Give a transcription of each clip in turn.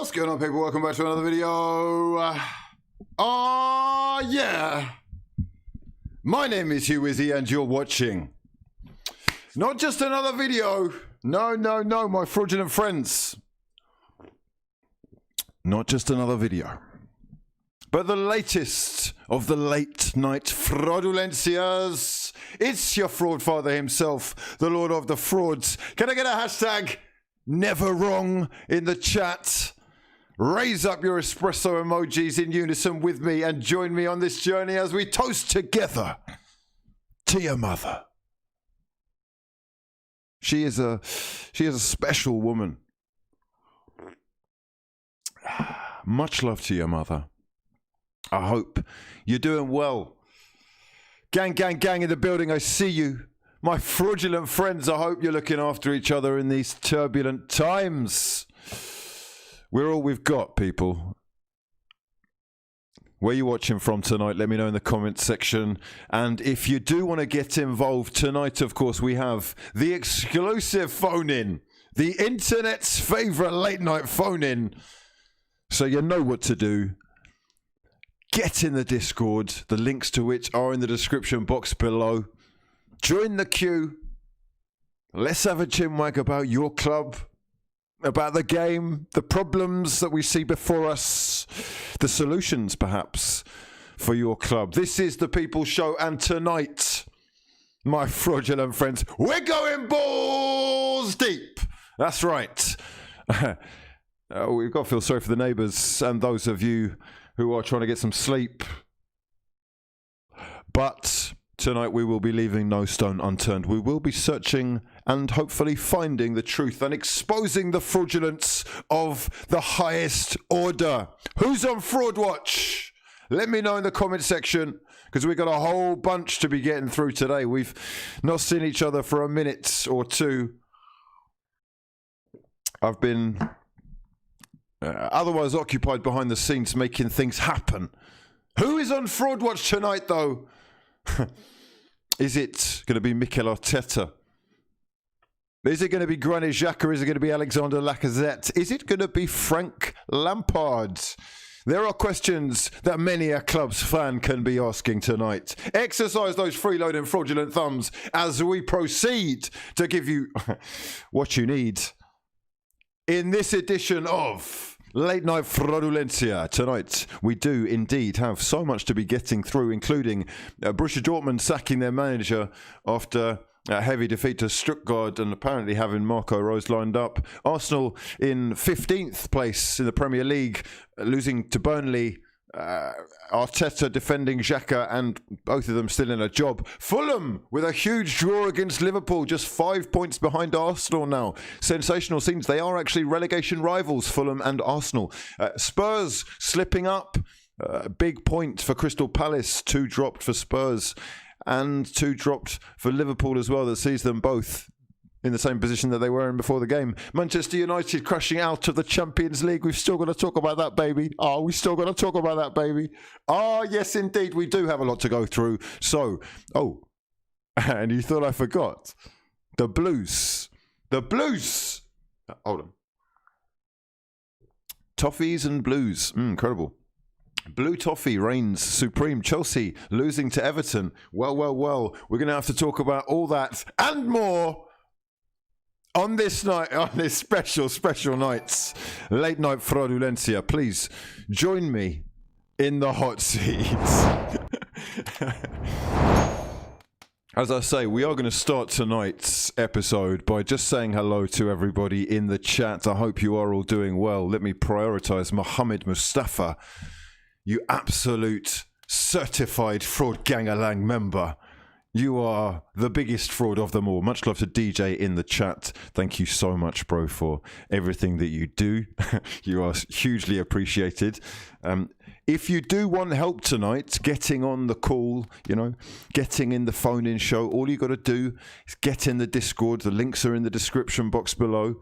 What's going on, people? Welcome back to another video. Yeah. My name is hughwizzy and you're watching not just another video. No, my fraudulent friends. Not just another video, but the latest of the late night fraudulencias. It's your fraud father himself, the lord of the frauds. Can I get a hashtag never wrong in the chat? Raise up your espresso emojis in unison with me and join me on this journey as we toast together to your mother. She is a special woman. Much love to your mother. I hope you're doing well. Gang in the building, I see you. My fraudulent friends, I hope you're looking after each other in these turbulent times. We're all we've got, people. Where are you watching from tonight? Let me know in the comments section. And if you do want to get involved tonight, of course, we have the exclusive phone-in. The internet's favourite late-night phone-in. So you know what to do. Get in the Discord, the links to which are in the description box below. Join the queue. Let's have a chinwag about your club, about the game, the problems that we see before us, the solutions perhaps for your club. This is the People's Show, and tonight, my fraudulent friends, we're going balls deep. That's right. We've got to feel sorry for the neighbours and those of you who are trying to get some sleep. But tonight we will be leaving no stone unturned. We will be searching and hopefully finding the truth and exposing the fraudulence of the highest order. Who's on Fraud Watch? Let me know in the comment section, because we've got a whole bunch to be getting through today. We've not seen each other for a minute or two. I've been otherwise occupied behind the scenes making things happen. Who is on Fraud Watch tonight, though? Is it going to be Mikel Arteta? Is it going to be Granit Xhaka? Is it going to be Alexander Lacazette? Is it going to be Frank Lampard? There are questions that many a club's fan can be asking tonight. Exercise those freeloading fraudulent thumbs as we proceed to give you what you need in this edition of Late Night Fraudulencia. Tonight, we do indeed have so much to be getting through, including Borussia Dortmund sacking their manager after a heavy defeat to Stuttgart and apparently having Marco Rose lined up. Arsenal in 15th place in the Premier League, losing to Burnley. Arteta defending Xhaka, and both of them still in a job. Fulham with a huge draw against Liverpool, just 5 points behind Arsenal now. Sensational scenes. They are actually relegation rivals, Fulham and Arsenal. Spurs slipping up. Big point for Crystal Palace. 2 dropped for Spurs and 2 dropped for Liverpool as well. That sees them both in the same position that they were in before the game. Manchester United crashing out of the Champions League. We've still got to talk about that, baby. Oh, we still got to talk about that, baby. Oh, yes, indeed. We do have a lot to go through. So, and you thought I forgot. The Blues. The Blues. Hold on. Toffees and Blues. Incredible. Blue Toffee reigns supreme. Chelsea losing to Everton. Well. We're going to have to talk about all that and more on this night, on this special night's Late Night Fraudulencia. Please join me in the hot seat. As I say, we are going to start tonight's episode by just saying hello to everybody in the chat. I hope you are all doing well. Let me prioritize Mohammed Mustafa, you absolute certified fraud gang-a-lang member. You are the biggest fraud of them all. Much love to DJ in the chat. Thank you so much, bro, for everything that you do. You are hugely appreciated. If you do want help tonight, getting on the call, getting in the phone-in show, all you got to do is get in the Discord. The links are in the description box below.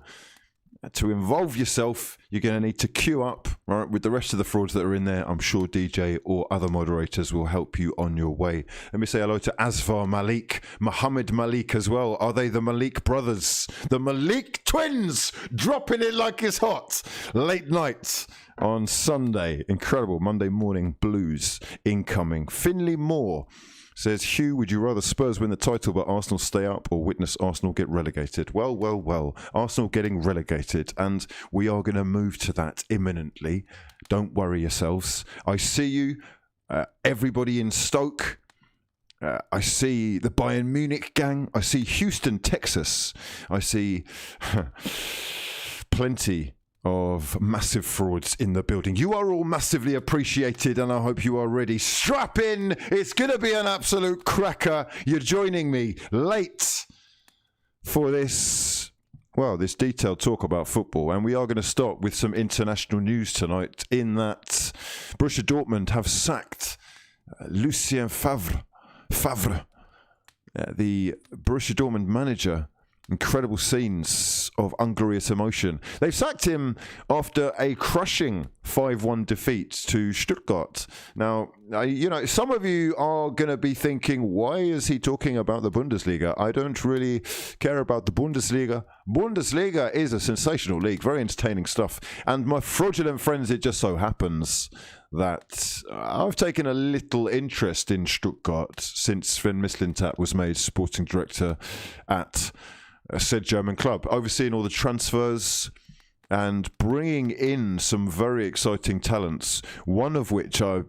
to involve yourself, you're going to need to queue up, right, with the rest of the frauds that are in there. I'm sure DJ or other moderators will help you on your way. Let me say hello to Asfar Malik, Muhammad Malik as well. Are they the Malik brothers? The Malik twins, dropping it like it's hot. Late night on Sunday. Incredible. Monday morning blues incoming. Finley Moore says, Hugh, would you rather Spurs win the title but Arsenal stay up, or witness Arsenal get relegated? Well, well, well. Arsenal getting relegated, and we are going to move to that imminently. Don't worry yourselves. I see you, everybody in Stoke. I see the Bayern Munich gang. I see Houston, Texas. I see plenty of massive frauds in the building. You are all massively appreciated, and I hope you are ready. Strap in. It's going to be an absolute cracker. You're joining me late for this, well, this detailed talk about football, and we are going to start with some international news tonight, in that Borussia Dortmund have sacked Lucien Favre, the Borussia Dortmund manager. Incredible scenes of unglorious emotion. They've sacked him after a crushing 5-1 defeat to Stuttgart. Now, you know, some of you are going to be thinking, why is he talking about the Bundesliga? I don't really care about the Bundesliga. Bundesliga is a sensational league, very entertaining stuff. And my fraudulent friends, it just so happens that I've taken a little interest in Stuttgart since Sven Mislintat was made sporting director at said German club, overseeing all the transfers and bringing in some very exciting talents, one of which I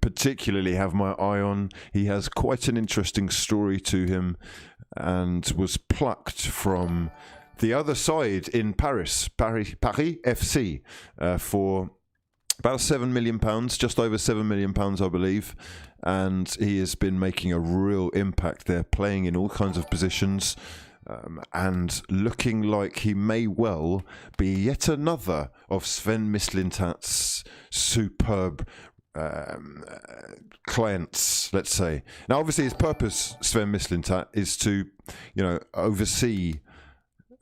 particularly have my eye on. He has quite an interesting story to him and was plucked from the other side in Paris FC, for about £7 million, just over £7 million, I believe. And he has been making a real impact there, playing in all kinds of positions. And looking like he may well be yet another of Sven Mislintat's superb clients, let's say. Now, obviously, his purpose, Sven Mislintat, is to, you know, oversee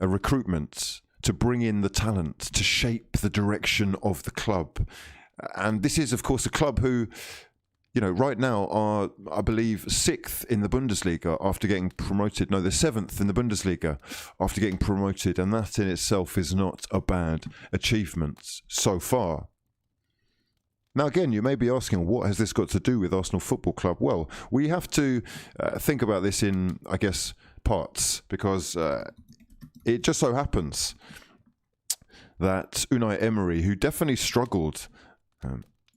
a recruitment, to bring in the talent, to shape the direction of the club. And this is, of course, a club who, you know, right now are, I believe, 6th in the Bundesliga after getting promoted. No, they're 7th in the Bundesliga after getting promoted, and that in itself is not a bad achievement so far. Now, again, you may be asking, what has this got to do with Arsenal Football Club? Well, we have to think about this in, I guess, parts, because it just so happens that Unai Emery, who definitely struggled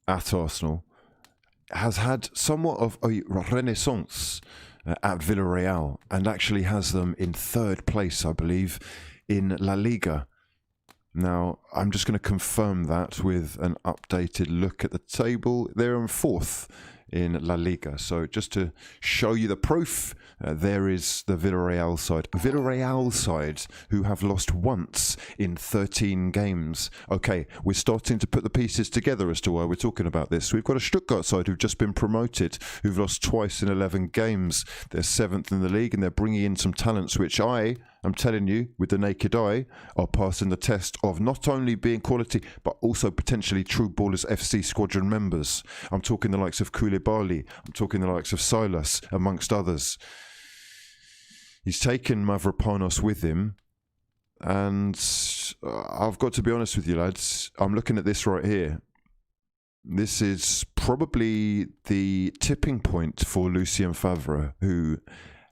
at Arsenal, has had somewhat of a renaissance at Villarreal, and actually has them in 3rd place, I believe, in La Liga. Now, I'm just going to confirm that with an updated look at the table. They're in 4th in La Liga. So just to show you the proof, there is the Villarreal side. Villarreal side who have lost once in 13 games. Okay, we're starting to put the pieces together as to why we're talking about this. We've got a Stuttgart side who've just been promoted, who've lost twice in 11 games. They're 7th in the league, and they're bringing in some talents which I'm telling you, with the naked eye, are passing the test of not only being quality, but also potentially true Ballers FC squadron members. I'm talking the likes of Koulibaly. I'm talking the likes of Silas, amongst others. He's taken Mavropanos with him, and I've got to be honest with you, lads. I'm looking at this right here. This is probably the tipping point for Lucien Favre, who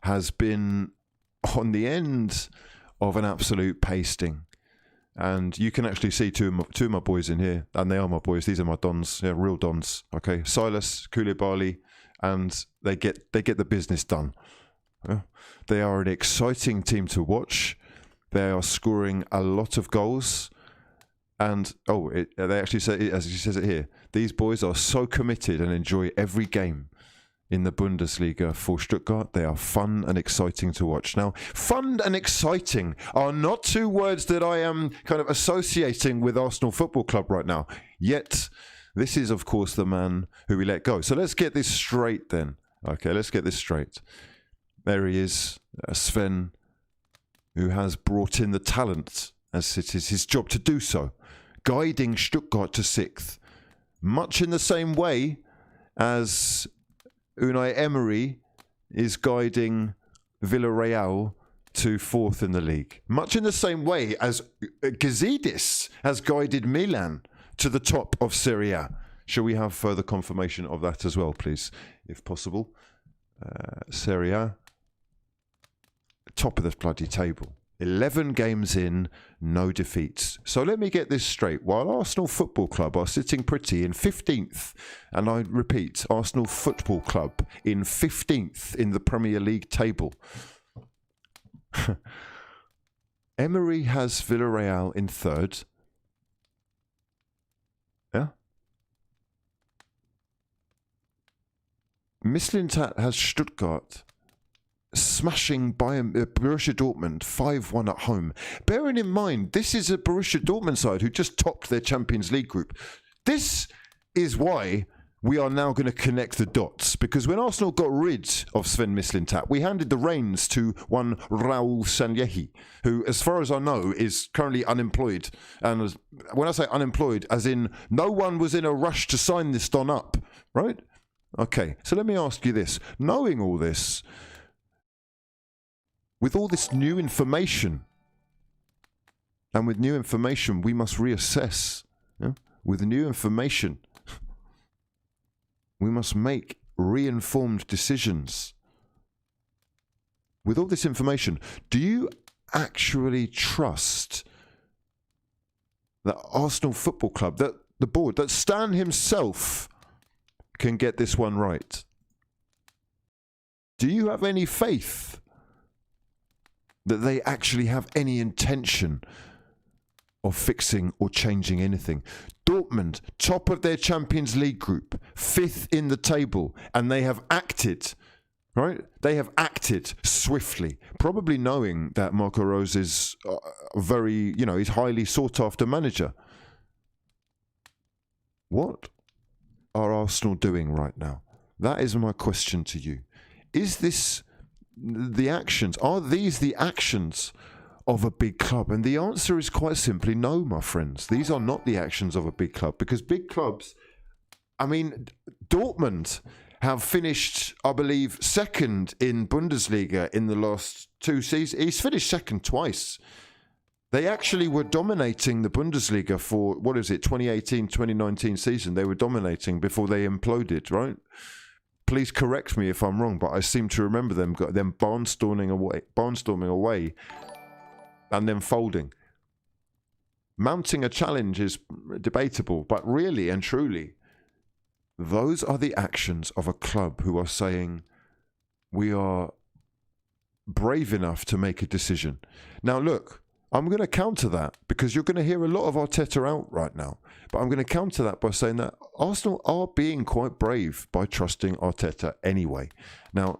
has been on the end of an absolute pasting. And you can actually see two of my boys in here, and they are my boys. These are my dons, yeah, real dons. Okay, Silas, Koulibaly, and they get the business done. They are an exciting team to watch. They are scoring a lot of goals, and they actually say, as he says it here, these boys are so committed and enjoy every game in the Bundesliga for Stuttgart. They are fun and exciting to watch. Now, fun and exciting are not two words that I am kind of associating with Arsenal Football Club right now. Yet, this is, of course, the man who we let go. So let's get this straight then. Okay, let's get this straight. There he is, Sven, who has brought in the talent as it is his job to do so, guiding Stuttgart to 6th, much in the same way as Unai Emery is guiding Villarreal to 4th in the league. Much in the same way as Gazidis has guided Milan to the top of Serie A. Shall we have further confirmation of that as well, please, if possible? Serie A, top of the bloody table. 11 games in, no defeats. So let me get this straight. While Arsenal Football Club are sitting pretty in 15th, and I repeat, Arsenal Football Club in 15th in the Premier League table, Emery has Villarreal in 3rd. Yeah? Mislintat has Stuttgart smashing Bayern, Borussia Dortmund 5-1 at home. Bearing in mind, this is a Borussia Dortmund side who just topped their Champions League group. This is why we are now going to connect the dots, because when Arsenal got rid of Sven Mislintat, we handed the reins to one Raul Sanllehi, who, as far as I know, is currently unemployed. And when I say unemployed, as in no one was in a rush to sign this Don up, right? Okay, so let me ask you this. Knowing all this, with all this new information, and with new information, we must reassess. Yeah? With new information, we must make re-informed decisions. With all this information, do you actually trust that Arsenal Football Club, that the board, that Stan himself can get this one right? Do you have any faith that they actually have any intention of fixing or changing anything? Dortmund, top of their Champions League group, 5th in the table, and they have acted, right? They have acted swiftly, probably knowing that Marco Rose is very, he's highly sought after manager. What are Arsenal doing right now? That is my question to you. Is this the actions? Are these the actions of a big club? And the answer is quite simply no, my friends. These are not the actions of a big club, because big clubs, Dortmund have finished, I believe, 2nd in Bundesliga in the last 2 seasons. He's finished 2nd twice. They actually were dominating the Bundesliga for, 2018-2019 season. They were dominating before they imploded, right? Please correct me if I'm wrong, but I seem to remember them barnstorming away and then folding. Mounting a challenge is debatable, but really and truly, those are the actions of a club who are saying, we are brave enough to make a decision. Now look, I'm going to counter that, because you're going to hear a lot of Arteta out right now. But I'm going to counter that by saying that Arsenal are being quite brave by trusting Arteta anyway. Now,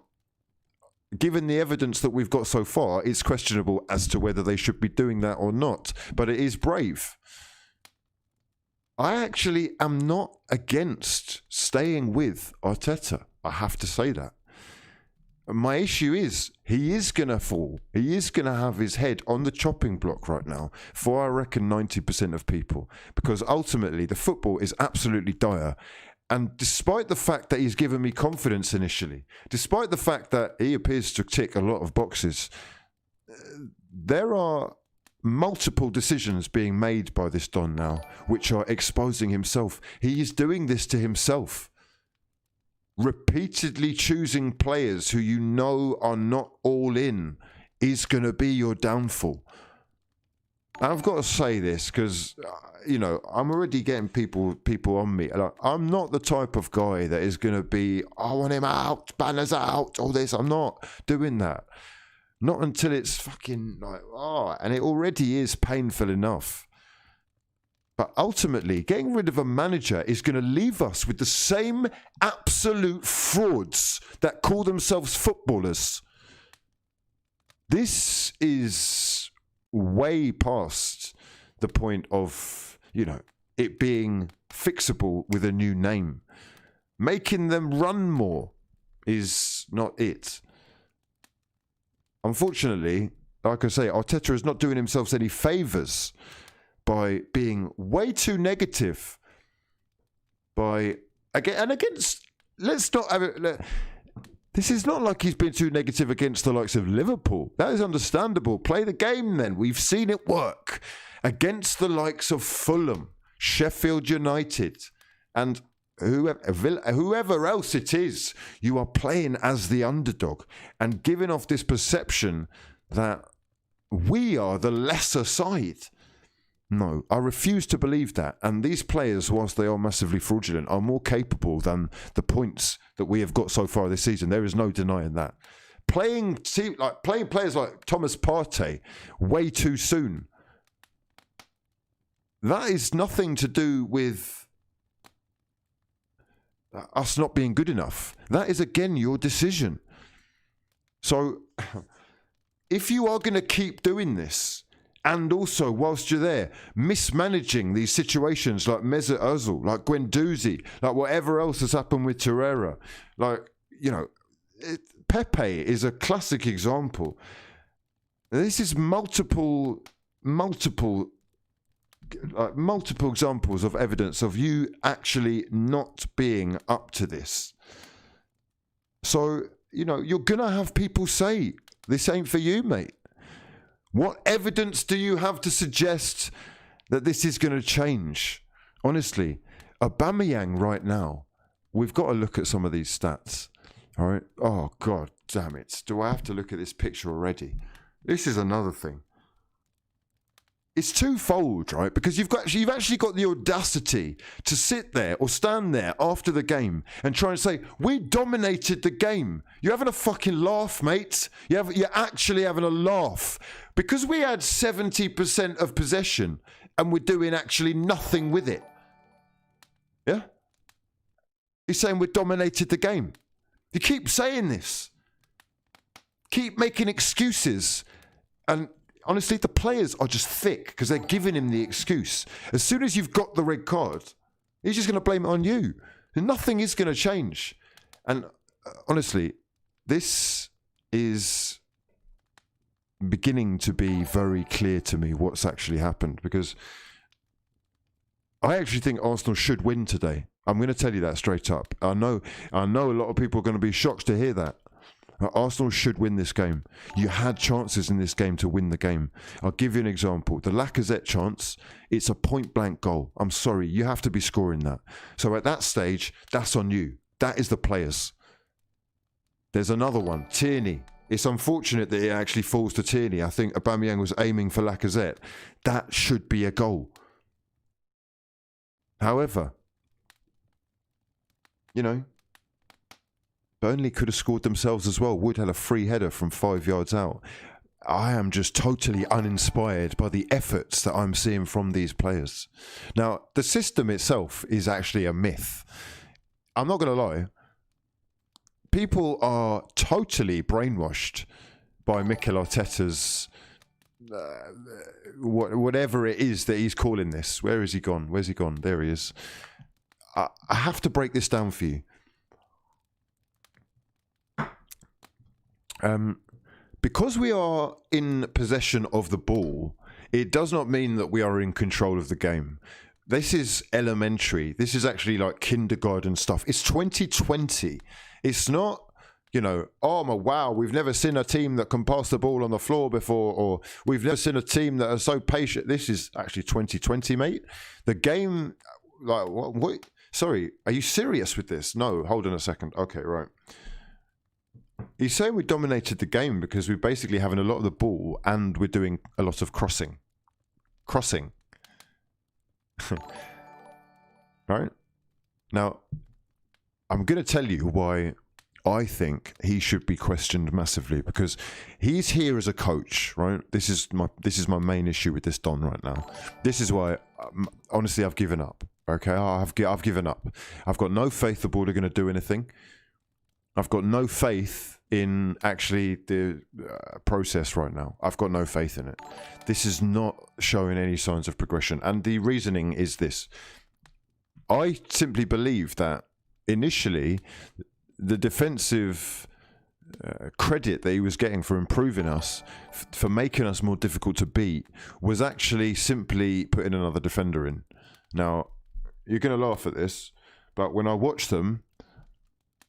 given the evidence that we've got so far, it's questionable as to whether they should be doing that or not. But it is brave. I actually am not against staying with Arteta. I have to say that. My issue is, he is going to fall. He is going to have his head on the chopping block right now for, I reckon, 90% of people. Because ultimately, the football is absolutely dire. And despite the fact that he's given me confidence initially, despite the fact that he appears to tick a lot of boxes, there are multiple decisions being made by this Don now, which are exposing himself. He is doing this to himself. Repeatedly choosing players who you know are not all in is going to be your downfall. And I've got to say this because, I'm already getting people on me. Like, I'm not the type of guy that is going to be, I want him out, banners out, all this. I'm not doing that. Not until it's fucking and it already is painful enough. But ultimately, getting rid of a manager is going to leave us with the same absolute frauds that call themselves footballers. This is way past the point of, it being fixable with a new name. Making them run more is not it. Unfortunately, like I say, Arteta is not doing himself any favours by being way too negative. Let's not have it. This is not like he's been too negative against the likes of Liverpool. That is understandable. Play the game then. We've seen it work against the likes of Fulham, Sheffield United, and whoever else it is. You are playing as the underdog and giving off this perception that we are the lesser side. No, I refuse to believe that. And these players, whilst they are massively fraudulent, are more capable than the points that we have got so far this season. There is no denying that. Playing players like Thomas Partey way too soon, that is nothing to do with us not being good enough. That is, again, your decision. So, if you are going to keep doing this, and also, whilst you're there, mismanaging these situations like Mesut Ozil, like Guendouzi, like whatever else has happened with Torreira, Pepe is a classic example. This is multiple examples of evidence of you actually not being up to this. So, you're going to have people say, this ain't for you, mate. What evidence do you have to suggest that this is going to change? Honestly, Aubameyang right now, we've got to look at some of these stats. All right. Oh, God damn it. Do I have to look at this picture already? This is another thing. It's twofold, right? Because you've actually got the audacity to sit there or stand there after the game and try and say, we dominated the game. You're having a fucking laugh, mate. You're actually having a laugh. Because we had 70% of possession and we're doing actually nothing with it. Yeah? He's saying we dominated the game. You keep saying this. Keep making excuses. And honestly, the players are just thick because they're giving him the excuse. As soon as you've got the red card, he's just going to blame it on you. And nothing is going to change. And honestly, this is beginning to be very clear to me what's actually happened, because I actually think Arsenal should win today. I'm going to tell you that straight up. I know a lot of people are going to be shocked to hear that. Arsenal should win this game. You had chances in this game to win the game. I'll give you an example. The Lacazette chance, it's a point-blank goal. I'm sorry, you have to be scoring that. So at that stage, that's on you. That is the players. There's another one, Tierney. It's unfortunate that it actually falls to Tierney. I think Aubameyang was aiming for Lacazette. That should be a goal. However, Burnley could have scored themselves as well. Wood had a free header from 5 yards out. I am just totally uninspired by the efforts that I'm seeing from these players. Now, the system itself is actually a myth. I'm not going to lie. People are totally brainwashed by Mikel Arteta's whatever it is that he's calling this. Where is he gone? Where's he gone? There he is. I have to break this down for you. Because we are in possession of the ball, it does not mean that we are in control of the game. This is elementary. This is actually like kindergarten stuff. It's 2020. It's not, wow, we've never seen a team that can pass the ball on the floor before, or we've never seen a team that are so patient. This is actually 2020, mate. The game, like, what? Sorry, are you serious with this? No, hold on a second. Okay, right. He's saying we dominated the game because we're basically having a lot of the ball and we're doing a lot of crossing. Right? Now, I'm going to tell you why I think he should be questioned massively, because he's here as a coach, right? This is my main issue with this Don right now. This is why, honestly, I've given up. Okay, I've given up. I've got no faith the ball are going to do anything. I've got no faith in actually the process right now. I've got no faith in it. This is not showing any signs of progression. And the reasoning is this. I simply believe that initially the defensive credit that he was getting for improving us, for making us more difficult to beat, was actually simply putting another defender in. Now, you're going to laugh at this, but when I watch them,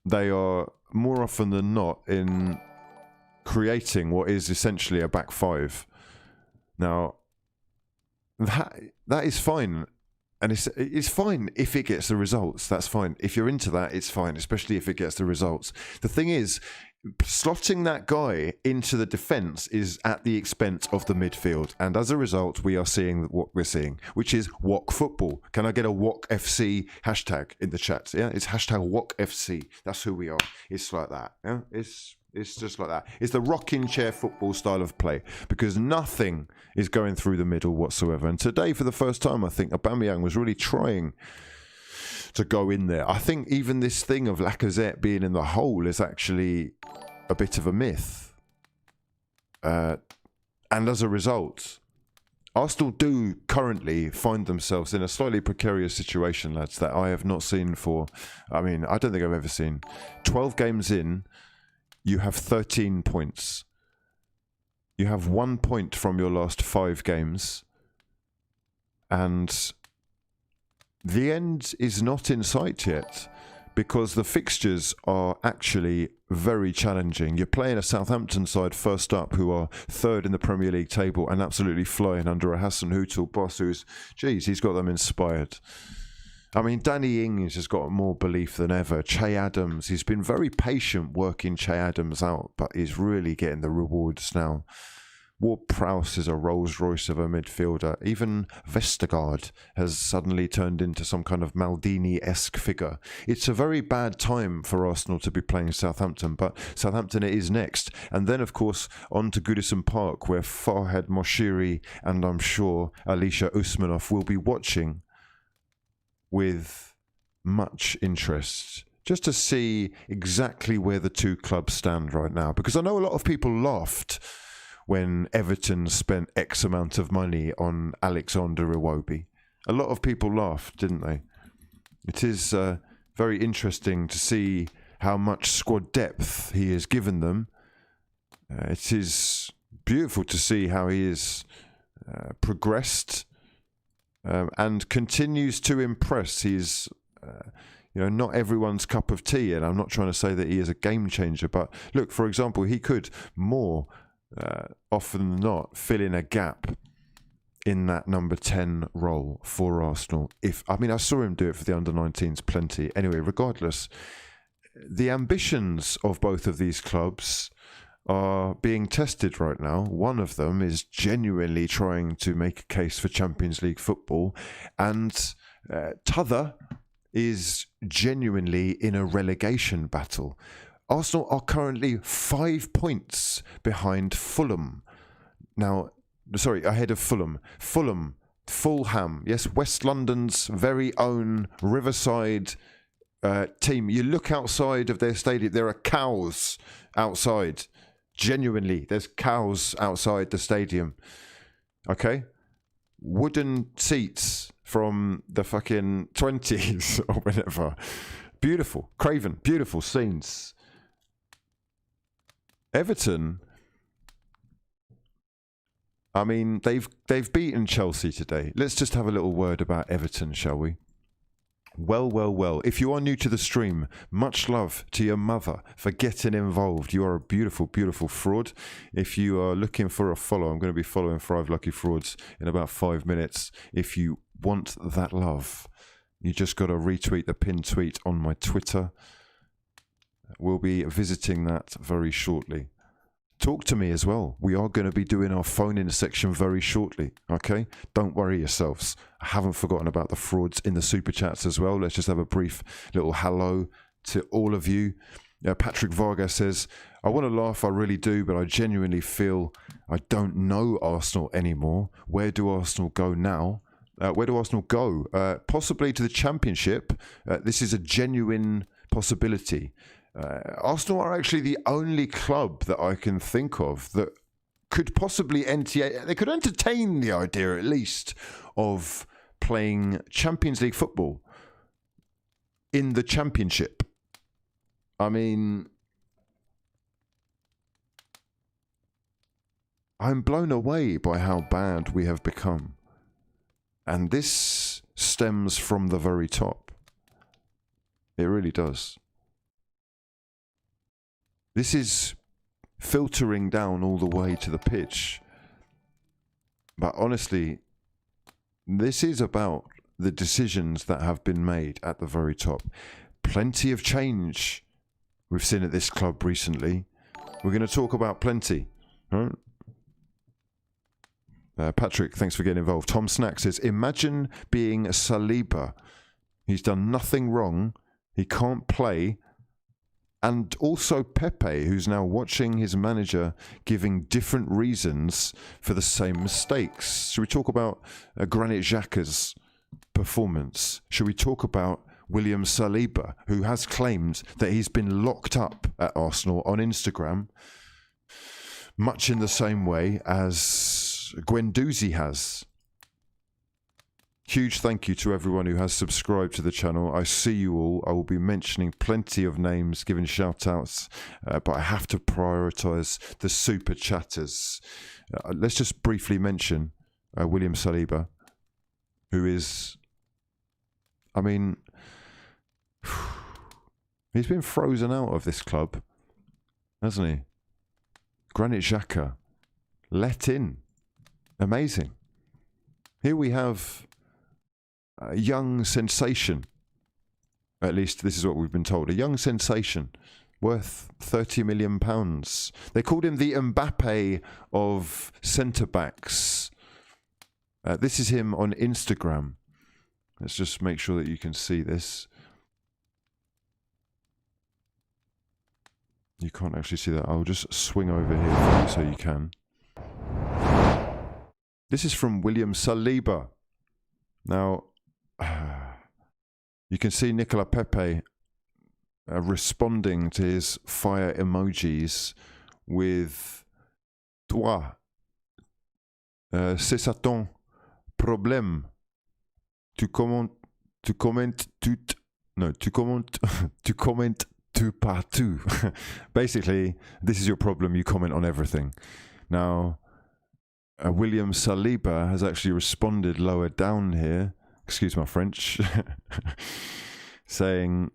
they are more often than not in creating what is essentially a back five. Now, that is fine. And it's fine if it gets the results. That's fine. If you're into that, it's fine, especially if it gets the results. The thing is, slotting that guy into the defence is at the expense of the midfield. And as a result, we are seeing what we're seeing, which is WOC football. Can I get a WOC FC hashtag in the chat? Yeah, it's hashtag WOC FC. That's who we are. It's like that. Yeah, it's just like that. It's the rocking chair football style of play, because nothing is going through the middle whatsoever. And today, for the first time, I think Aubameyang was really trying to go in there. I think even this thing of Lacazette being in the hole is actually a bit of a myth. And as a result, Arsenal do currently find themselves in a slightly precarious situation, lads, that I have not seen for, I mean, I don't think I've ever seen. 12 games in, you have 13 points. You have 1 point from your last 5 games. And the end is not in sight yet, because the fixtures are actually very challenging. You're playing a Southampton side first up, who are third in the Premier League table and absolutely flying under a Hassan Hutel boss who's, geez, he's got them inspired. I mean, Danny Ings has got more belief than ever. Che Adams, he's been very patient working Che Adams out, but he's really getting the rewards now. Ward-Prowse is a Rolls-Royce of a midfielder. Even Vestergaard has suddenly turned into some kind of Maldini-esque figure. It's a very bad time for Arsenal to be playing Southampton, but Southampton it is next. And then, of course, on to Goodison Park, where Farhad Moshiri and I'm sure Alisha Usmanov will be watching with much interest, just to see exactly where the two clubs stand right now. Because I know a lot of people laughed when Everton spent X amount of money on Alexander Iwobi. A lot of people laughed, didn't they? It is very interesting to see how much squad depth he has given them. It is beautiful to see how he has progressed and continues to impress. He's not everyone's cup of tea, and I'm not trying to say that he is a game changer, but look, for example, he could more often than not fill in a gap in that number 10 role for Arsenal. I saw him do it for the under-19s plenty. Anyway, regardless, the ambitions of both of these clubs are being tested right now. One of them is genuinely trying to make a case for Champions League football, and t'other is genuinely in a relegation battle. Arsenal are currently 5 points behind Fulham. Now, sorry, ahead of Fulham. Fulham, yes, West London's very own Riverside team. You look outside of their stadium, there are cows outside. Genuinely, there's cows outside the stadium. Okay? Wooden seats from the fucking 20s or whatever. Beautiful. Craven. Beautiful scenes. Everton, I mean, they've beaten Chelsea today. Let's just have a little word about Everton, shall we? Well. If you are new to the stream, much love to your mother for getting involved. You are a beautiful, beautiful fraud. If you are looking for a follow, I'm going to be following 5 Lucky Frauds in about 5 minutes. If you want that love, you just got to retweet the pinned tweet on my Twitter. We'll be visiting that very shortly. Talk to me as well. We are going to be doing our phone-in section very shortly, okay? Don't worry yourselves. I haven't forgotten about the frauds in the super chats as well. Let's just have a brief little hello to all of you. Patrick Vargas says, I want to laugh, I really do, but I genuinely feel I don't know Arsenal anymore. Where do Arsenal go now? Where do Arsenal go? Possibly to the Championship. This is a genuine possibility. Arsenal are actually the only club that I can think of that could possibly they could entertain the idea at least of playing Champions League football in the Championship. I mean, I'm blown away by how bad we have become. And this stems from the very top. It really does. This is filtering down all the way to the pitch. But honestly, this is about the decisions that have been made at the very top. Plenty of change we've seen at this club recently. We're going to talk about plenty. Right? Patrick, thanks for getting involved. Tom Snack says, imagine being a Saliba. He's done nothing wrong. He can't play. And also Pepe, who's now watching his manager giving different reasons for the same mistakes. Should we talk about Granit Xhaka's performance? Should we talk about William Saliba, who has claimed that he's been locked up at Arsenal on Instagram, much in the same way as Guendouzi has? Huge thank you to everyone who has subscribed to the channel. I see you all. I will be mentioning plenty of names, giving shout outs, but I have to prioritise the super chatters. Let's just briefly mention William Saliba, who is, I mean, he's been frozen out of this club, hasn't he? Granit Xhaka, let in. Amazing. Here we have a young sensation. At least this is what we've been told. A young sensation worth £30 million. They called him the Mbappe of centre-backs. This is him on Instagram. Let's just make sure that you can see this. You can't actually see that. I'll just swing over here for you so you can. This is from William Saliba. Now, you can see Nicola Pepe responding to his fire emojis with toi. C'est ça ton problème. Tu commentes tout. No, tu commentes tout partout. Basically, this is your problem. You comment on everything. Now, William Saliba has actually responded lower down here, excuse my French, saying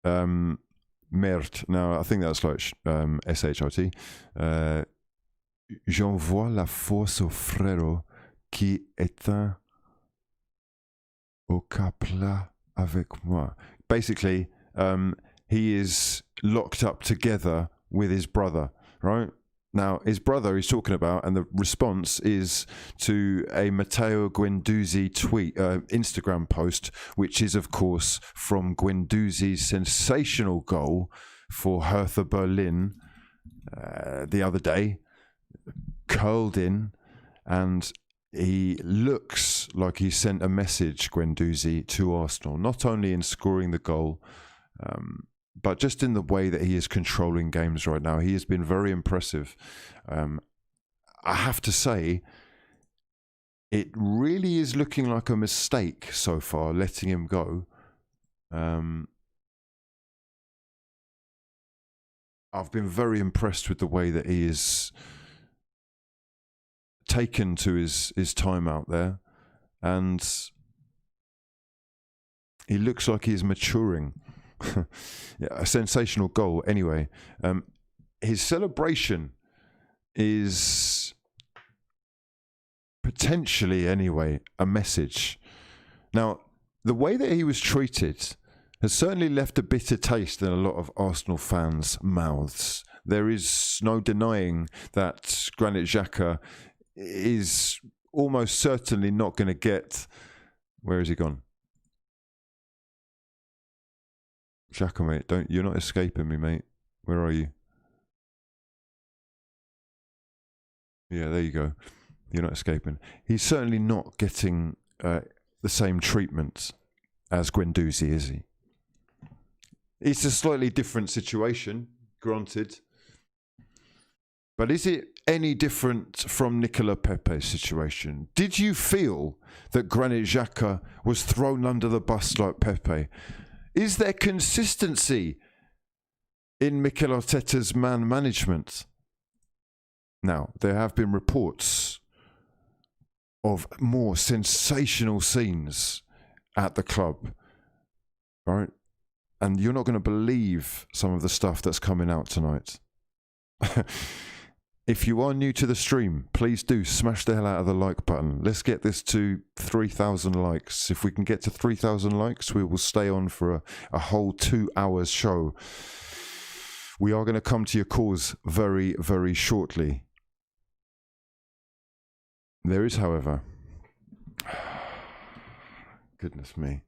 merde. Now, I think that's like S-H-I-T. J'envoie la force au frérot qui éteint au capla avec moi. Basically, he is locked up together with his brother, right? Now, his brother he's talking about, and the response is to a Matteo Guendouzi tweet, Instagram post, which is, of course, from Guendouzi's sensational goal for Hertha Berlin the other day, curled in, and he looks like he sent a message, Guendouzi, to Arsenal, not only in scoring the goal, but just in the way that he is controlling games right now. He has been very impressive. I have to say, it really is looking like a mistake so far, letting him go. I've been very impressed with the way that he is taken to his time out there. And he looks like he's maturing. Yeah, a sensational goal anyway. His celebration is potentially anyway a message. Now, the way that he was treated has certainly left a bitter taste in a lot of Arsenal fans' mouths. There is no denying that Granit Xhaka is almost certainly not going to get... Where has he gone? Xhaka, mate, you're not escaping me, mate. Where are you? Yeah, there you go. You're not escaping. He's certainly not getting the same treatment as Guendouzi, is he? It's a slightly different situation, granted. But is it any different from Nicola Pepe's situation? Did you feel that Granit Xhaka was thrown under the bus like Pepe? Is there consistency in Mikel Arteta's man management? Now, there have been reports of more sensational scenes at the club, right? And you're not going to believe some of the stuff that's coming out tonight. If you are new to the stream, please do smash the hell out of the like button. Let's get this to 3,000 likes. If we can get to 3,000 likes, we will stay on for a whole 2 hours show. We are going to come to your calls very, very shortly. There is, however, goodness me.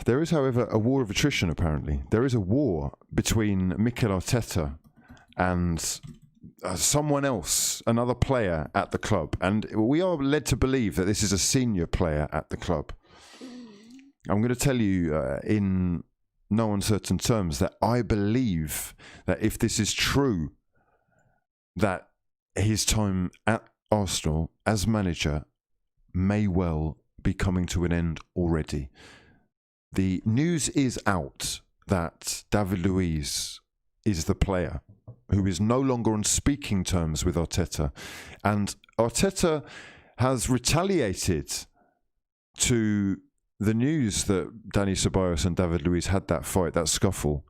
There is, however, a war of attrition, apparently. There is a war between Mikel Arteta and someone else, another player at the club. And we are led to believe that this is a senior player at the club. I'm going to tell you in no uncertain terms that I believe that if this is true, that his time at Arsenal as manager may well be coming to an end already. The news is out that David Luiz is the player who is no longer on speaking terms with Arteta. And Arteta has retaliated to the news that Dani Ceballos and David Luiz had that fight, that scuffle,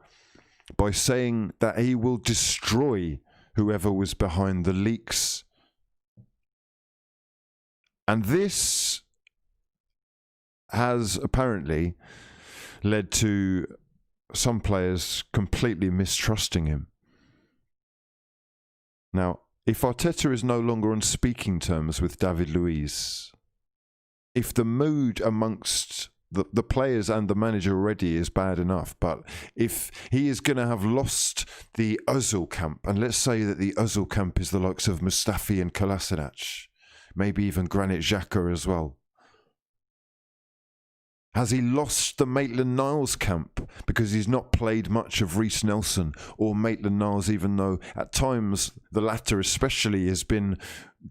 by saying that he will destroy whoever was behind the leaks. And this has apparently led to some players completely mistrusting him. Now, if Arteta is no longer on speaking terms with David Luiz, if the mood amongst the players and the manager already is bad enough, but if he is going to have lost the Ozil camp, and let's say that the Ozil camp is the likes of Mustafi and Kolasinac, maybe even Granit Xhaka as well. Has he lost the Maitland-Niles camp because he's not played much of Reece Nelson or Maitland-Niles, even though at times the latter especially has been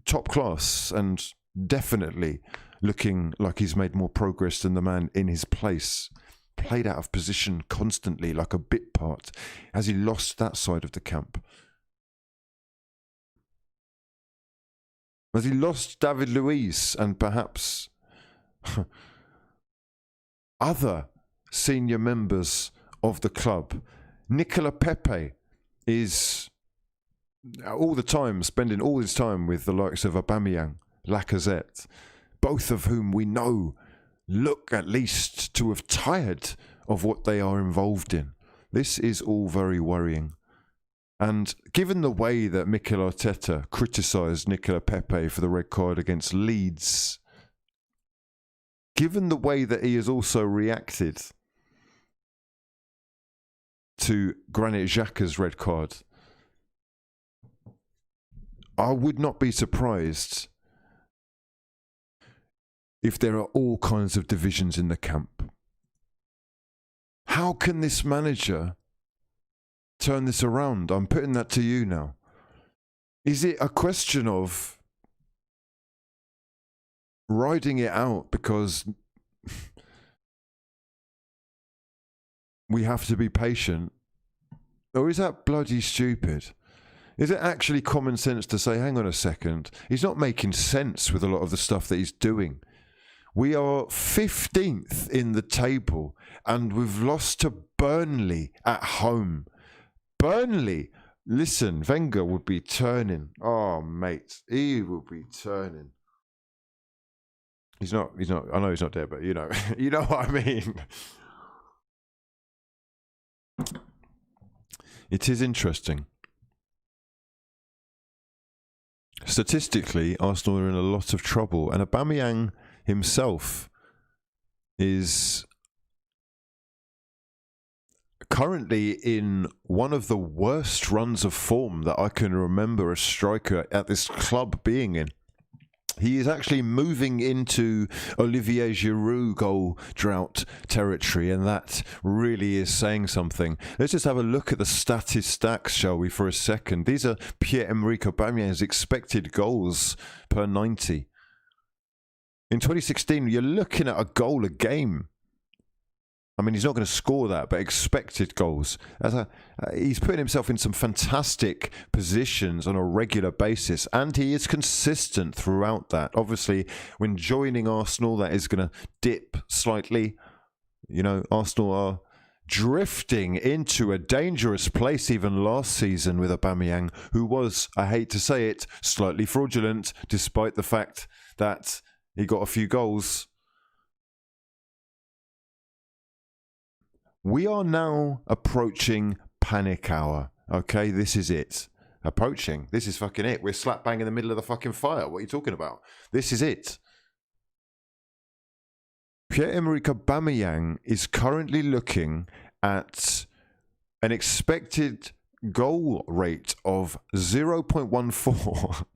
top class and definitely looking like he's made more progress than the man in his place, played out of position constantly like a bit part. Has he lost that side of the camp? Has he lost David Luiz and perhaps other senior members of the club? Nicola Pepe is all the time spending all his time with the likes of Aubameyang, Lacazette, both of whom we know look at least to have tired of what they are involved in. This is all very worrying. And given the way that Mikel Arteta criticised Nicola Pepe for the red card against Leeds, given the way that he has also reacted to Granit Xhaka's red card, I would not be surprised if there are all kinds of divisions in the camp. How can this manager turn this around? I'm putting that to you now. Is it a question of riding it out because we have to be patient? Or is that bloody stupid? Is it actually common sense to say, hang on a second, he's not making sense with a lot of the stuff that he's doing? We are 15th in the table and we've lost to Burnley at home. Burnley, listen, Wenger would be turning. Oh, mate, he will be turning. He's not, I know he's not dead, but you know, you know what I mean. It is interesting. Statistically, Arsenal are in a lot of trouble, and Aubameyang himself is currently in one of the worst runs of form that I can remember a striker at this club being in. He is actually moving into Olivier Giroud goal drought territory, and that really is saying something. Let's just have a look at the statistics, shall we, for a second. These are Pierre-Emerick Aubameyang's expected goals per 90. In 2016, you're looking at a goal a game. I mean, he's not going to score that, but expected goals. He's putting himself in some fantastic positions on a regular basis, and he is consistent throughout that. Obviously, when joining Arsenal, that is going to dip slightly. You know, Arsenal are drifting into a dangerous place even last season with Aubameyang, who was, I hate to say it, slightly fraudulent, despite the fact that he got a few goals. We are now approaching panic hour. Okay, this is it. Approaching. This is fucking it. We're slap bang in the middle of the fucking fire. What are you talking about? This is it. Pierre-Emerick Aubameyang is currently looking at an expected goal rate of 0.14.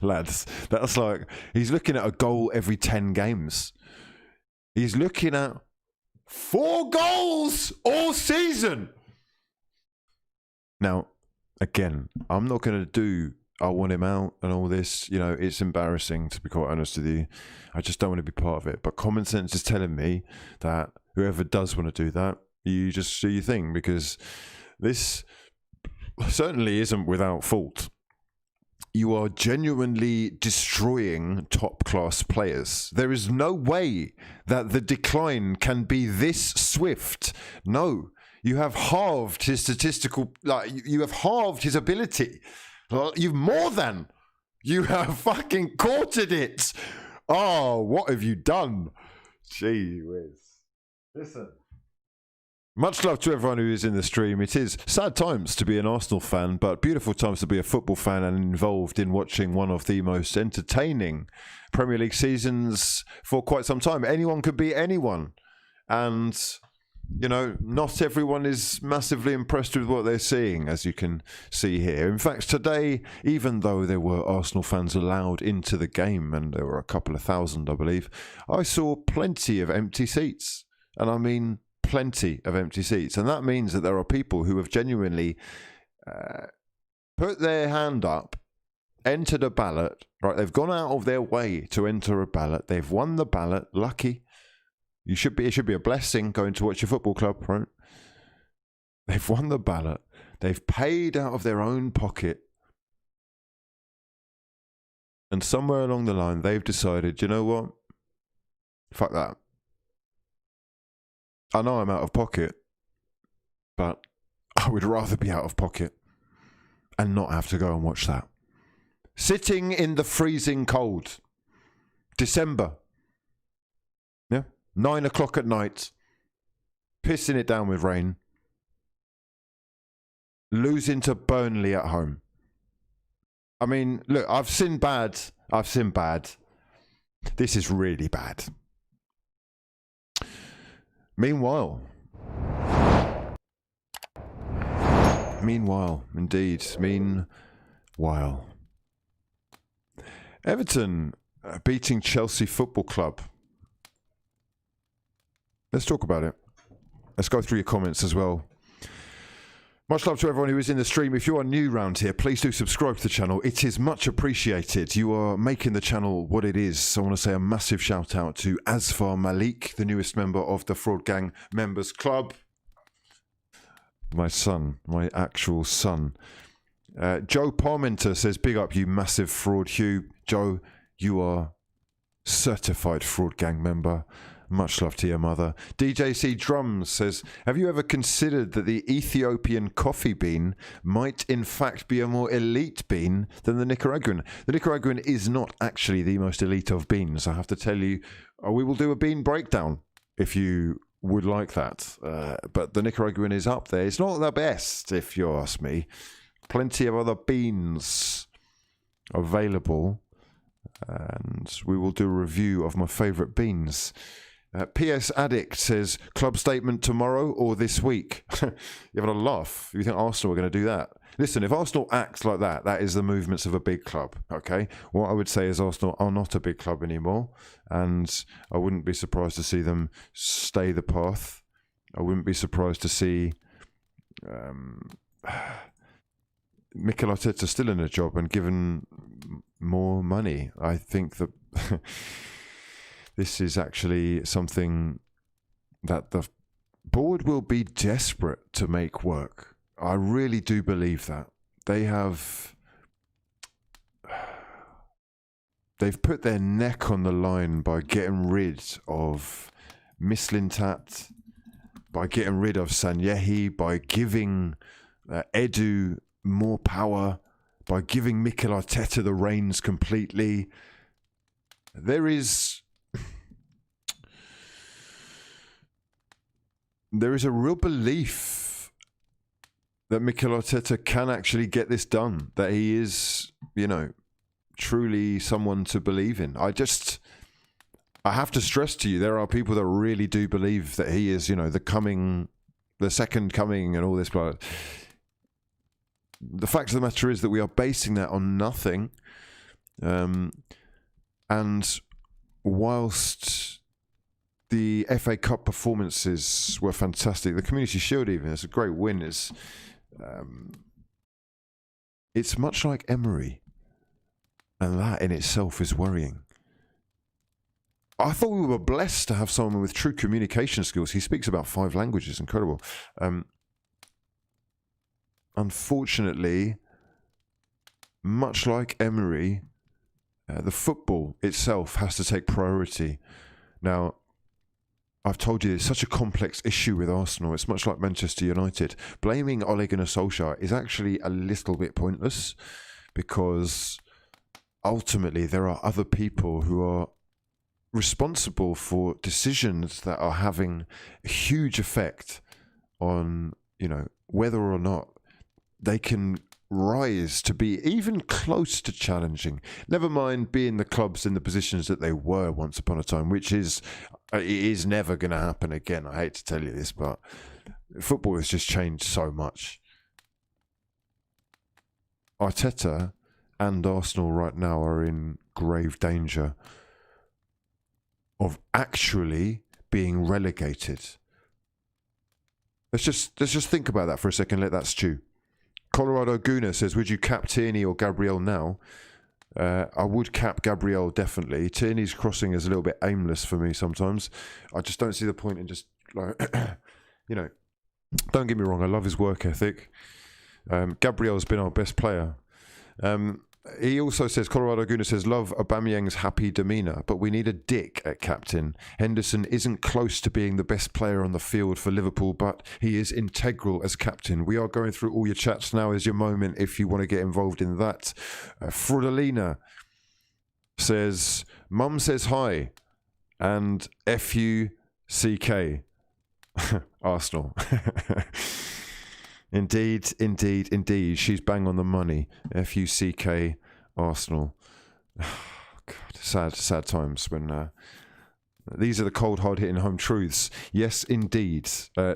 Lads, that's like, he's looking at a goal every 10 games. He's looking at 4 goals all season. Now, again, I'm not going to do I want him out and all this. You know, it's embarrassing, to be quite honest with you. I just don't want to be part of it. But common sense is telling me that whoever does want to do that, you just do your thing, because this certainly isn't without fault. You are genuinely destroying top-class players. There is no way that the decline can be this swift. No, you have halved his statistical, you have halved his ability. You have fucking courted it. Oh, what have you done? Gee whiz. Listen. Much love to everyone who is in the stream. It is sad times to be an Arsenal fan, but beautiful times to be a football fan and involved in watching one of the most entertaining Premier League seasons for quite some time. Anyone could be anyone. And, you know, not everyone is massively impressed with what they're seeing, as you can see here. In fact, today, even though there were Arsenal fans allowed into the game, and there were a couple of thousand, I believe, I saw plenty of empty seats. And I mean plenty of empty seats. And that means that there are people who have genuinely put their hand up, entered a ballot, right? They've gone out of their way to enter a ballot. They've won the ballot. Lucky. It should be a blessing going to watch your football club, right? They've won the ballot. They've paid out of their own pocket. And somewhere along the line, they've decided, you know what? Fuck that. I know I'm out of pocket, but I would rather be out of pocket and not have to go and watch that. Sitting in the freezing cold. December. Yeah? 9 o'clock at night. Pissing it down with rain. Losing to Burnley at home. I mean, look, I've sinned bad. This is really bad. Meanwhile, indeed, Everton beating Chelsea Football Club. Let's talk about it. Let's go through your comments as well. Much love to everyone who is in the stream. If you are new round here, please do subscribe to the channel. It is much appreciated. You are making the channel what it is. I want to say a massive shout out to Asfar Malik, the newest member of the Fraud Gang Members Club. My son, my actual son. Joe Parmenter says, big up you massive fraud, Hugh. Joe, you are certified Fraud Gang member. Much love to your mother. DJC Drums says, have you ever considered that the Ethiopian coffee bean might in fact be a more elite bean than the Nicaraguan? The Nicaraguan is not actually the most elite of beans, I have to tell you. We will do a bean breakdown if you would like that. But the Nicaraguan is up there. It's not the best, if you ask me. Plenty of other beans available. And we will do a review of my favourite beans. PS Addict says, club statement tomorrow or this week? You're having a laugh. You think Arsenal are going to do that? Listen, if Arsenal acts like that, that is the movements of a big club, okay? What I would say is Arsenal are not a big club anymore, and I wouldn't be surprised to see them stay the path. I wouldn't be surprised to see Mikel Arteta still in a job and given more money. I think that this is actually something that the board will be desperate to make work. I really do believe that. They've put their neck on the line by getting rid of Mislintat, by getting rid of Sanyehi, by giving Edu more power, by giving Mikel Arteta the reins completely. There is a real belief that Mikel Arteta can actually get this done, that he is, truly someone to believe in. I have to stress to you, there are people that really do believe that he is, the second coming and all this. But the fact of the matter is that we are basing that on nothing. And whilst the FA Cup performances were fantastic, the Community Shield even, it's a great win. It's much like Emery, and that in itself is worrying. I thought we were blessed to have someone with true communication skills. He speaks about 5 languages, incredible. Unfortunately, much like Emery, the football itself has to take priority. Now, I've told you it's such a complex issue with Arsenal. It's much like Manchester United. Blaming Ole Gunnar Solskjaer is actually a little bit pointless, because ultimately there are other people who are responsible for decisions that are having a huge effect on, whether or not they can rise to be even close to challenging. Never mind being the clubs in the positions that they were once upon a time, which it is never going to happen again. I hate to tell you this, but football has just changed so much. Arteta and Arsenal right now are in grave danger of actually being relegated. Let's just think about that for a second. Let that stew. Colorado Guna says, would you cap Tierney or Gabriel now? I would cap Gabriel, definitely. Tierney's crossing is a little bit aimless for me sometimes. I just don't see the point in just, don't get me wrong, I love his work ethic. Gabriel's been our best player. He also says, Colorado Guna says, love Aubameyang's happy demeanour, but we need a dick at captain. Henderson isn't close to being the best player on the field for Liverpool, but he is integral as captain. We are going through all your chats. Now is your moment if you want to get involved in that. Frudalina says, Mum says hi, and F-U-C-K. Arsenal. Indeed. She's bang on the money. F-U-C-K, Arsenal. God, sad times when these are the cold, hard-hitting home truths. Yes, indeed.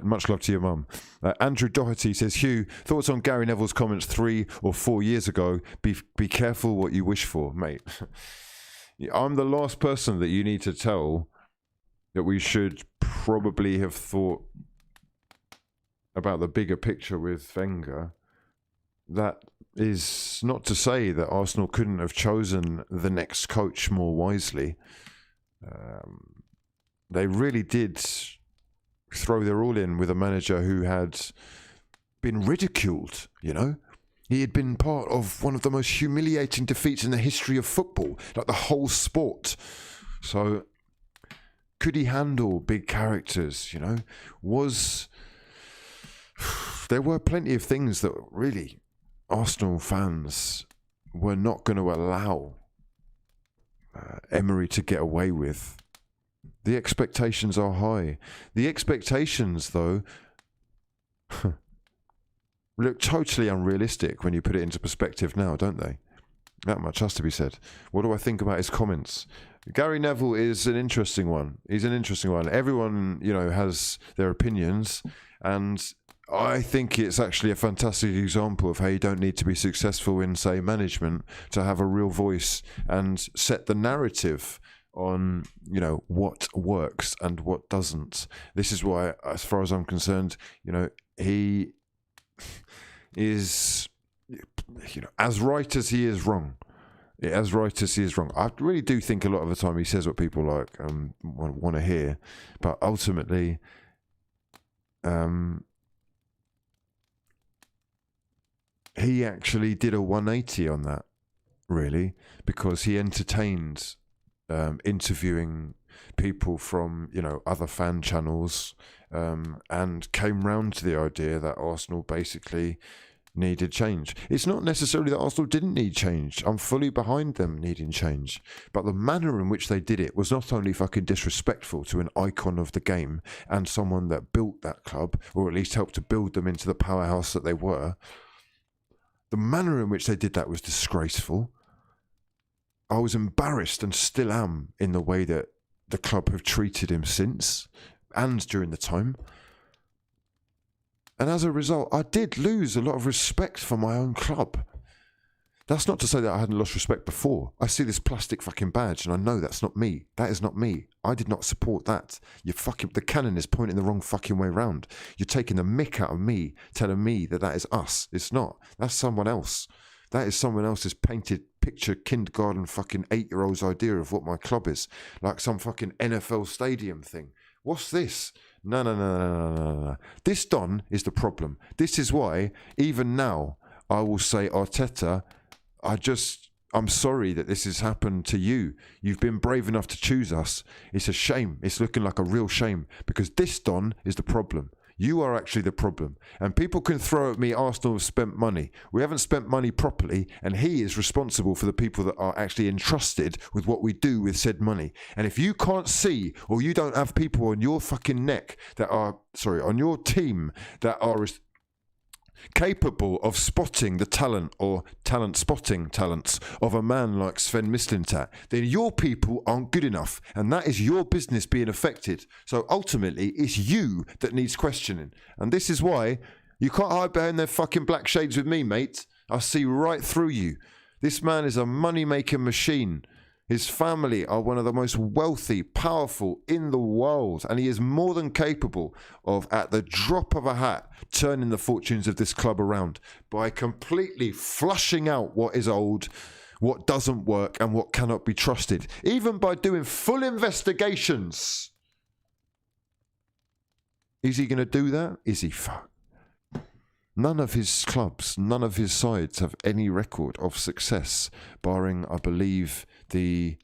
Much love to your mum. Andrew Doherty says, Hugh, thoughts on Gary Neville's comments 3 or 4 years ago? Be careful what you wish for, mate. I'm the last person that you need to tell that we should probably have thought about the bigger picture with Wenger. That is not to say that Arsenal couldn't have chosen the next coach more wisely. They really did throw their all in with a manager who had been ridiculed, He had been part of one of the most humiliating defeats in the history of football, like the whole sport. So, could he handle big characters, There were plenty of things that really Arsenal fans were not going to allow Emery to get away with. The expectations are high. The expectations, though, look totally unrealistic when you put it into perspective now, don't they? That much has to be said. What do I think about his comments? Gary Neville is an interesting one. He's an interesting one. Everyone, has their opinions, and I think it's actually a fantastic example of how you don't need to be successful in, say, management to have a real voice and set the narrative on, what works and what doesn't. This is why, as far as I'm concerned, he is, as right as he is wrong. As right as he is wrong. I really do think a lot of the time he says what people want to hear, but ultimately, he actually did a 180 on that, really, because he entertained interviewing people from, you know, other fan channels, and came round to the idea that Arsenal basically needed change. It's not necessarily that Arsenal didn't need change. I'm fully behind them needing change. But the manner in which they did it was not only fucking disrespectful to an icon of the game and someone that built that club, or at least helped to build them into the powerhouse that they were. The manner in which they did that was disgraceful. I was embarrassed and still am in the way that the club have treated him since and during the time. And as a result, I did lose a lot of respect for my own club. That's not to say that I hadn't lost respect before. I see this plastic fucking badge and I know that's not me. That is not me. I did not support that. The cannon is pointing the wrong fucking way round. You're taking the mick out of me, telling me that that is us. It's not. That's someone else. That is someone else's painted picture, kindergarten fucking 8-year-old's idea of what my club is. Like some fucking NFL stadium thing. What's this? No. This, Don, is the problem. This is why, even now, I will say, Arteta, I'm sorry that this has happened to you. You've been brave enough to choose us. It's a shame. It's looking like a real shame. Because this, Don, is the problem. You are actually the problem. And people can throw at me, Arsenal have spent money. We haven't spent money properly, and he is responsible for the people that are actually entrusted with what we do with said money. And if you can't see, or you don't have people on your fucking neck that are, on your team that are capable of spotting the talent or spotting talents of a man like Sven Mislintat, then your people aren't good enough, and that is your business being affected. So ultimately it's you that needs questioning, and this is why you can't hide behind their fucking black shades with me, mate. I see right through you. This man is a money-making machine. His family are one of the most wealthy, powerful in the world, and he is more than capable of, at the drop of a hat, turning the fortunes of this club around by completely flushing out what is old, what doesn't work, and what cannot be trusted, even by doing full investigations. Is he going to do that? Is he? Fuck. None of his clubs, none of his sides have any record of success, barring, I believe, the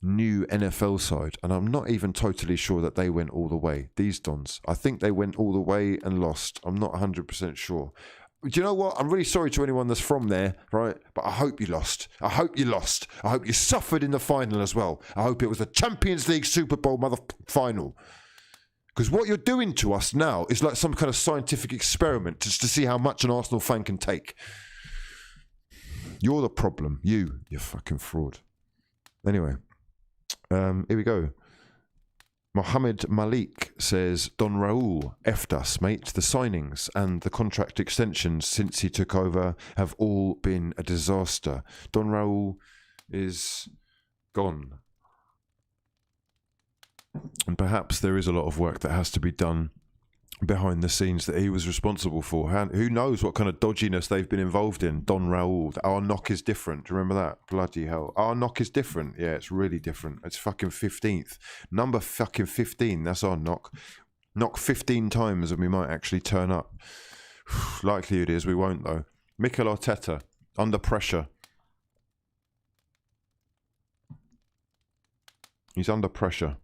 new NFL side. And I'm not even totally sure that they went all the way. These Dons. I think they went all the way and lost. I'm not 100% sure. Do you know what? I'm really sorry to anyone that's from there, right? But I hope you lost. I hope you lost. I hope you suffered in the final as well. I hope it was the Champions League Super Bowl final. Because what you're doing to us now is like some kind of scientific experiment just to see how much an Arsenal fan can take. You're the problem. You fucking fraud. Anyway, here we go. Mohammed Malik says, Don Raul effed us, mate. The signings and the contract extensions since he took over have all been a disaster. Don Raul is gone. And perhaps there is a lot of work that has to be done behind the scenes that he was responsible for. Who knows what kind of dodginess they've been involved in. Don Raul. Our knock is different. Do you remember that? Bloody hell. Our knock is different. Yeah, it's really different. It's fucking 15th. Number fucking 15. That's our knock. Knock 15 times and we might actually turn up. Likely it is. We won't though. Mikel Arteta. Under pressure. He's under pressure.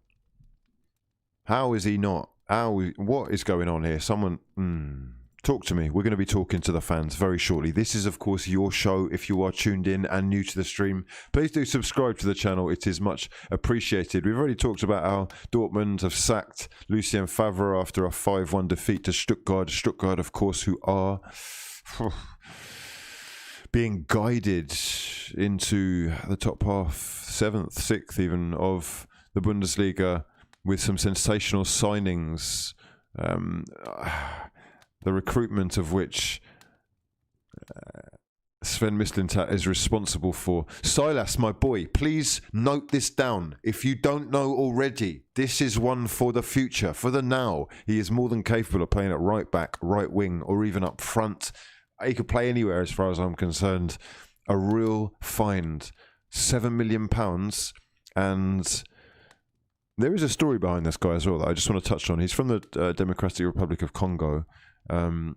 How is he not? What is going on here? Someone, talk to me. We're going to be talking to the fans very shortly. This is, of course, your show. If you are tuned in and new to the stream, please do subscribe to the channel. It is much appreciated. We've already talked about how Dortmund have sacked Lucien Favre after a 5-1 defeat to Stuttgart. Stuttgart, of course, who are being guided into the top half, 7th, 6th even, of the Bundesliga, with some sensational signings, the recruitment of which Sven Mislintat is responsible for. Silas, my boy, please note this down. If you don't know already, this is one for the future, for the now. He is more than capable of playing at right back, right wing, or even up front. He could play anywhere as far as I'm concerned. A real find. £7 million and There is a story behind this guy as well that I just want to touch on. He's from the Democratic Republic of Congo. You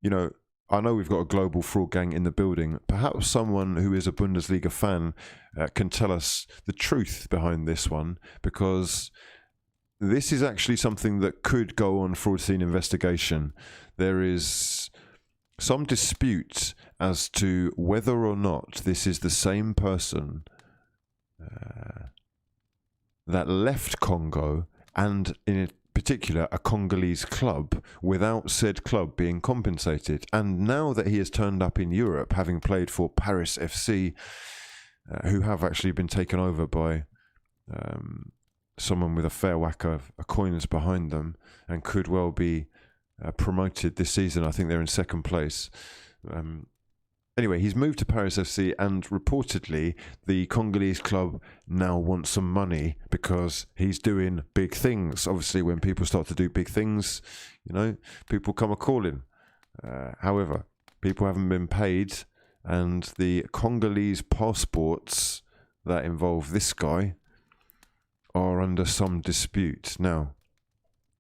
know, I know we've got a global fraud gang in the building. Perhaps someone who is a Bundesliga fan can tell us the truth behind this one, because this is actually something that could go on fraud scene investigation. There is some dispute as to whether or not this is the same person that left Congo, and in particular a Congolese club, without said club being compensated. And now that he has turned up in Europe, having played for Paris FC, who have actually been taken over by someone with a fair whack of coins behind them, and could well be promoted this season. I think they're in second place. Anyway, he's moved to Paris FC, and reportedly the Congolese club now wants some money because he's doing big things. Obviously, when people start to do big things, you know, people come a-calling. However, people haven't been paid, and the Congolese passports that involve this guy are under some dispute. Now,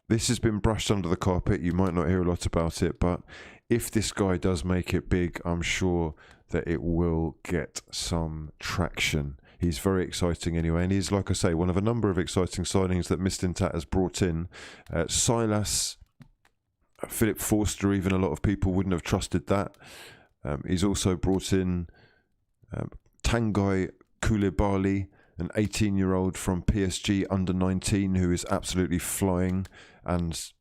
this has been brushed under the carpet. You might not hear a lot about it, but if this guy does make it big, I'm sure that it will get some traction. He's very exciting anyway, and he's, like I say, one of a number of exciting signings that Mistintat has brought in. Silas, Philip Forster, even a lot of people wouldn't have trusted that. He's also brought in Tanguy Koulibaly, an 18-year-old from PSG under 19, who is absolutely flying and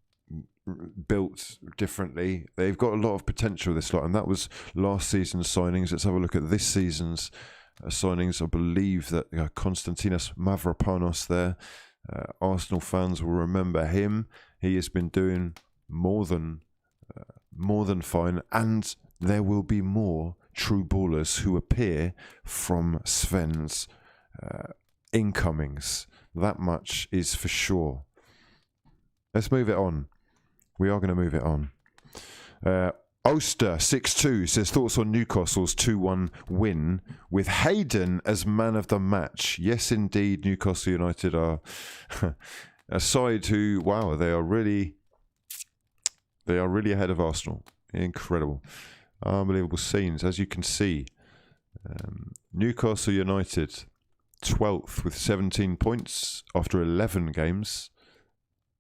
built differently. They've got a lot of potential, this lot, and that was last season's signings. Let's have a look at this season's signings. I believe that Konstantinos Mavropanos there, Arsenal fans will remember him. He has been doing more than fine, and there will be more true ballers who appear from Sven's incomings. That much is for sure. Let's move it on. We are going to move it on. Oster 62 says thoughts on Newcastle's 2-1 win with Hayden as man of the match. Yes, indeed, Newcastle United are a side who, wow, they are really ahead of Arsenal. Incredible, unbelievable scenes, as you can see. Newcastle United 12th with 17 points after 11 games.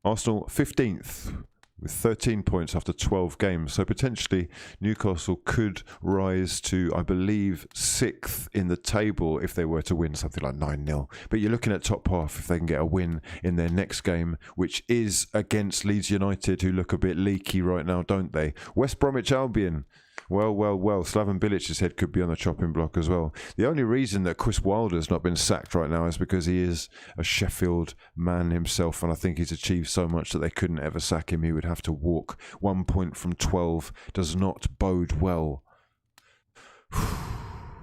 Arsenal 15th with 13 points after 12 games. So potentially Newcastle could rise to, I believe, 6th in the table if they were to win something like 9-0. But you're looking at top half if they can get a win in their next game, which is against Leeds United, who look a bit leaky right now, don't they? West Bromwich Albion. Well, Slaven Bilic's head could be on the chopping block as well. The only reason that Chris Wilder's not been sacked right now is because he is a Sheffield man himself, and I think he's achieved so much that they couldn't ever sack him. He would have to walk. 1 point from 12 does not bode well.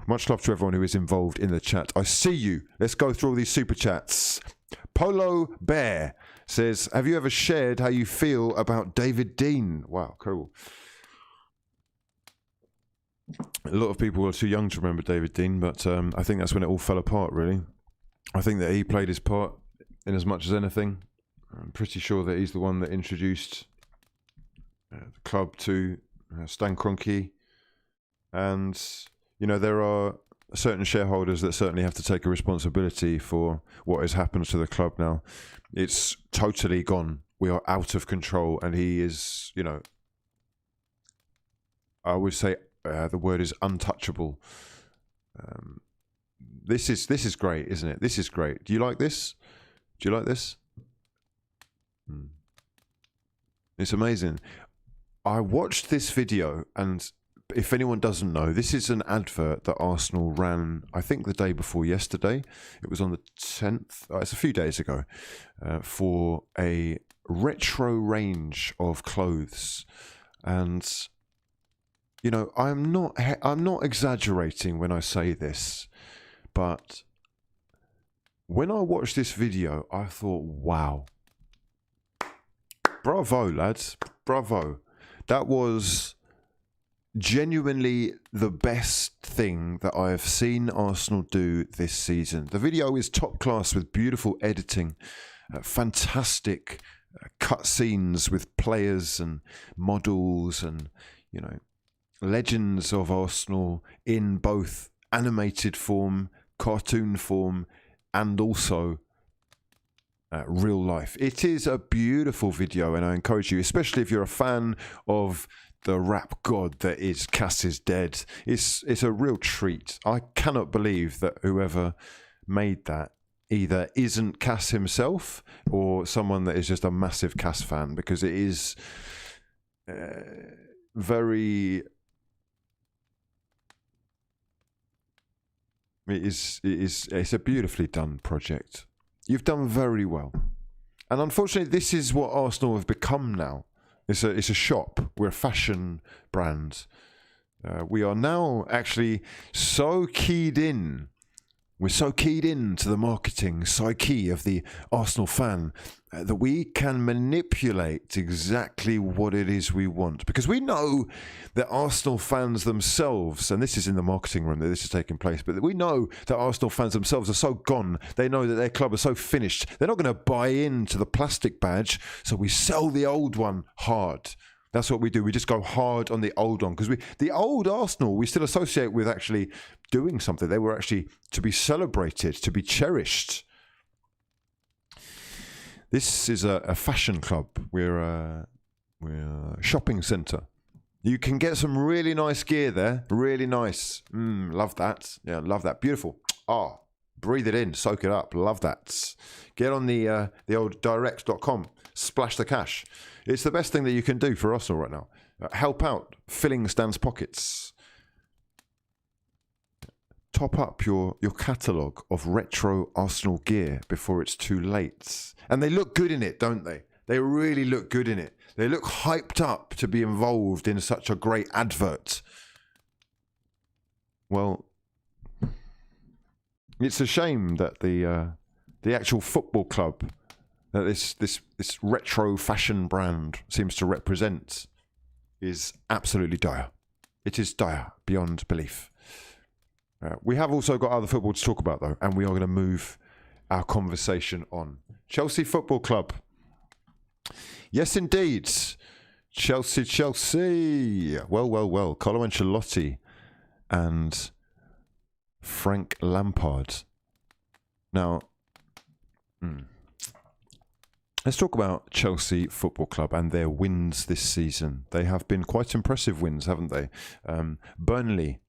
Much love to everyone who is involved in the chat. I see you. Let's go through all these super chats. Polo Bear says, have you ever shared how you feel about David Dein? Wow, cool. A lot of people are too young to remember David Dein, but I think that's when it all fell apart, really. I think that he played his part in as much as anything. I'm pretty sure that he's the one that introduced the club to Stan Kroenke. And, you know, there are certain shareholders that certainly have to take a responsibility for what has happened to the club now. It's totally gone. We are out of control, and he is, you know, I would say the word is untouchable. This is great, isn't it? This is great. Do you like this? Do you like this? It's amazing. I watched this video, and if anyone doesn't know, this is an advert that Arsenal ran, I think the day before yesterday. It was on the 10th. It's a few days ago, for a retro range of clothes. And you know, I'm not exaggerating when I say this, but when I watched this video, I thought, wow, bravo, lads, bravo. That was genuinely the best thing that I have seen Arsenal do this season. The video is top class with beautiful editing, fantastic cut scenes with players and models and, you know, legends of Arsenal in both animated form, cartoon form, and also real life. It is a beautiful video, and I encourage you, especially if you're a fan of the rap god that is Cass is Dead. It's a real treat. I cannot believe that whoever made that either isn't Cass himself or someone that is just a massive Cass fan, because it is it's a beautifully done project. You've done very well. And unfortunately, this is what Arsenal have become now. It's a shop. We're a fashion brand. We are now actually so keyed in. We're so keyed into the marketing psyche of the Arsenal fan that we can manipulate exactly what it is we want. Because we know that Arsenal fans themselves, and this is in the marketing room that this is taking place, but we know that Arsenal fans themselves are so gone. They know that their club are so finished. They're not going to buy into the plastic badge, so we sell the old one hard. That's what we do. We just go hard on the old one, because the old Arsenal we still associate with actually doing something. They were actually to be celebrated, to be cherished. This is a fashion club. We're a shopping centre. You can get some really nice gear there. Really nice. Love that. Yeah, love that. Beautiful. Oh, breathe it in. Soak it up. Love that. Get on the old direct.com. Splash the cash. It's the best thing that you can do for Arsenal right now. Help out. Filling Stan's pockets. Top up your catalogue of retro Arsenal gear before it's too late. And they look good in it, don't they? They really look good in it. They look hyped up to be involved in such a great advert. Well, it's a shame that the actual football club that this retro fashion brand seems to represent is absolutely dire. It is dire beyond belief. We have also got other football to talk about, though, and we are going to move our conversation on. Chelsea Football Club. Yes, indeed. Chelsea. Well. Carlo Ancelotti and Frank Lampard. Now, let's talk about Chelsea Football Club and their wins this season. They have been quite impressive wins, haven't they? Burnley.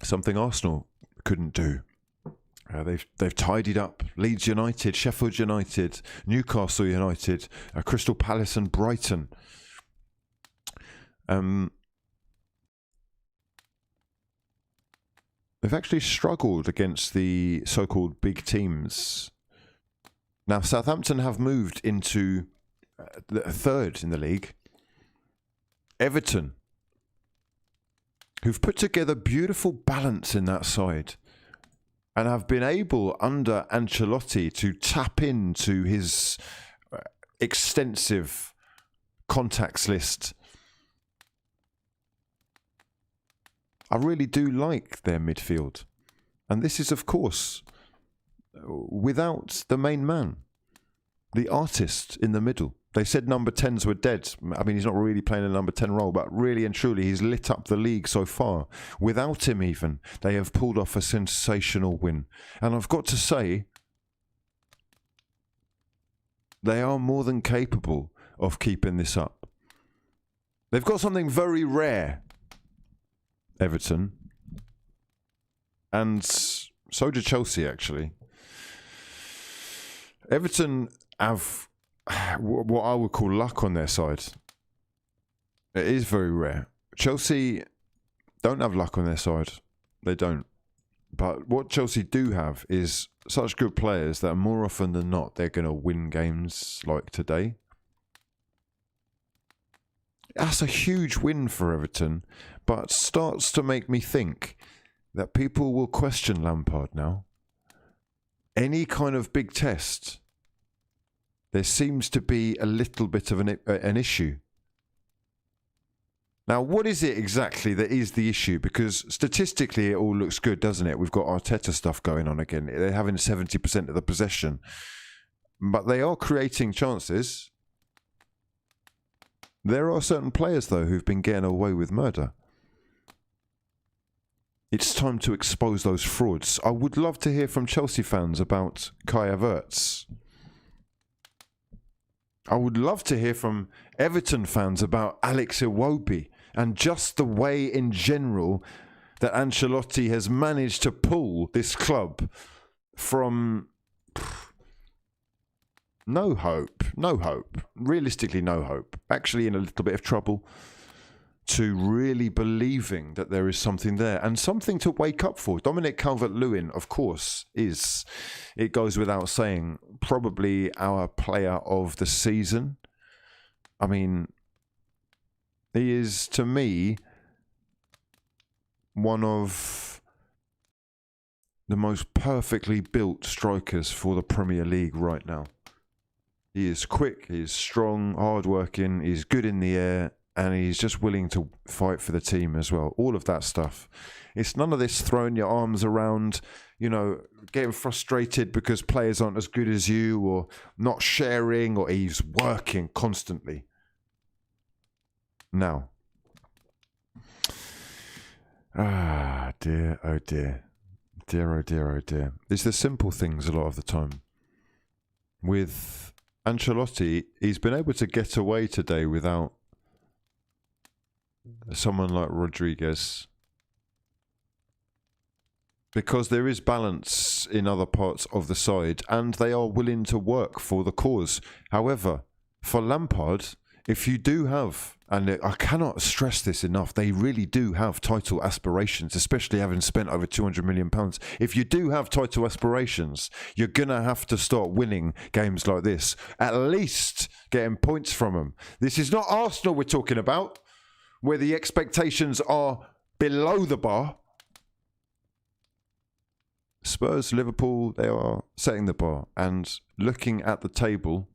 Something Arsenal couldn't do. They've tidied up Leeds United, Sheffield United, Newcastle United, Crystal Palace and Brighton. They've actually struggled against the so-called big teams. Now, Southampton have moved into third in the league. Everton, who've put together beautiful balance in that side and have been able, under Ancelotti, to tap into his extensive contacts list. I really do like their midfield. And this is, of course, without the main man, the artist in the middle. They said number 10s were dead. I mean, he's not really playing a number 10 role, but really and truly, he's lit up the league so far. Without him even, they have pulled off a sensational win. And I've got to say, they are more than capable of keeping this up. They've got something very rare, Everton. And so did Chelsea, actually. Everton have what I would call luck on their side. It is very rare. Chelsea don't have luck on their side. They don't. But what Chelsea do have is such good players that more often than not, they're going to win games like today. That's a huge win for Everton, but starts to make me think that people will question Lampard now. Any kind of big test, there seems to be a little bit of an issue. Now, what is it exactly that is the issue? Because statistically, it all looks good, doesn't it? We've got Arteta stuff going on again. They're having 70% of the possession. But they are creating chances. There are certain players, though, who've been getting away with murder. It's time to expose those frauds. I would love to hear from Chelsea fans about Kai Havertz. I would love to hear from Everton fans about Alex Iwobi and just the way in general that Ancelotti has managed to pull this club from no hope, realistically no hope, actually in a little bit of trouble, to really believing that there is something there and something to wake up for. Dominic Calvert-Lewin, of course, is, it goes without saying, probably our player of the season. I mean, he is, to me, one of the most perfectly built strikers for the Premier League right now. He is quick, he is strong, hard-working, he's good in the air, and he's just willing to fight for the team as well. All of that stuff. It's none of this throwing your arms around, you know, getting frustrated because players aren't as good as you, or not sharing, or he's working constantly. Now. Ah, dear, oh dear. Dear, oh dear, oh dear. It's the simple things a lot of the time. With Ancelotti, he's been able to get away today without someone like Rodriguez, because there is balance in other parts of the side and they are willing to work for the cause. However, for Lampard, if you do have, and I cannot stress this enough, they really do have title aspirations, especially having spent over £200 million. If you do have title aspirations, you're going to have to start winning games like this, at least getting points from them. This is not Arsenal we're talking about, where the expectations are below the bar. Spurs, Liverpool, they are setting the bar. And looking at the table,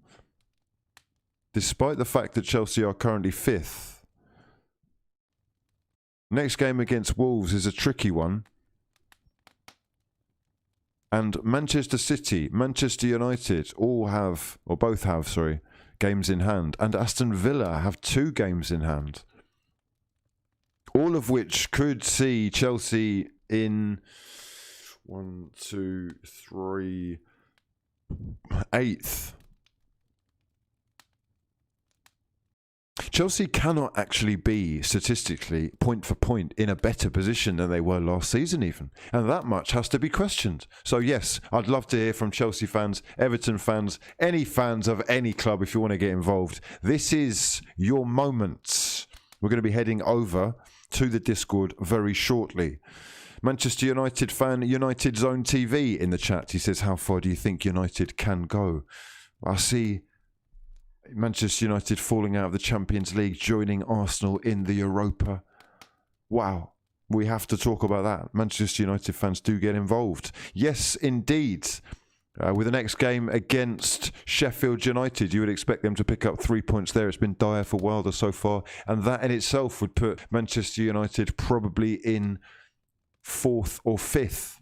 despite the fact that Chelsea are currently 5th, next game against Wolves is a tricky one. And Manchester City, Manchester United all have, or both have, sorry, games in hand. And Aston Villa have 2 games in hand. All of which could see Chelsea in 1, 2, 3, 8th. Chelsea cannot actually be, statistically, point for point, in a better position than they were last season even. And that much has to be questioned. So yes, I'd love to hear from Chelsea fans, Everton fans, any fans of any club if you want to get involved. This is your moment. We're going to be heading over to the Discord very shortly. Manchester United fan, United Zone TV in the chat. He says, how far do you think United can go? I see Manchester United falling out of the Champions League, joining Arsenal in the Europa. Wow. We have to talk about that. Manchester United fans do get involved. Yes, indeed. With the next game against Sheffield United, you would expect them to pick up 3 points there. It's been dire for Wilder so far, and that in itself would put Manchester United probably in 4th or 5th.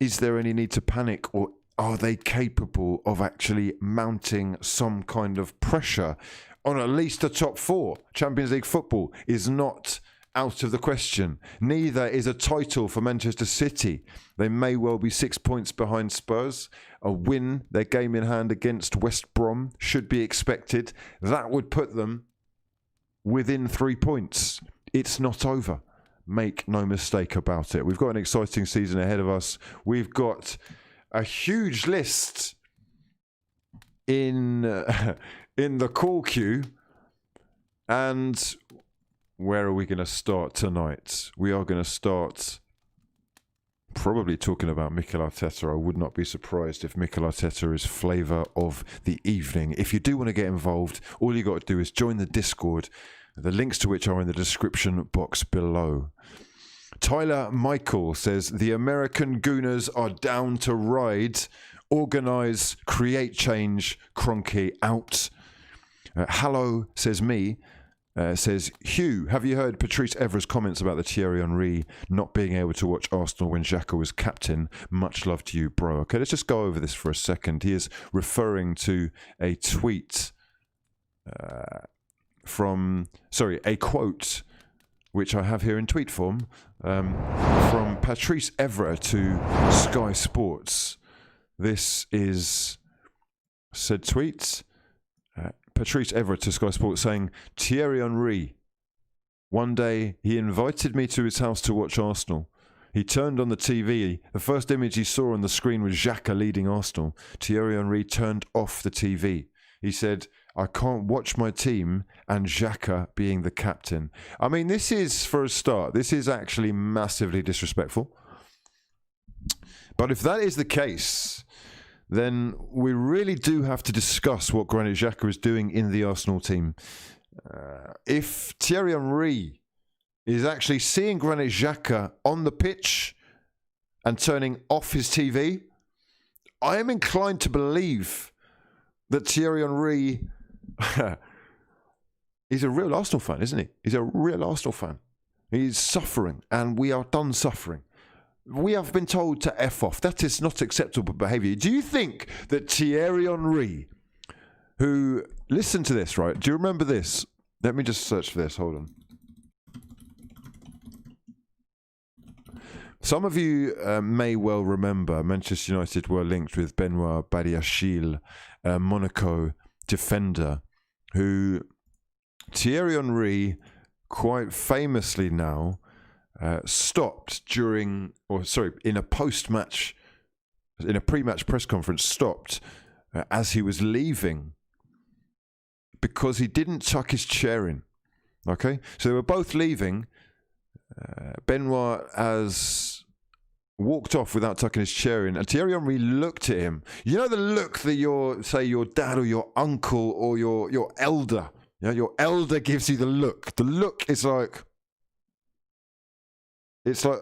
Is there any need to panic, or are they capable of actually mounting some kind of pressure on at least the top 4? Champions League football is not out of the question. Neither is a title for Manchester City. They may well be 6 points behind Spurs. A win, their game in hand against West Brom, should be expected. That would put them within 3 points. It's not over. Make no mistake about it. We've got an exciting season ahead of us. We've got a huge list in the call queue. And where are we going to start tonight? We are going to start probably talking about Mikel Arteta. I would not be surprised if Mikel Arteta is flavour of the evening. If you do want to get involved, all you got to do is join the Discord, the links to which are in the description box below. Tyler Michael says, the American Gooners are down to ride, organise, create change, Kroenke out. Hallow says me, says, Hugh, have you heard Patrice Evra's comments about the Thierry Henry not being able to watch Arsenal when Xhaka was captain? Much love to you, bro. Okay, let's just go over this for a second. He is referring to a tweet a quote, which I have here in tweet form, from Patrice Evra to Sky Sports. This is said tweet. Patrice Evra to Sky Sports saying, Thierry Henry, one day he invited me to his house to watch Arsenal. He turned on the TV. The first image he saw on the screen was Xhaka leading Arsenal. Thierry Henry turned off the TV. He said, I can't watch my team and Xhaka being the captain. I mean, this is, for a start, this is actually massively disrespectful. But if that is the case, then we really do have to discuss what Granit Xhaka is doing in the Arsenal team. If Thierry Henry is actually seeing Granit Xhaka on the pitch and turning off his TV, I am inclined to believe that Thierry Henry he's a real Arsenal fan, isn't he? He's a real Arsenal fan. He's suffering, and we are done suffering. We have been told to F off. That is not acceptable behaviour. Do you think that Thierry Henry, who... Listen to this, right? Do you remember this? Let me just search for this. Hold on. Some of you may well remember Manchester United were linked with Benoit Badiachil, Monaco defender, who Thierry Henry quite famously now stopped in a pre-match press conference, stopped as he was leaving because he didn't tuck his chair in. Okay, so they were both leaving. Benoit has walked off without tucking his chair in, and Thierry Henry looked at him. You know the look that your dad or your uncle or your elder, your elder gives you the look. The look is like, it's like,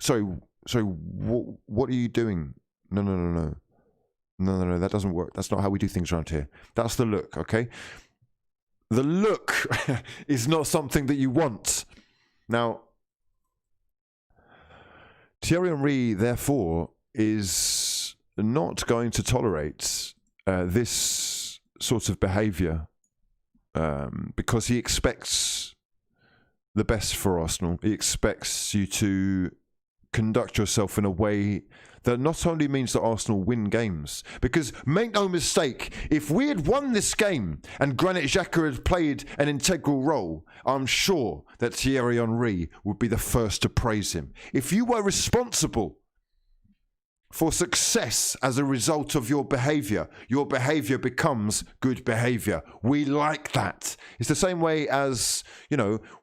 sorry, what are you doing? No, that doesn't work. That's not how we do things around here. That's the look, okay? The look is not something that you want. Now, Thierry Henry, therefore, is not going to tolerate this sort of behaviour because he expects the best for Arsenal. He expects you to conduct yourself in a way that not only means that Arsenal win games, because make no mistake, if we had won this game and Granit Xhaka had played an integral role, I'm sure that Thierry Henry would be the first to praise him. If you were responsible for success as a result of your behaviour becomes good behaviour. We like that. It's the same way as,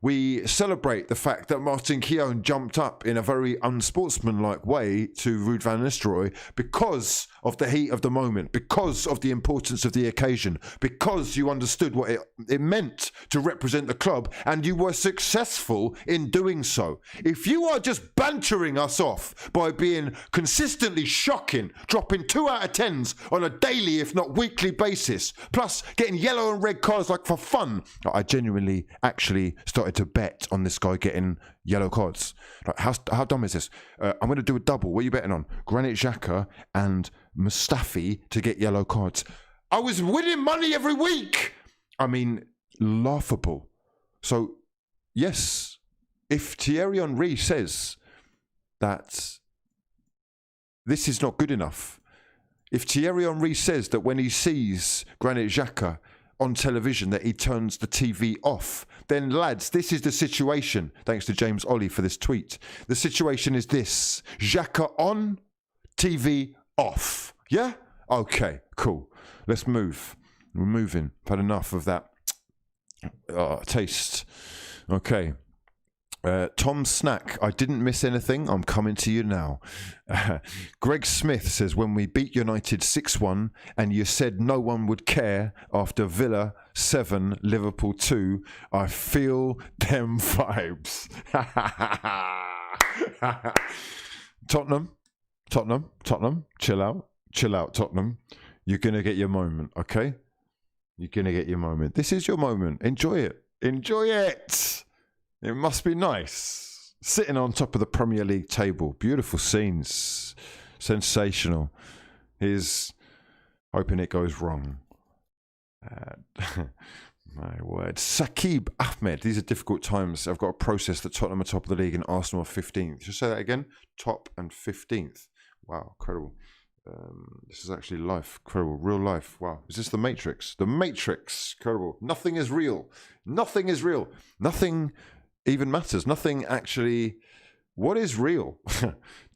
we celebrate the fact that Martin Keown jumped up in a very unsportsmanlike way to Ruud van Nistelrooy because of the heat of the moment, because of the importance of the occasion, because you understood what it meant to represent the club, and you were successful in doing so. If you are just bantering us off by being consistently shocking, dropping 2 out of 10s on a daily, if not weekly basis, plus getting yellow and red cards like for fun. I genuinely actually started to bet on this guy getting yellow cards. Like, how dumb is this? I'm going to do a double. What are you betting on? Granit Xhaka and Mustafi to get yellow cards. I was winning money every week. I mean, laughable. So, yes, if Thierry Henry says that this is not good enough, if Thierry Henry says that when he sees Granit Xhaka on television that he turns the TV off, then lads, this is the situation. Thanks to James Ollie for this tweet. The situation is this: Xhaka on, TV off. Yeah? Okay, cool. Let's move. We're moving. I've had enough of that taste. Okay. Tom Snack, I didn't miss anything. I'm coming to you now. Greg Smith says, when we beat United 6-1 and you said no one would care after Villa 7, Liverpool 2, I feel them vibes. Tottenham, chill out, Tottenham. You're going to get your moment, okay? You're going to get your moment. This is your moment. Enjoy it. Enjoy it. It must be nice. Sitting on top of the Premier League table. Beautiful scenes. Sensational. He's hoping it goes wrong. My word. Saqib Ahmed. These are difficult times. I've got to process that Tottenham are top of the league and Arsenal are 15th. Just say that again. Top and 15th. Wow, incredible. This is actually life. Incredible. Real life. Wow. Is this the Matrix? The Matrix. Incredible. Nothing is real. Nothing is real. Nothing even matters. Nothing actually. What is real?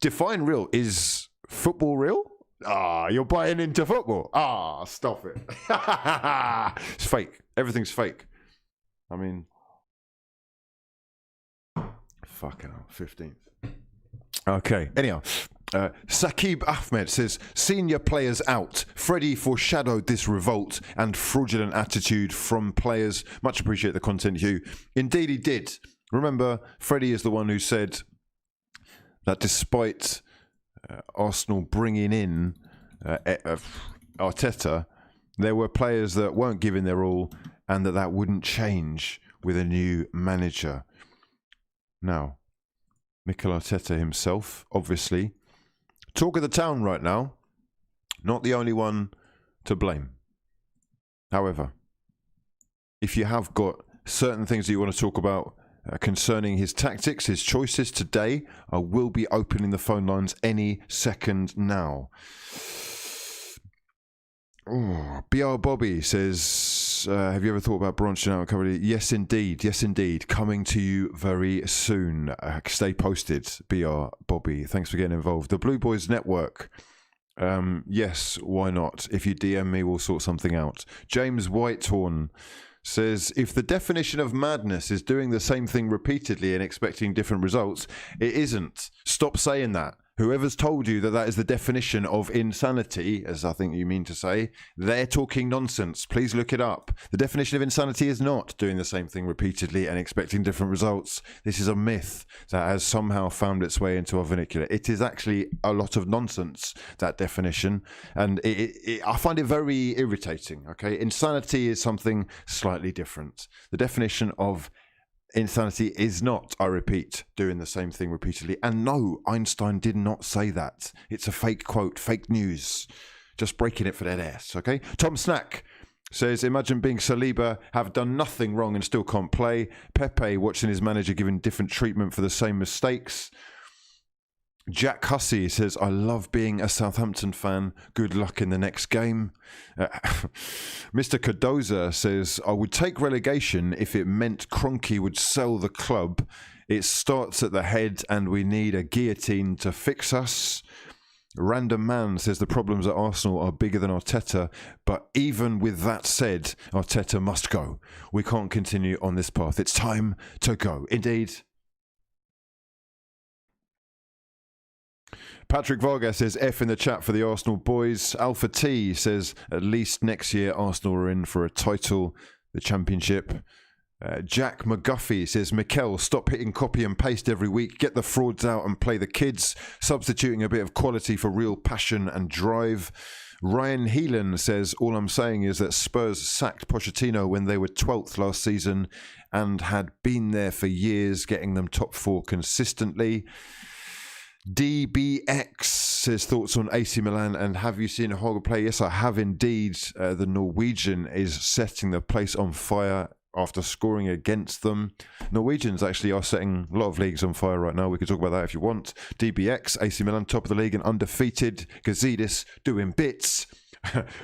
Define real. Is football real? Ah, you're buying into football. Ah, stop it. It's fake. Everything's fake. I mean, fucking hell, 15th. Okay, anyhow. Saqib Ahmed says, senior players out. Freddie foreshadowed this revolt and fraudulent attitude from players. Much appreciate the content, Hugh. Indeed, he did. Remember, Freddie is the one who said that despite Arsenal bringing in Arteta, there were players that weren't giving their all and that wouldn't change with a new manager. Now, Mikel Arteta himself, obviously, talk of the town right now, not the only one to blame. However, if you have got certain things that you want to talk about concerning his tactics, his choices today, I will be opening the phone lines any second now. Oh, BR Bobby says, have you ever thought about branching out and covering it? Yes, indeed. Yes, indeed. Coming to you very soon. Stay posted, BR Bobby. Thanks for getting involved. The Blue Boys Network. Yes, why not? If you DM me, we'll sort something out. James Whitehorn says, if the definition of madness is doing the same thing repeatedly and expecting different results, it isn't. Stop saying that. Whoever's told you that that is the definition of insanity, as I think you mean to say, they're talking nonsense. Please look it up. The definition of insanity is not doing the same thing repeatedly and expecting different results. This is a myth that has somehow found its way into our vernacular. It is actually a lot of nonsense, that definition, and I find it very irritating. Okay, insanity is something slightly different. The definition of insanity is not, I repeat, doing the same thing repeatedly. And no, Einstein did not say that. It's a fake quote, fake news. Just breaking it for their ass, okay? Tom Snack says, imagine being Saliba, have done nothing wrong and still can't play. Pepe watching his manager given different treatment for the same mistakes. Jack Hussey says, I love being a Southampton fan. Good luck in the next game. Mr. Cardoza says, I would take relegation if it meant Kroenke would sell the club. It starts at the head and we need a guillotine to fix us. Random Man says the problems at Arsenal are bigger than Arteta, but even with that said, Arteta must go. We can't continue on this path. It's time to go. Indeed. Patrick Vargas says F in the chat for the Arsenal boys. Alpha T says at least next year Arsenal are in for a title, the championship. Jack McGuffey says, Mikel, stop hitting copy and paste every week. Get the frauds out and play the kids. Substituting a bit of quality for real passion and drive. Ryan Heelan says, all I'm saying is that Spurs sacked Pochettino when they were 12th last season and had been there for years, getting them top 4 consistently. DBX says thoughts on AC Milan and have you seen Holger play? Yes, I have indeed. The Norwegian is setting the place on fire after scoring against them. Norwegians actually are setting a lot of leagues on fire right now. We can talk about that if you want. DBX, AC Milan top of the league and undefeated. Gazidis doing bits.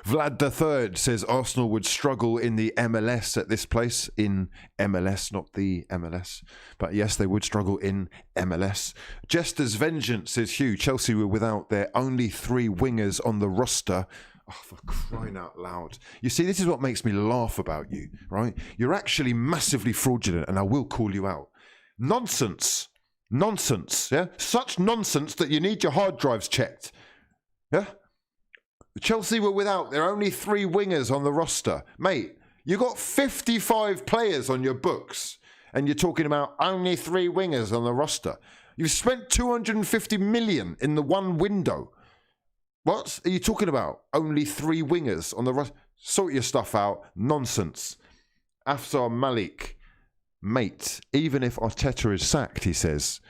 Vlad the Third says Arsenal would struggle in the MLS at this place. In MLS, not the MLS. But yes, they would struggle in MLS. Jester's Vengeance says, Hugh, Chelsea were without their only 3 wingers on the roster. Oh, for crying out loud. You see, this is what makes me laugh about you, right? You're actually massively fraudulent and I will call you out. Nonsense. Nonsense, yeah? Such nonsense that you need your hard drives checked. Yeah? Chelsea were without their only 3 wingers on the roster. Mate, you got 55 players on your books and you're talking about only 3 wingers on the roster. You've spent 250 million in the one window. What are you talking about? Only 3 wingers on the roster? Sort your stuff out. Nonsense. Afsar Malik Mate, even if Arteta is sacked, he says,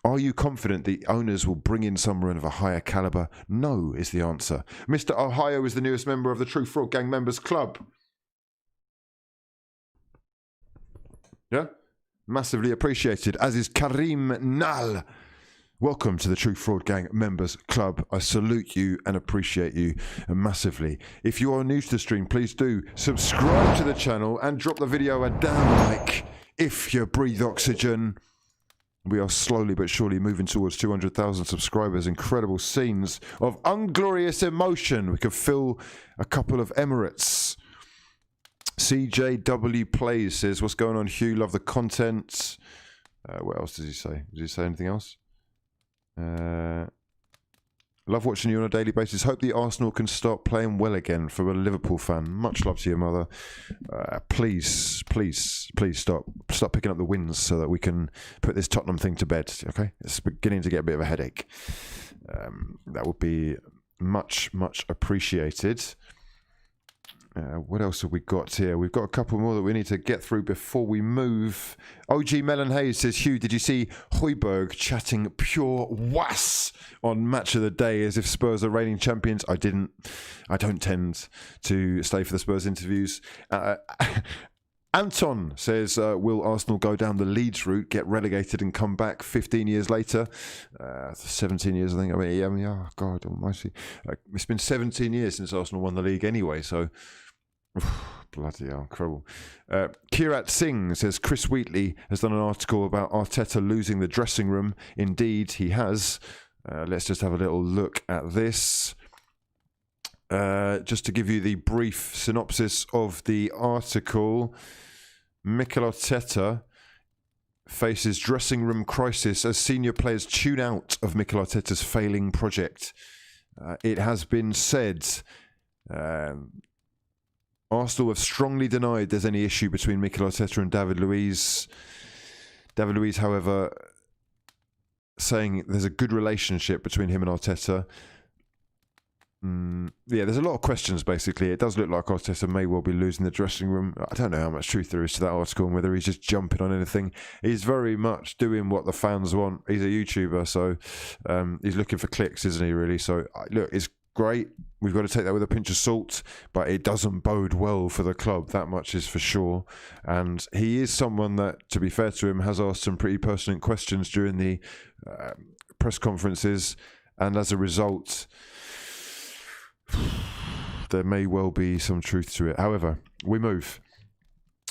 are you confident the owners will bring in someone of a higher calibre? No, is the answer. Mr. Ohio is the newest member of the True Fraud Gang Members Club. Yeah? Massively appreciated, as is Karim Nal. Welcome to the True Fraud Gang Members Club. I salute you and appreciate you massively. If you are new to the stream, please do subscribe to the channel and drop the video a damn like if you breathe oxygen. We are slowly but surely moving towards 200,000 subscribers. Incredible scenes of unglorious emotion. We could fill a couple of Emirates. CJW Plays says, what's going on, Hugh? Love the content. What else does he say? Does he say anything else? Love watching you on a daily basis. Hope the Arsenal can start playing well again. For a Liverpool fan, much love to your mother. Please stop picking up the wins so that we can put this Tottenham thing to bed. Okay, it's beginning to get a bit of a headache. That would be much appreciated. What else have we got here? We've got a couple more that we need to get through before we move. OG Melon Hayes says, Hugh, did you see Højbjerg chatting pure was on Match of the Day as if Spurs are reigning champions? I didn't. I don't tend to stay for the Spurs interviews. Anton says, will Arsenal go down the Leeds route, get relegated and come back 15 years later? 17 years, I think. I mean, oh, God almighty. It's been 17 years since Arsenal won the league anyway, so... Bloody hell, incredible. Kirat Singh says, Chris Wheatley has done an article about Arteta losing the dressing room. Indeed, he has. Let's just have a little look at this. Just to give you the brief synopsis of the article, Mikel Arteta faces dressing room crisis as senior players tune out of Mikel Arteta's failing project. It has been said... Arsenal have strongly denied there's any issue between Mikel Arteta and David Luiz. David Luiz, however, saying there's a good relationship between him and Arteta. Yeah, there's a lot of questions, basically. It does look like Arteta may well be losing the dressing room. I don't know how much truth there is to that article and whether he's just jumping on anything. He's very much doing what the fans want. He's a YouTuber, so he's looking for clicks, isn't he, really? So, look, it's great. We've got to take that with a pinch of salt, but it doesn't bode well for the club. That much is for sure. And he is someone that, to be fair to him, has asked some pretty pertinent questions during the press conferences. And as a result, there may well be some truth to it. However, we move.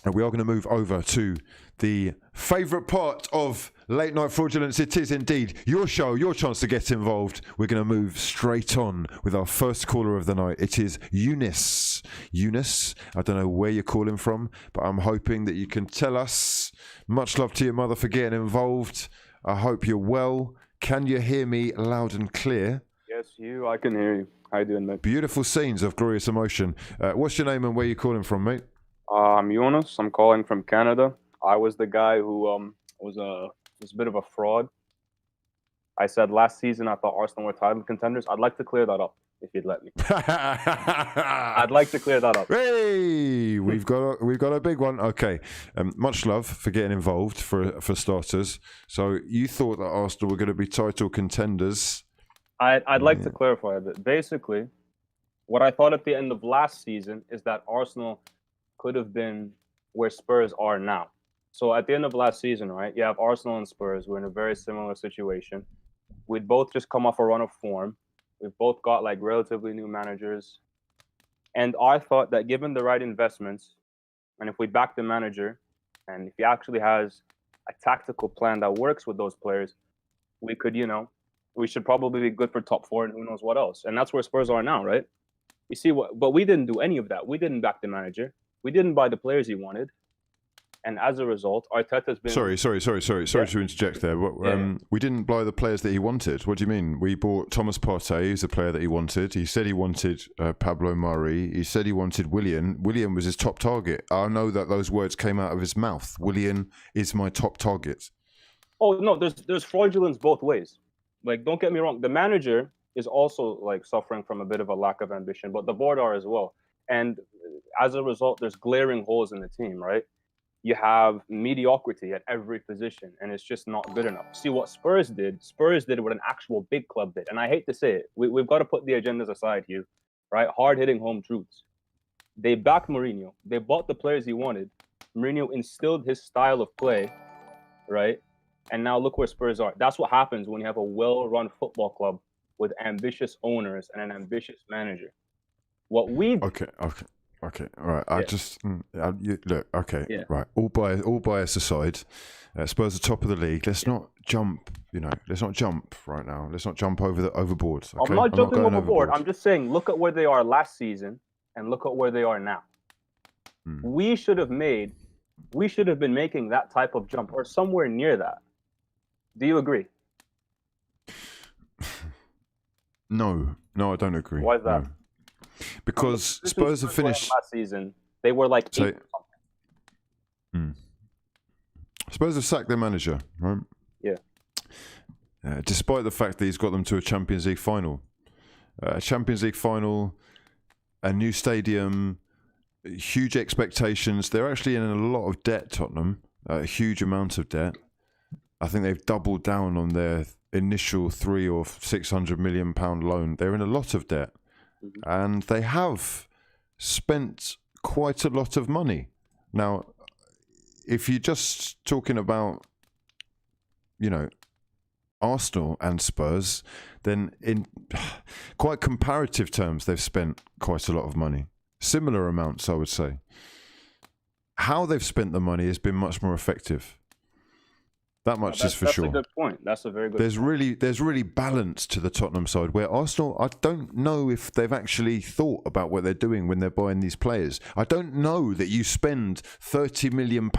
And we are going to move over to the favourite part of Late Night Fraudulence. It is indeed your show, your chance to get involved. We're going to move straight on with our first caller of the night. It is Eunice. Eunice, I don't know where you're calling from, but I'm hoping that you can tell us. Much love to your mother for getting involved. I hope you're well. Can you hear me loud and clear? Yes, I can hear you. How you doing, mate? Beautiful scenes of glorious emotion. What's your name and where you calling from, mate? I'm Jonas. I'm calling from Canada. I was the guy who was a bit of a fraud. I said last season I thought Arsenal were title contenders. I'd like to clear that up if you'd let me. I'd like to clear that up. Hey, we've got a big one. Okay, much love for getting involved for starters. So you thought that Arsenal were going to be title contenders? I'd like to clarify a bit. Basically, what I thought at the end of last season is that Arsenal could have been where Spurs are now. So at the end of last season, right, you have Arsenal and Spurs. We're in a very similar situation. We'd both just come off a run of form. We've both got like relatively new managers. And I thought that given the right investments, and if we back the manager, and if he actually has a tactical plan that works with those players, we could, we should probably be good for top four and who knows what else. And that's where Spurs are now, right? You see but we didn't do any of that. We didn't back the manager. We didn't buy the players he wanted. And as a result, Arteta's been... Sorry to interject there. We didn't buy the players that he wanted. What do you mean? We bought Thomas Partey, who's the player that he wanted. He said he wanted Pablo Mari. He said he wanted Willian. Willian was his top target. I know that those words came out of his mouth. Willian is my top target. Oh, no, there's fraudulence both ways. Like, don't get me wrong. The manager is also, like, suffering from a bit of a lack of ambition, but the board are as well. And as a result, there's glaring holes in the team, right? you have mediocrity at every position, and it's just not good enough. See what Spurs did? Spurs did what an actual big club did, and I hate to say it. We've got to put the agendas aside here, right? Hard-hitting home truths. They backed Mourinho. They bought the players he wanted. Mourinho instilled his style of play, right? And now look where Spurs are. That's what happens when you have a well-run football club with ambitious owners and an ambitious manager. What we Okay. All right. I just look. Okay. Yeah. Right. All bias aside, Spurs are top of the league. Let's not jump. Let's not jump right now. Let's not jump overboard. Okay? I'm not jumping overboard. I'm just saying, look at where they are last season and look at where they are now. We should have been making that type of jump or somewhere near that. Do you agree? No, I don't agree. Why is that? No. Because Spurs have finished last season. They were like 8 Spurs have sacked their manager, right? Yeah. Despite the fact that he's got them to a Champions League final, a new stadium, huge expectations. They're actually in a lot of debt, Tottenham, a huge amount of debt. I think they've doubled down on their initial £300 or £600 million loan. They're in a lot of debt. And they have spent quite a lot of money. Now, if you're just talking about, Arsenal and Spurs, then in quite comparative terms, they've spent quite a lot of money. Similar amounts, I would say. How they've spent the money has been much more effective. That much is for sure. That's a good point. That's a very good point. There's really balance to the Tottenham side, where Arsenal, I don't know if they've actually thought about what they're doing when they're buying these players. I don't know that you spend £30 million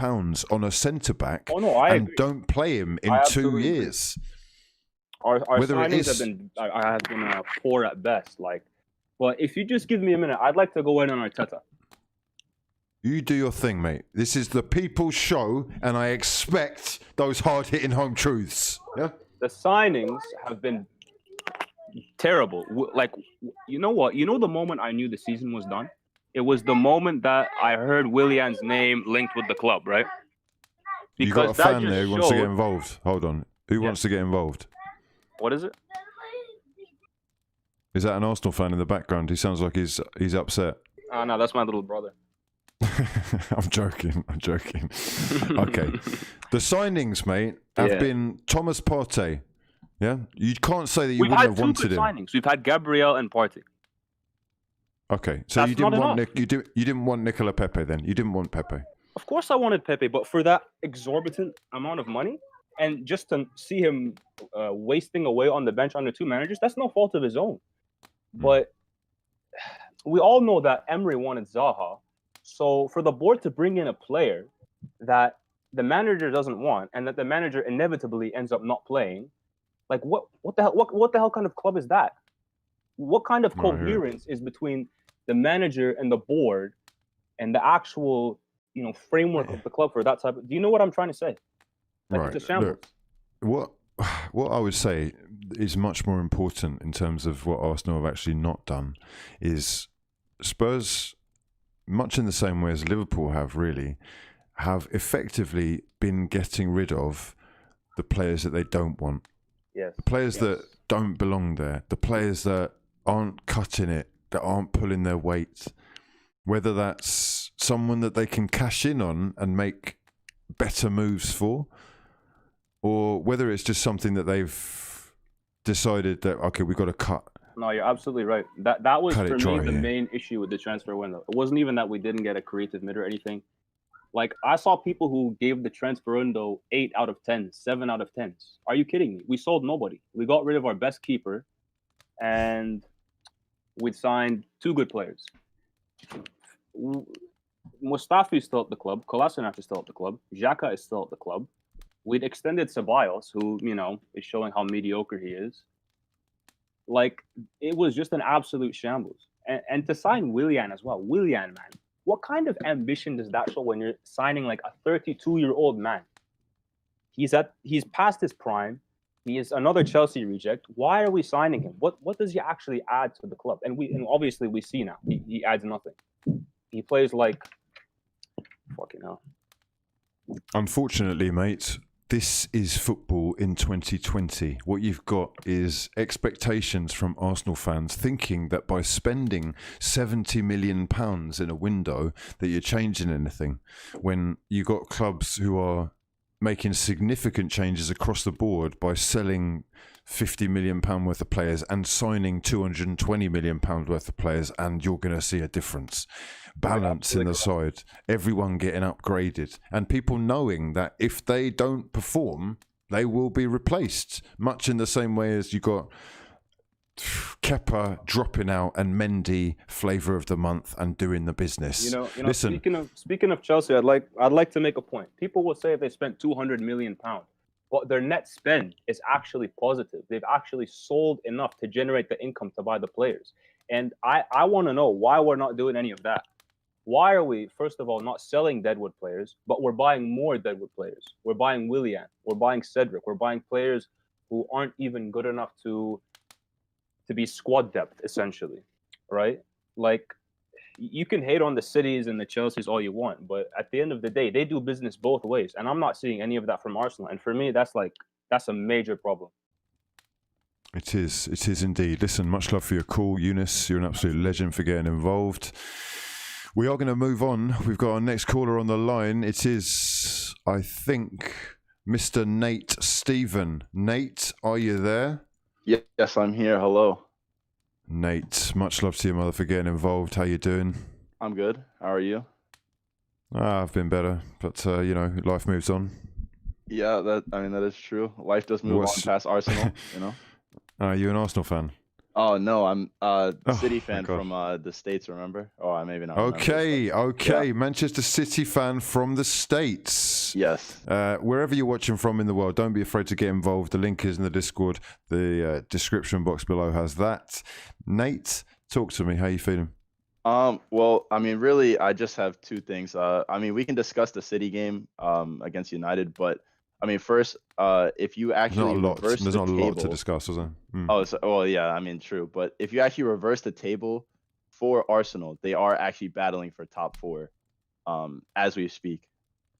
on a centre-back and agree. don't play him in 2 years. Our signings have been poor at best. Well, if you just give me a minute, I'd like to go in on Arteta. You do your thing, mate. This is the people's show, and I expect those hard-hitting home truths. Yeah. The signings have been terrible. You know what? You know the moment I knew the season was done? It was the moment that I heard Willian's name linked with the club, right? Because you got a fan there who wants to get involved. Hold on. Who wants to get involved? What is it? Is that an Arsenal fan in the background? He sounds like he's upset. Oh, no, that's my little brother. I'm joking. Okay. The signings, mate, have been Thomas Partey. Yeah? You can't say that you wouldn't have wanted him. Signings. We've had Gabriel and Partey. Okay. So you didn't want Nicola Pepe then? You didn't want Pepe? Of course I wanted Pepe, but for that exorbitant amount of money and just to see him wasting away on the bench under 2 managers, that's no fault of his own. But we all know that Emery wanted Zaha. So for the board to bring in a player that the manager doesn't want and that the manager inevitably ends up not playing, what the hell kind of club is that? What kind of coherence is between the manager and the board and the actual framework of the club for that type of? Do you know what I'm trying to say? Right. It's a shambles. Look, what I would say is much more important in terms of what Arsenal have actually not done is Spurs, much in the same way as Liverpool have effectively been getting rid of the players that they don't want. Yes. The players that don't belong there. The players that aren't cutting it, that aren't pulling their weight. Whether that's someone that they can cash in on and make better moves for, or whether it's just something that they've decided that, okay, we've got to cut. No, you're absolutely right. That was, for me, the main issue with the transfer window. It wasn't even that we didn't get a creative mid or anything. I saw people who gave the transfer window 8 out of 10, 7 out of 10s. Are you kidding me? We sold nobody. We got rid of our best keeper, and we signed 2 good players. Mustafi is still at the club. Kolasinac is still at the club. Xhaka is still at the club. We'd extended Ceballos, who, is showing how mediocre he is. It was just an absolute shambles. And to sign Willian as well. Willian, man. What kind of ambition does that show when you're signing a 32-year-old man? He's past his prime. He is another Chelsea reject. Why are we signing him? What does he actually add to the club? And obviously we see now he adds nothing. He plays fucking hell. Unfortunately, mate, this is football in 2020. What you've got is expectations from Arsenal fans thinking that by spending £70 million in a window that you're changing anything, when you got clubs who are making significant changes across the board by selling £50 million worth of players and signing £220 million worth of players, and you're going to see a difference. Balance in the side, everyone getting upgraded, and people knowing that if they don't perform, they will be replaced. Much in the same way as you got Kepa dropping out and Mendy flavour of the month and doing the business. You know. Listen, Speaking of Chelsea, I'd like to make a point. People will say they spent £200 million, but their net spend is actually positive. They've actually sold enough to generate the income to buy the players, and I want to know why we're not doing any of that. Why are we, first of all, not selling Deadwood players, but we're buying more Deadwood players? We're buying Willian, we're buying Cedric, we're buying players who aren't even good enough to be squad depth, essentially, right? Like, you can hate on the Cities and the Chelseas all you want, but at the end of the day, they do business both ways, and I'm not seeing any of that from Arsenal. And for me, that's a major problem. It is indeed. Listen, much love for your call, Eunice. You're an absolute legend for getting involved. We are going to move on. We've got our next caller on the line. It is, I think, Mr. Nate Stephen. Nate, are you there? Yes, I'm here. Hello. Nate, much love to your mother for getting involved. How you doing? I'm good. How are you? I've been better, but life moves on. Yeah, that is true. Life does move on past Arsenal, Are you an Arsenal fan? Oh no, I'm a City fan from the States, remember? Oh, I maybe not. Okay. Yeah. Manchester City fan from the States. Yes. Wherever you're watching from in the world, don't be afraid to get involved. The link is in the Discord. The description box below has that. Nate, talk to me. How you feeling? Well, really, I just have two things. We can discuss the City game against United, but first, if you actually reverse there's the not a table, lot to discuss, is there? Oh, yeah, true. But if you actually reverse the table for Arsenal, they are actually battling for top four, as we speak.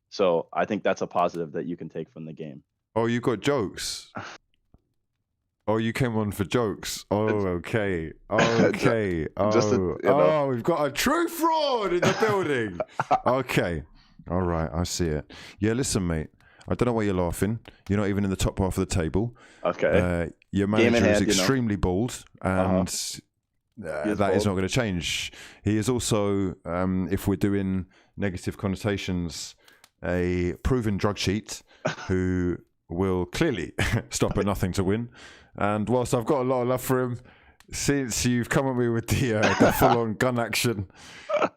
So I think that's a positive that you can take from the game. Oh, you got jokes. Oh, you came on for jokes. Oh, okay. Okay. We've got a true fraud in the building. Okay. All right, I see it. Yeah, listen, mate. I don't know why you're laughing. You're not even in the top half of the table. Okay. Your manager is extremely bald, and that is not going to change. He is also, if we're doing negative connotations, a proven drug cheat who will clearly stop at nothing to win. And whilst I've got a lot of love for him, since you've come at me with the full-on gun action,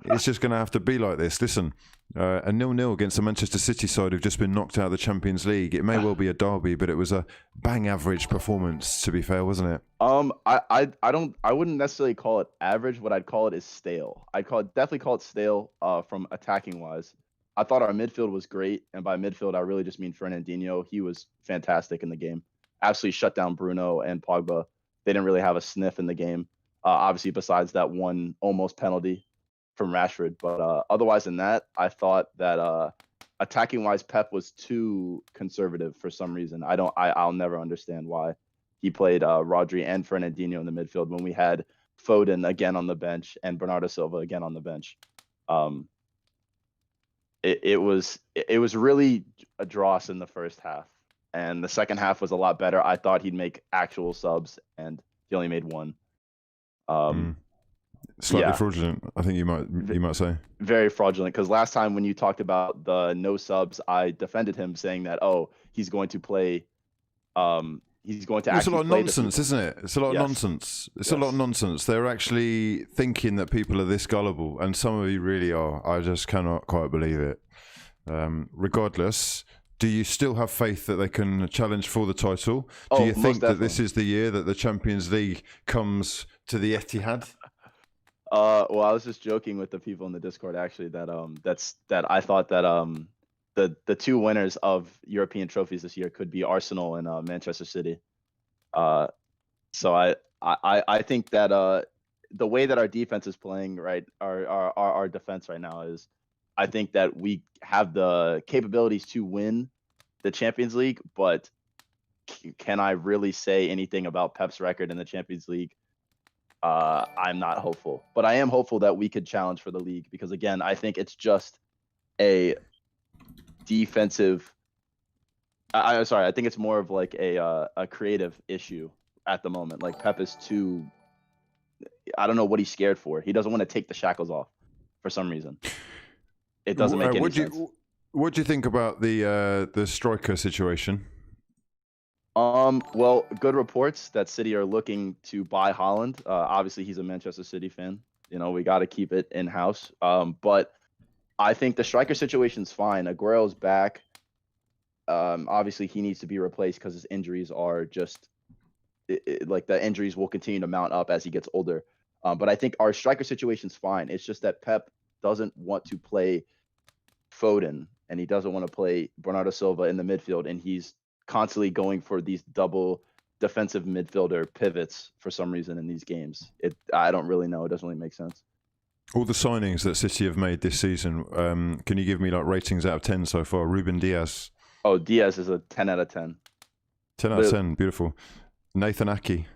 it's just going to have to be like this. Listen, a 0-0 against the Manchester City side who've just been knocked out of the Champions League. It may well be a derby, but it was a bang average performance, to be fair, wasn't it? I wouldn't necessarily call it average. What I'd call it is stale. Definitely call it stale from attacking wise. I thought our midfield was great, and by midfield I really just mean Fernandinho. He was fantastic in the game. Absolutely shut down Bruno and Pogba. They didn't really have a sniff in the game. Obviously, besides that one almost penalty from Rashford. But otherwise than that, I thought that attacking wise, Pep was too conservative for some reason. I'll never understand why he played Rodri and Fernandinho in the midfield when we had Foden again on the bench and Bernardo Silva again on the bench. It was really a dross in the first half, and the second half was a lot better. I thought he'd make actual subs, and he only made one. Slightly fraudulent, I think you might say. Very fraudulent, because last time when you talked about the no subs, I defended him saying that he's going to play. He's going to. It's a lot of nonsense, isn't it? It's a lot of nonsense. It's a lot of nonsense. They're actually thinking that people are this gullible, and some of you really are. I just cannot quite believe it. Regardless, do you still have faith that they can challenge for the title? Do you think that this is the year that the Champions League comes to the Etihad? Well, I was just joking with the people in the Discord actually that I thought that the two winners of European trophies this year could be Arsenal and Manchester City. So I think that the way that our defense is playing, right, our defense right now is I think that we have the capabilities to win the Champions League, but can I really say anything about Pep's record in the Champions League? I'm not hopeful, but I am hopeful that we could challenge for the league because, again, I think it's just a defensive. I'm sorry. I think it's more of like a creative issue at the moment. Like Pep is too. I don't know what he's scared for. He doesn't want to take the shackles off for some reason. It doesn't make any sense. What do you think about the striker situation? Well, good reports that City are looking to buy Haaland. Obviously, he's a Manchester City fan. You know, we got to keep it in house. But I think the striker situation's fine. Aguero's back. Obviously, he needs to be replaced because his injuries are just like the injuries will continue to mount up as he gets older. But I think our striker situation's fine. It's just that Pep doesn't want to play Foden and he doesn't want to play Bernardo Silva in the midfield, and he's constantly going for these double defensive midfielder pivots for some reason in these games. I don't really know. It doesn't really make sense. All the signings that City have made this season, can you give me like ratings out of 10 so far? Ruben Diaz. Oh, Diaz is a 10 out of 10. 10 out of 10, beautiful. Nathan Ake.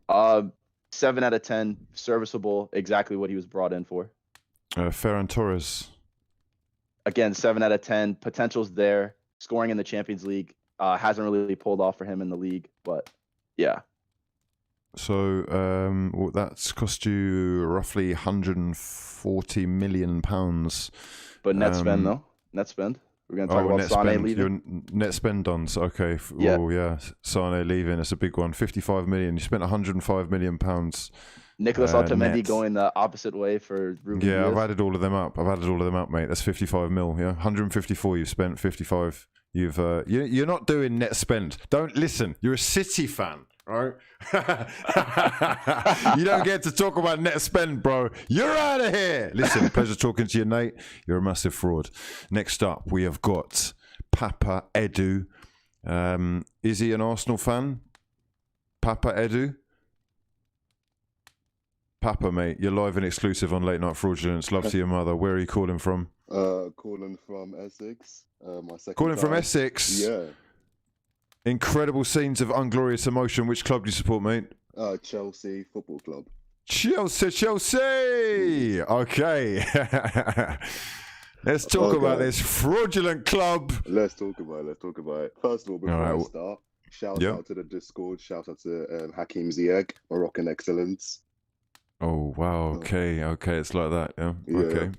7 out of 10, serviceable, exactly what he was brought in for. Ferran Torres. Again, 7 out of 10. Potential's there. Scoring in the Champions League hasn't really pulled off for him in the league, but yeah. So well, that's cost you roughly £140 million. But net spend though. Net spend. We're going to talk about Sané leaving. Your net spend on, so okay. Yeah. Oh, yeah. Sané leaving, it's a big one. 55 million. You spent £105 million. Nicholas Otamendi net. Going the opposite way for Ruben Diaz. I've added all of them up. Mate. That's 55 mil, yeah? 154 you've spent, 55. You're not doing net spend. Don't listen. You're a City fan, right? You don't get to talk about net spend, bro. You're out of here. Listen, pleasure talking to you, Nate. You're a massive fraud. Next up, we have got Papa Edu. Is he an Arsenal fan? Papa Edu? Papa, mate, you're live and exclusive on Late Night Fraudulence. Love to your mother. Where are you calling from? Calling from Essex. My second Calling time. from Essex? Yeah. Incredible scenes of unglorious emotion. Which club do you support, mate? Chelsea Football Club. Chelsea! Okay. Let's talk about this fraudulent club. Let's talk about it. First of all, before I start, shout out to the Discord. Shout out to Hakim Ziyech, Moroccan excellence. Oh, wow. Okay. It's like that, yeah? Okay.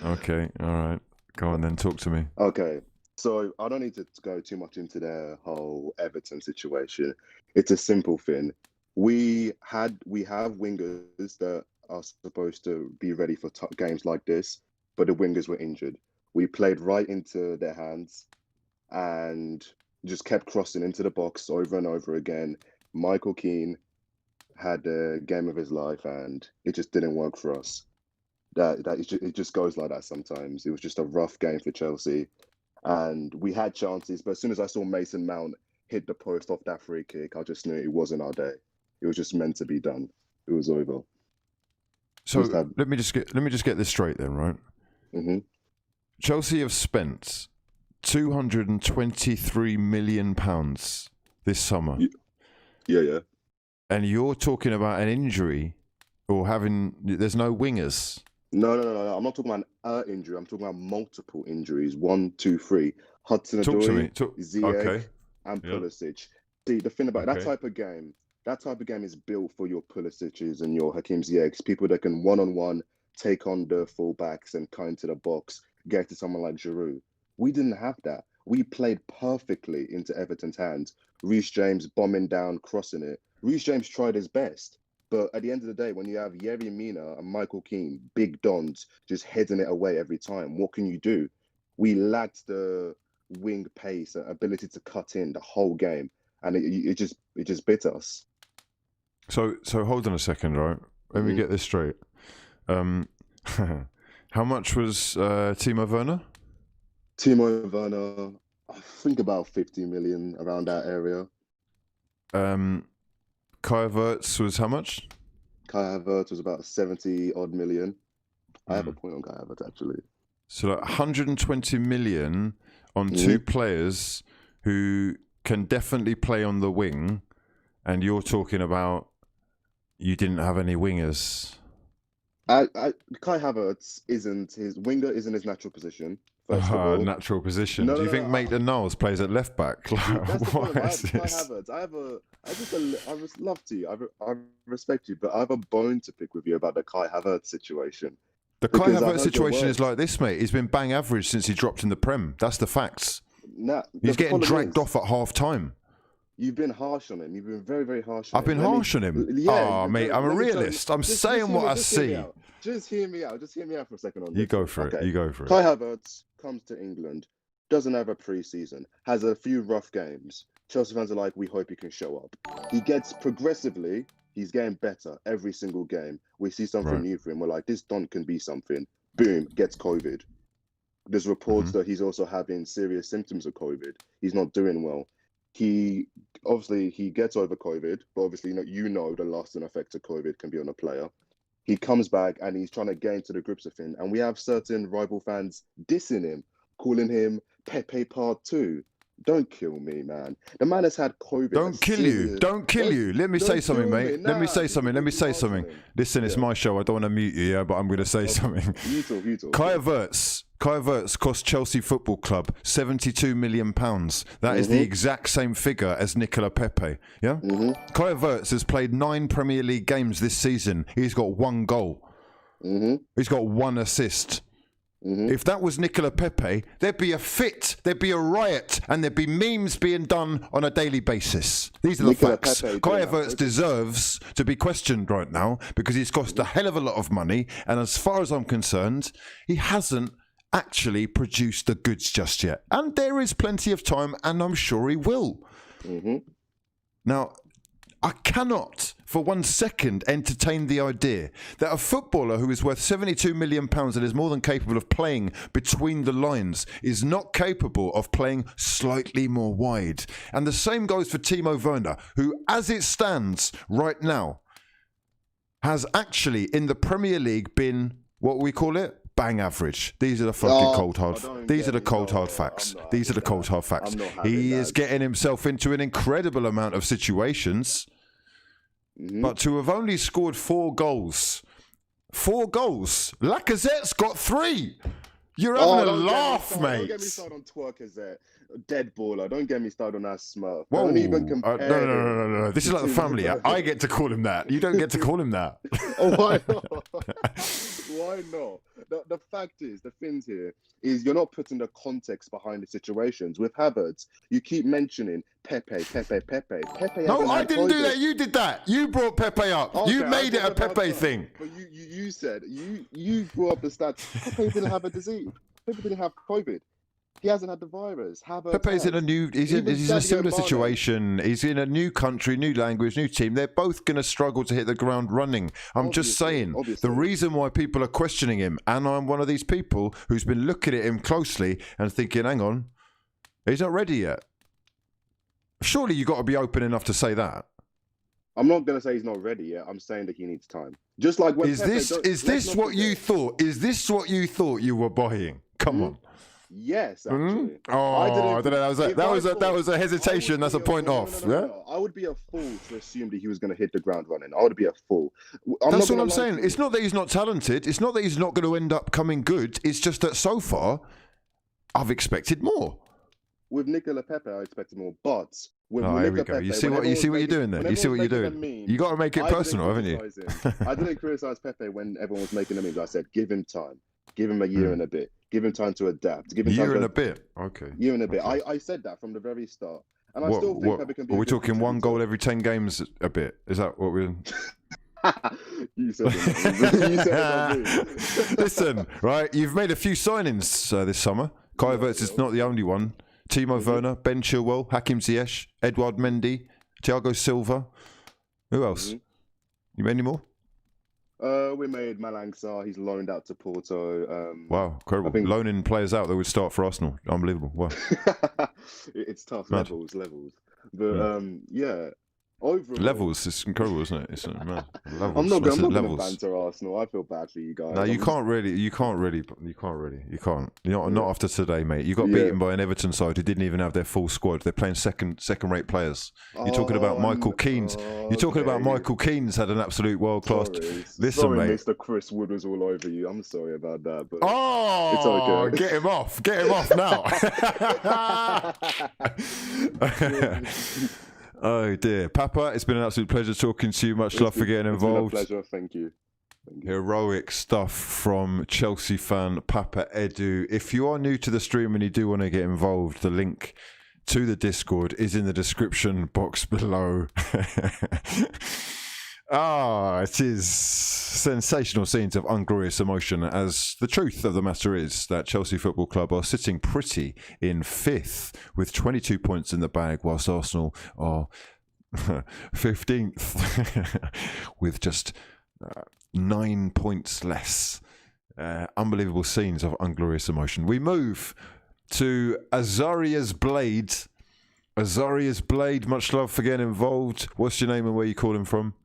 Okay. All right. Go on then. Talk to me. Okay. So I don't need to go too much into their whole Everton situation. It's a simple thing. We have wingers that are supposed to be ready for games like this, but the wingers were injured. We played right into their hands and just kept crossing into the box over and over again. Michael Keane had a game of his life and it just didn't work for us. It just goes like that sometimes. It was just a rough game for Chelsea. And we had chances, but as soon as I saw Mason Mount hit the post off that free kick, I just knew it wasn't our day. It was just meant to be done. It was over. So let me just get this straight then, right? Mm-hmm. Chelsea have spent £223 million this summer. Yeah. And you're talking about an injury or there's no wingers. No. I'm not talking about an injury. I'm talking about multiple injuries. 1, 2, 3. Hudson-Odoi, Ziyech, and Pulisic. See, the thing about that type of game is built for your Pulisic's and your Hakim Ziyech's, people that can one-on-one take on the fullbacks and cut into the box, get to someone like Giroud. We didn't have that. We played perfectly into Everton's hands. Reece James bombing down, crossing it. Reece James tried his best. But at the end of the day, when you have Yerry Mina and Michael Keane, big dons, just heading it away every time, what can you do? We lacked the wing pace and ability to cut in the whole game. And it just bit us. So hold on a second, right? Let me get this straight. How much was Timo Werner? Timo Werner, I think about 50 million, around that area. Kai Havertz was how much? Kai Havertz was about 70 odd million. I have a point on Kai Havertz actually. So like 120 million on two players who can definitely play on the wing, and you're talking about you didn't have any wingers. Kai Havertz isn't his natural position. First of all, natural position. Do you think Maitland-Niles plays at left back? That's the problem. Kai Havertz. I just love you. I respect you, but I have a bone to pick with you about the Kai Havertz situation. The Kai Havertz situation is like this, mate. He's been bang average since he dropped in the Prem. That's the facts. He's getting dragged off at half time. You've been harsh on him. You've been very, very harsh on him. I've been harsh on him? Yeah. Mate, I'm a realist. I'm saying what I see. Just hear me out. Just hear me out for a second on this. You go for it. You go for it. Kai Havertz comes to England, doesn't have a pre-season, has a few rough games. Chelsea fans are like, we hope he can show up. He gets progressively, he's getting better every single game. We see something new for him. We're like, this Don can be something. Boom, gets COVID. There's reports that he's also having serious symptoms of COVID. He's not doing well. He gets over COVID, but obviously, you know the lasting effect of COVID can be on a player. He comes back and he's trying to get into the grips of him. And we have certain rival fans dissing him, calling him Pepe Part 2. Don't kill me, man. The man has had COVID. Don't kill you. Don't kill you. Let me say something, mate. Let me say something. Listen, it's my show. I don't want to mute you, yeah, but I'm going to say something. You talk. Kai Havertz cost Chelsea Football Club £72 million. That is the exact same figure as Nicola Pepe. Yeah? Kai Havertz has played 9 Premier League games this season. He's got 1 goal. He's got 1 assist. If that was Nicola Pepe, there'd be a fit, there'd be a riot, and there'd be memes being done on a daily basis. These are the facts. Kai Havertz deserves to be questioned right now because he's cost a hell of a lot of money, and as far as I'm concerned, he hasn't actually produced the goods just yet. And there is plenty of time, and I'm sure he will. Now, I cannot for 1 second entertain the idea that a footballer who is worth £72 million and is more than capable of playing between the lines is not capable of playing slightly more wide. And the same goes for Timo Werner, who, as it stands right now, has actually in the Premier League been, what we call it? Bang average. These are the fucking cold hard facts. These are the cold hard facts. He is getting himself into an incredible amount of situations, but to have only scored 4 goals, Lacazette's got 3. You're having a laugh, mate. Don't get me started on Twerkazette. Dead baller. Don't get me started on that Smurf. Whoa. Don't even compare. No. This is like the family. I get to call him that. You don't get to call him that. Why not? Why not? The fact is, the things here is you're not putting the context behind the situations. With Havertz, you keep mentioning Pepe. No, I didn't do that. You did that. You brought Pepe up. Okay, you made it a Pepe thing. But you said, you brought up the stats. Pepe didn't have a disease. Pepe didn't have COVID. He hasn't had the virus. Pepe's in a new. He's in a similar situation. He's in a new country, new language, new team. They're both going to struggle to hit the ground running. I'm just saying. The reason why people are questioning him, and I'm one of these people who's been looking at him closely and thinking, "Hang on, he's not ready yet." Surely you got to be open enough to say that. I'm not going to say he's not ready yet. I'm saying that he needs time. Just like when is this what you thought? Is this what you thought you were buying? Come on. Yes, actually. Oh, I don't know. That was a hesitation. That's a point off. Yeah. I would be a fool to assume that he was going to hit the ground running. I would be a fool. That's what I'm saying. It's not that he's not talented. It's not that he's not going to end up coming good. It's just that so far, I've expected more. With Nicola Pepe, I expected more, but with here we go. You see what you're doing there. You see what you're doing. You got to make it personal, haven't you? I didn't criticize Pepe when everyone was making the memes. I said, give him time. Give him a year and a bit. Give him time to adapt. Give him year and a bit. Okay. Year and a bit. I said that from the very start. And I still think Pepe can be. Are we talking 1 goal every 10 games a bit? Is that what we're... You said it. Listen, right, you've made a few signings this summer. Kai Havertz is not the only one. Timo Werner, Ben Chilwell, Hakim Ziyech, Edouard Mendy, Thiago Silva. Who else? You made any more? We made Malang Sarr. He's loaned out to Porto. Wow, incredible. Loaning players out that would start for Arsenal. Unbelievable. Wow. It's tough. Levels. But yeah, Overall, levels. It's incredible, isn't it? It's levels. I'm not going to levels. banter Arsenal. I feel bad for you guys. No, you can't. Not after today, mate. You got beaten by an Everton side who didn't even have their full squad. They're playing second-rate players. You're talking about Michael Keane's. You're talking about Michael Keane's had an absolute world-class. Listen, mate. Mr. Chris Wood was all over you. I'm sorry about that, but it's okay. Get him off. Get him off now. Oh dear, Papa, it's been an absolute pleasure talking to you. Much love for getting involved. It's been a pleasure. Thank you. Heroic stuff from Chelsea fan Papa Edu. If you are new to the stream and you do want to get involved, the link to the Discord is in the description box below. It is sensational scenes of unglorious emotion, as the truth of the matter is that Chelsea Football Club are sitting pretty in 5th with 22 points in the bag, whilst Arsenal are 15th with just 9 points less. Unbelievable scenes of unglorious emotion. We move to Azaria's Blade. Azaria's Blade, much love for getting involved. What's your name and where you calling from?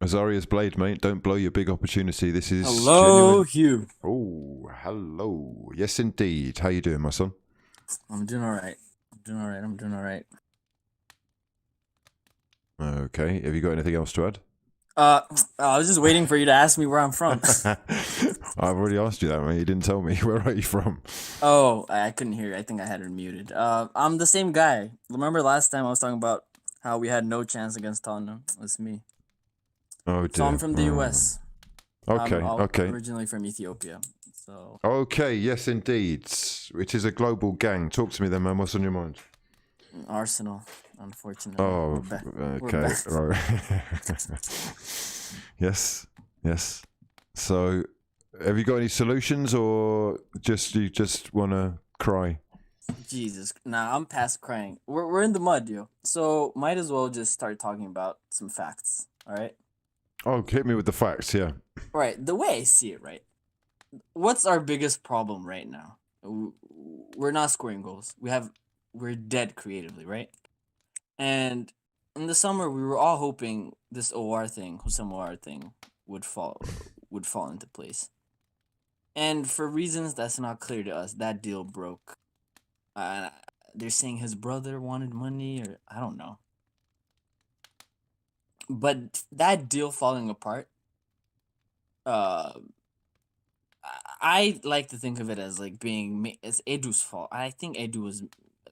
Azaria's Blade, mate. Don't blow your big opportunity. This is hello, Hugh. Oh, hello. Yes, indeed. How you doing, my son? I'm doing all right. I'm doing all right. Okay. Have you got anything else to add? I was just waiting for you to ask me where I'm from. I've already asked you that, mate. You didn't tell me. Where are you from? Oh, I couldn't hear you. I think I had it muted. I'm the same guy. Remember last time I was talking about how we had no chance against Tottenham? It's me. Oh, dear. So I'm from the US. Okay, okay. Originally from Ethiopia. So. Okay, yes, indeed. It is a global gang. Talk to me then, man. What's on your mind? Arsenal, unfortunately. Oh, okay. Right. Yes. So, have you got any solutions, or you just want to cry? Jesus, nah, I'm past crying. We're in the mud, yo. So might as well just start talking about some facts. All right. Oh, hit me with the facts, yeah. Right, the way I see it, right? What's our biggest problem right now? We're not scoring goals. We're dead creatively, right? And in the summer, we were all hoping this Husam OR thing would fall into place. And for reasons that's not clear to us, that deal broke. They're saying his brother wanted money, or I don't know. But that deal falling apart, I like to think of it as like it's Edu's fault. I think Edu was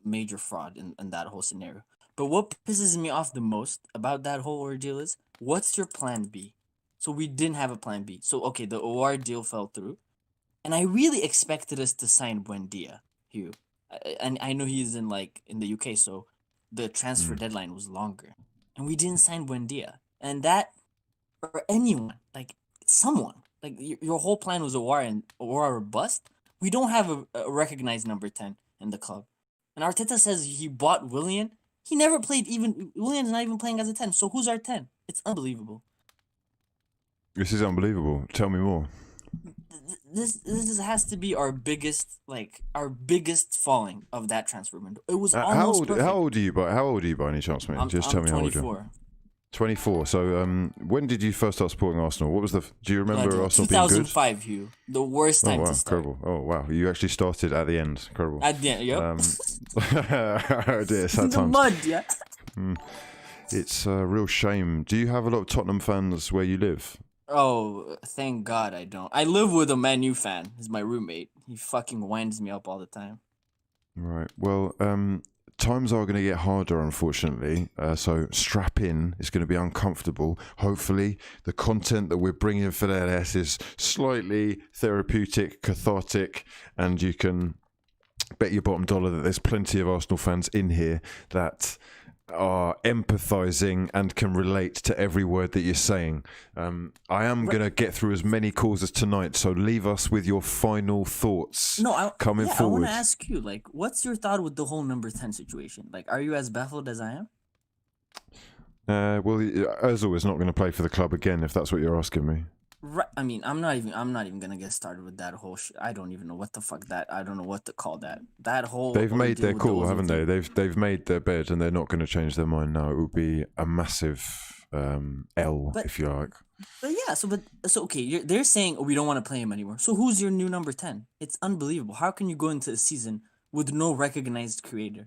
major fraud in that whole scenario. But what pisses me off the most about that whole ordeal is, what's your plan B? So we didn't have a plan B. So, okay, the OR deal fell through. And I really expected us to sign Buendia, Hugh. And I know he's in the UK, so the transfer deadline was longer. And we didn't sign Buendia. And that, or anyone, someone, your whole plan was OR or bust. We don't have a recognized number 10 in the club. And Arteta says he bought Willian. He never played Willian's not even playing as a 10. So who's our 10? It's unbelievable. This is unbelievable. Tell me more. This has to be our biggest falling of that transfer window. It was almost perfect. How old are you by any chance, mate? Just tell me how old you are. 24. So when did you first start supporting Arsenal? What was do you remember Arsenal being good? 2005, Hugh. The worst time to start. Incredible. Oh wow, you actually started at the end. Incredible. At the end, yep. Oh dear, sad in the times. mud, yeah. It's a real shame. Do you have a lot of Tottenham fans where you live? Oh, thank God I don't. I live with a Man U fan. He's my roommate. He fucking winds me up all the time. Right. Well, times are going to get harder, unfortunately. So strap in. It's going to be uncomfortable. Hopefully, the content that we're bringing for LS is slightly therapeutic, cathartic, and you can bet your bottom dollar that there's plenty of Arsenal fans in here that are empathizing and can relate to every word that you're saying. I am going to get through as many calls as tonight, so leave us with your final thoughts coming forward. I want to ask you, what's your thought with the whole number 10 situation? Are you as baffled as I am? Well, Ozil is not going to play for the club again, if that's what you're asking me. Right. I mean, I'm not even gonna get started with that whole. I don't even know what the fuck that. I don't know what to call that. That whole. They've made their ordeal call, with haven't they? Ozil. They've made their bed, and they're not going to change their mind now. It would be a massive L, But- if you like. But yeah, so okay, they're saying, oh, we don't want to play him anymore. So who's your new number 10? It's unbelievable. How can you go into the season with no recognized creator?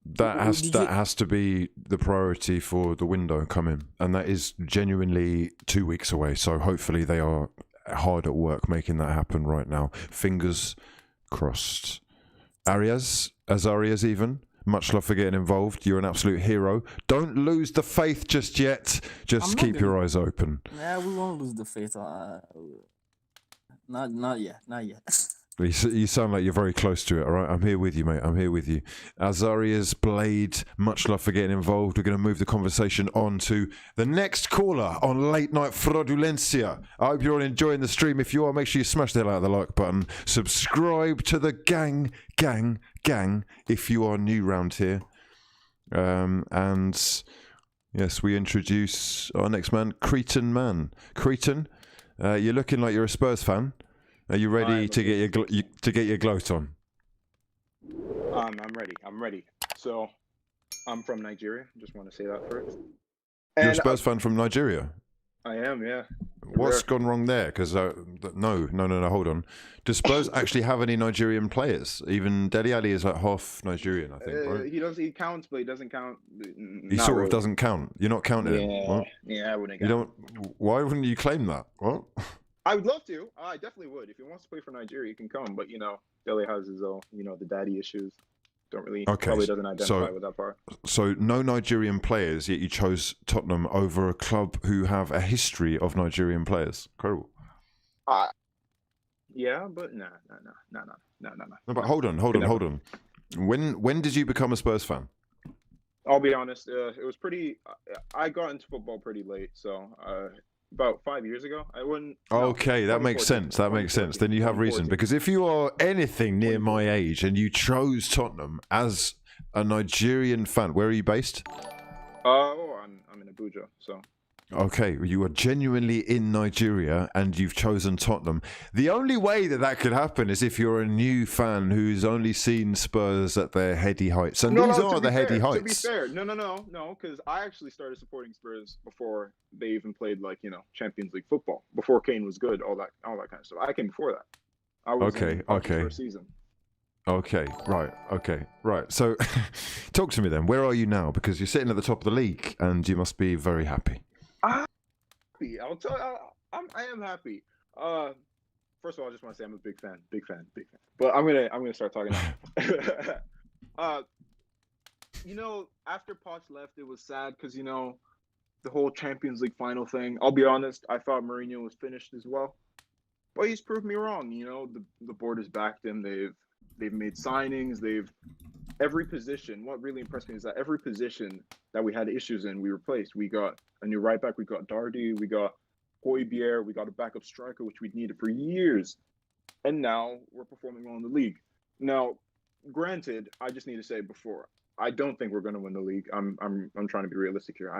That has to be the priority for the window coming, and that is genuinely 2 weeks away. So hopefully they are hard at work making that happen right now. Fingers crossed. Azarias even. Much love for getting involved. You're an absolute hero. Don't lose the faith just yet. Just keep your eyes open. Yeah, we won't lose the faith. Not yet. Not yet. You sound like you're very close to it, all right? I'm here with you, mate. I'm here with you. Azarias, Blade, much love for getting involved. We're going to move the conversation on to the next caller on Late Night Fraudulencia. I hope you're all enjoying the stream. If you are, make sure you smash the hell out of the like button. Subscribe to the gang, if you are new round here. And yes, we introduce our next man, Cretan Man. Cretan, you're looking like you're a Spurs fan. Are you ready to get your gloat on? I'm ready. I'm ready. So, I'm from Nigeria. Just want to say that first. You're a Spurs fan from Nigeria? I am, yeah. What's gone wrong there? Because no, hold on. Do Spurs actually have any Nigerian players? Even Dele Alli is like half Nigerian, I think, right? He counts, but he doesn't count. He sort of doesn't count. You're not counting him. What? Yeah, I wouldn't count. Why wouldn't you claim that? What? I would love to. I definitely would. If he wants to play for Nigeria, he can come. But Dele has his own, the daddy issues. Probably doesn't identify with that part. So no Nigerian players, yet you chose Tottenham over a club who have a history of Nigerian players. Incredible. Yeah, but no. No, but hold on. When did you become a Spurs fan? I'll be honest. It was pretty. I got into football pretty late, so about 5 years ago. I wouldn't. Okay, that makes sense. That makes sense. Then you have reason. Because if you are anything near my age and you chose Tottenham as a Nigerian fan, where are you based? I'm in Abuja, so. Okay, you are genuinely in Nigeria and you've chosen Tottenham. The only way that could happen is if you're a new fan who's only seen Spurs at their heady heights. And these are the heady heights. To be fair, no, because I actually started supporting Spurs before they even played Champions League football. Before Kane was good, all that kind of stuff. I came before that. I was in first season. Okay, right. So, talk to me then. Where are you now? Because you're sitting at the top of the league and you must be very happy. I'm happy. I'll tell you, I am happy. First of all, I just want to say I'm a big fan. But I'm gonna start talking now. After Poch left, it was sad because the whole Champions League final thing. I'll be honest, I thought Mourinho was finished as well, but he's proved me wrong. The board has backed him. They've made signings. Every position. What really impressed me is that every position that we had issues in, we replaced. We got a new right back. We got Dardy. We got Højbjerg. We got a backup striker, which we'd needed for years. And now we're performing well in the league. Now, granted, I just need to say before, I don't think we're going to win the league. I'm trying to be realistic here.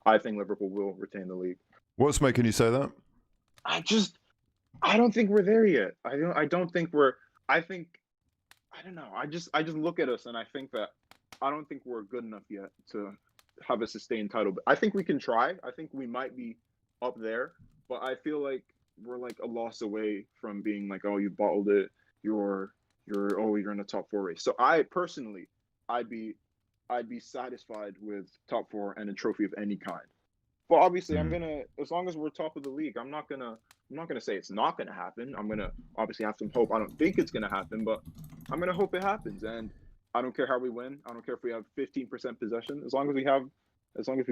I think Liverpool will retain the league. What's making you say that? I don't think we're there yet. I don't know. I just look at us and I think that I don't think we're good enough yet to have a sustained title. But I think we can try. I think we might be up there, but I feel like we're like a loss away from being like, oh, you bottled it. You're in the top 4 race. So I'd be satisfied with top 4 and a trophy of any kind. But obviously, as long as we're top of the league, I'm not gonna say it's not gonna happen. I'm gonna obviously have some hope. I don't think it's gonna happen, but I'm gonna hope it happens. And I don't care how we win. I don't care if we have 15% possession. As long as we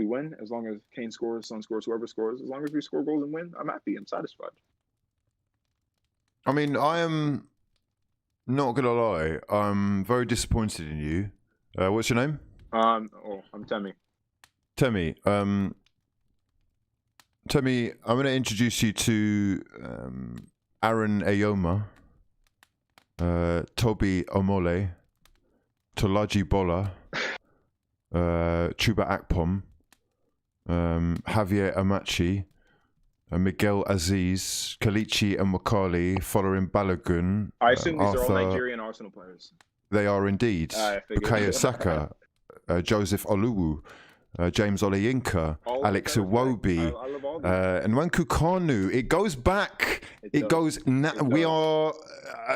win, as long as Kane scores, Son scores, whoever scores, as long as we score goals and win, I'm happy. I'm satisfied. I mean, I am not gonna lie. I'm very disappointed in you. What's your name? I'm Temi. Temi, I'm going to introduce you to Aaron Ayoma, Toby Omole, Tolaji Bola, Chuba Akpom, Javier Amachi, Miguel Aziz, Kalichi and Wakali, following Balogun. I assume these Arthur, are all Nigerian Arsenal players. They are indeed. I figured. Bukayo Saka, Joseph Oluwu, James Oleyinka, Alex Iwobi, and Nwankwo Kanu. It goes back. We are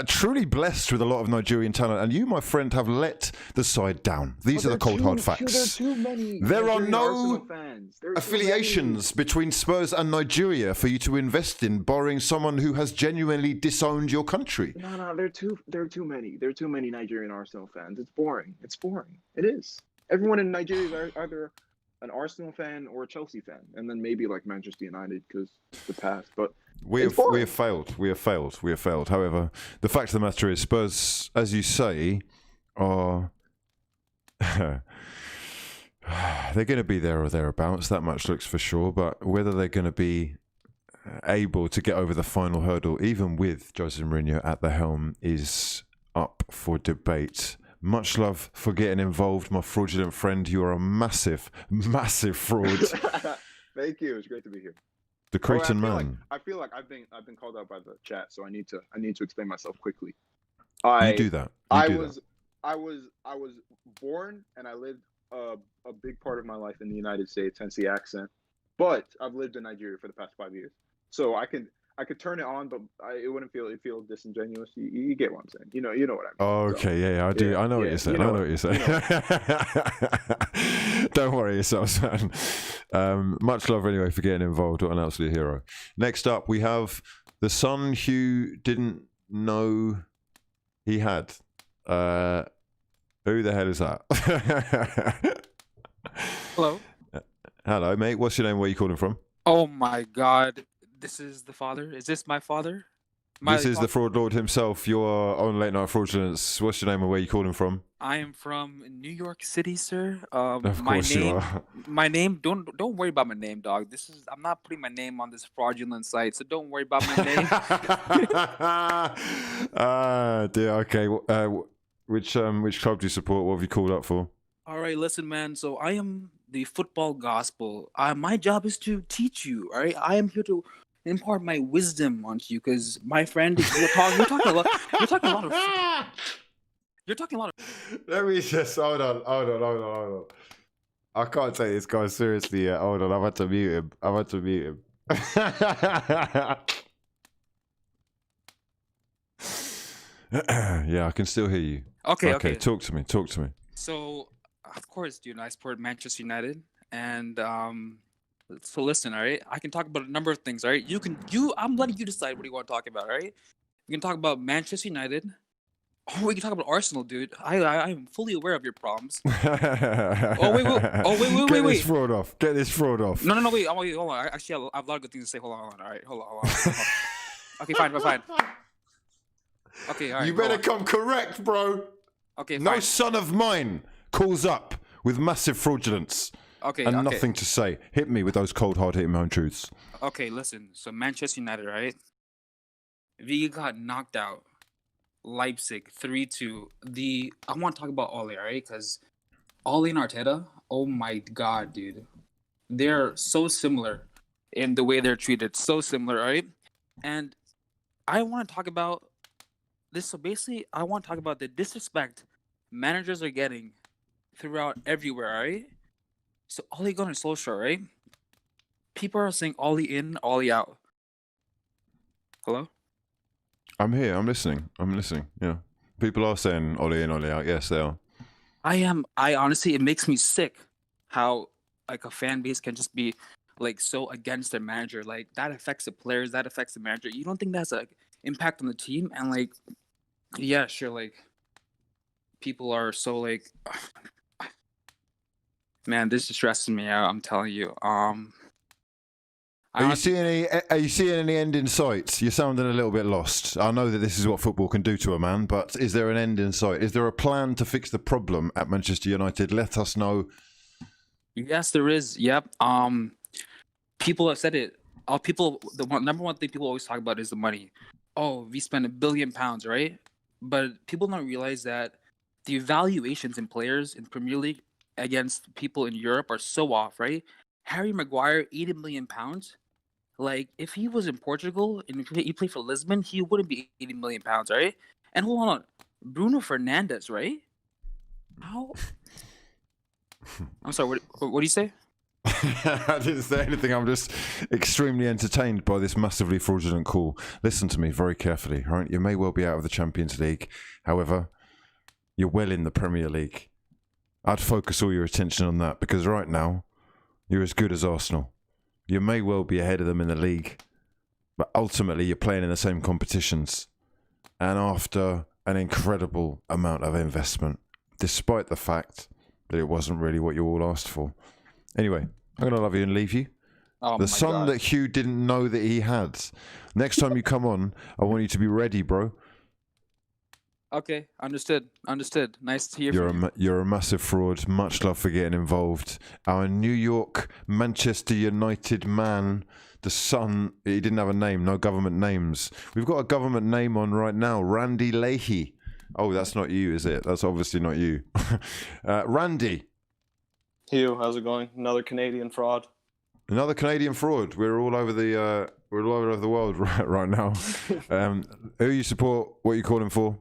truly blessed with a lot of Nigerian talent, and you, my friend, have let the side down. These are the cold hard facts. There are too many. There are no fans. affiliations between Spurs and Nigeria for you to invest in, barring someone who has genuinely disowned your country. No, there are too many. There are too many Nigerian Arsenal fans. It's boring. It is. Everyone in Nigeria is either an Arsenal fan or a Chelsea fan, and then maybe like Manchester United because the past. But we have failed. However, the fact of the matter is, Spurs, as you say, are they're going to be there or thereabouts. That much looks for sure. But whether they're going to be able to get over the final hurdle, even with Jose Mourinho at the helm, is up for debate. Much love for getting involved, my fraudulent friend. You are a massive, massive fraud. Thank you. It's great to be here. The Cretan man. I feel like I've been called out by the chat, so I need to explain myself quickly. You do that. I was born and I lived a big part of my life in the United States, hence the accent. But I've lived in Nigeria for the past 5 years, so I could turn it on, but it wouldn't feel disingenuous. You get what I'm saying? You know what I mean? Oh, okay, so, yeah, I do. I know what you're saying. I know what you're saying. Don't worry yourself, man. Much love anyway for getting involved. What an absolute hero. Next up, we have the son Hugh didn't know he had. Who the hell is that? Hello. Hello, mate. What's your name? Where are you calling from? Oh my God. This is the father? Is this my father? This is the fraud lord himself. You're on Late Night Fraudulence. What's your name and where are you calling from? I am from New York City, sir. Of course you are. My name. Don't worry about my name, dog. I'm not putting my name on this fraudulent site, so don't worry about my name. Dear. Okay. Which club do you support? What have you called up for? All right, listen, man. So I am the football gospel. My job is to teach you. All right, I am here to impart my wisdom onto you, because my friend, you're talking a lot of. Let me just hold on. I can't take this guy seriously yet. Hold on, I've had to mute him. Yeah, I can still hear you. Okay. Talk to me. So, of course, dude, I support Manchester United, and so listen, all right. I can talk about a number of things, all right. I'm letting you decide what you want to talk about, all right. You can talk about Manchester United. Oh, we can talk about Arsenal, dude. I am fully aware of your problems. Wait. Get this fraud off. No, wait, hold on. Actually, I have a lot of good things to say. Hold on. All right, hold on. Okay, fine. Okay, all right. You better come correct, bro. Okay, fine. No son of mine calls up with massive fraudulence. Okay. Nothing to say. Hit me with those cold, hard-hitting own truths. Okay, listen. So Manchester United, right? We got knocked out. Leipzig 3-2. I want to talk about Ole, right? Because Ole and Arteta, oh my God, dude. They're so similar in the way they're treated. So similar, right? And I want to talk about this. So basically, I want to talk about the disrespect managers are getting throughout everywhere, right? So Ole Gunnar Solskjaer, right? People are saying Ole in, Ole out. Hello? I'm here. I'm listening. Yeah. People are saying Ole in, Ole out. Yes, they are. I honestly, it makes me sick how like a fan base can just be like so against their manager. Like that affects the players, that affects the manager. You don't think that's an impact on the team? And like, yeah, sure. Like people are so like, man, this is stressing me out. I'm telling you. Are you seeing any end in sight? You're sounding a little bit lost. I know that this is what football can do to a man, but is there an end in sight? Is there a plan to fix the problem at Manchester United? Let us know. Yes, there is. Yep. People have said it. Number one thing people always talk about is the money. Oh, we spent £1 billion, right? But people don't realize that the evaluations in players in Premier League against people in Europe are so off, right? Harry Maguire, £80 million. Like, if he was in Portugal and he played for Lisbon, he wouldn't be 80 million pounds, right? And hold on, Bruno Fernandes, right? How? I'm sorry. What do you say? I didn't say anything. I'm just extremely entertained by this massively fraudulent call. Listen to me very carefully, right? You may well be out of the Champions League. However, you're well in the Premier League. I'd focus all your attention on that because right now, you're as good as Arsenal. You may well be ahead of them in the league, but ultimately you're playing in the same competitions. And after an incredible amount of investment, despite the fact that it wasn't really what you all asked for. Anyway, I'm going to love you and leave you. Oh The son that Hugh didn't know that he had. Next time you come on, I want you to be ready, bro. Okay, understood. Nice to hear from you. You're a massive fraud. Much love for getting involved. Our New York, Manchester United man, the son, he didn't have a name, no government names. We've got a government name on right now, Randy Leahy. Oh, that's not you, is it? That's obviously not you. Randy. Hugh, how's it going? Another Canadian fraud. Another Canadian fraud. We're all over the world right now. Who you support? What you calling for?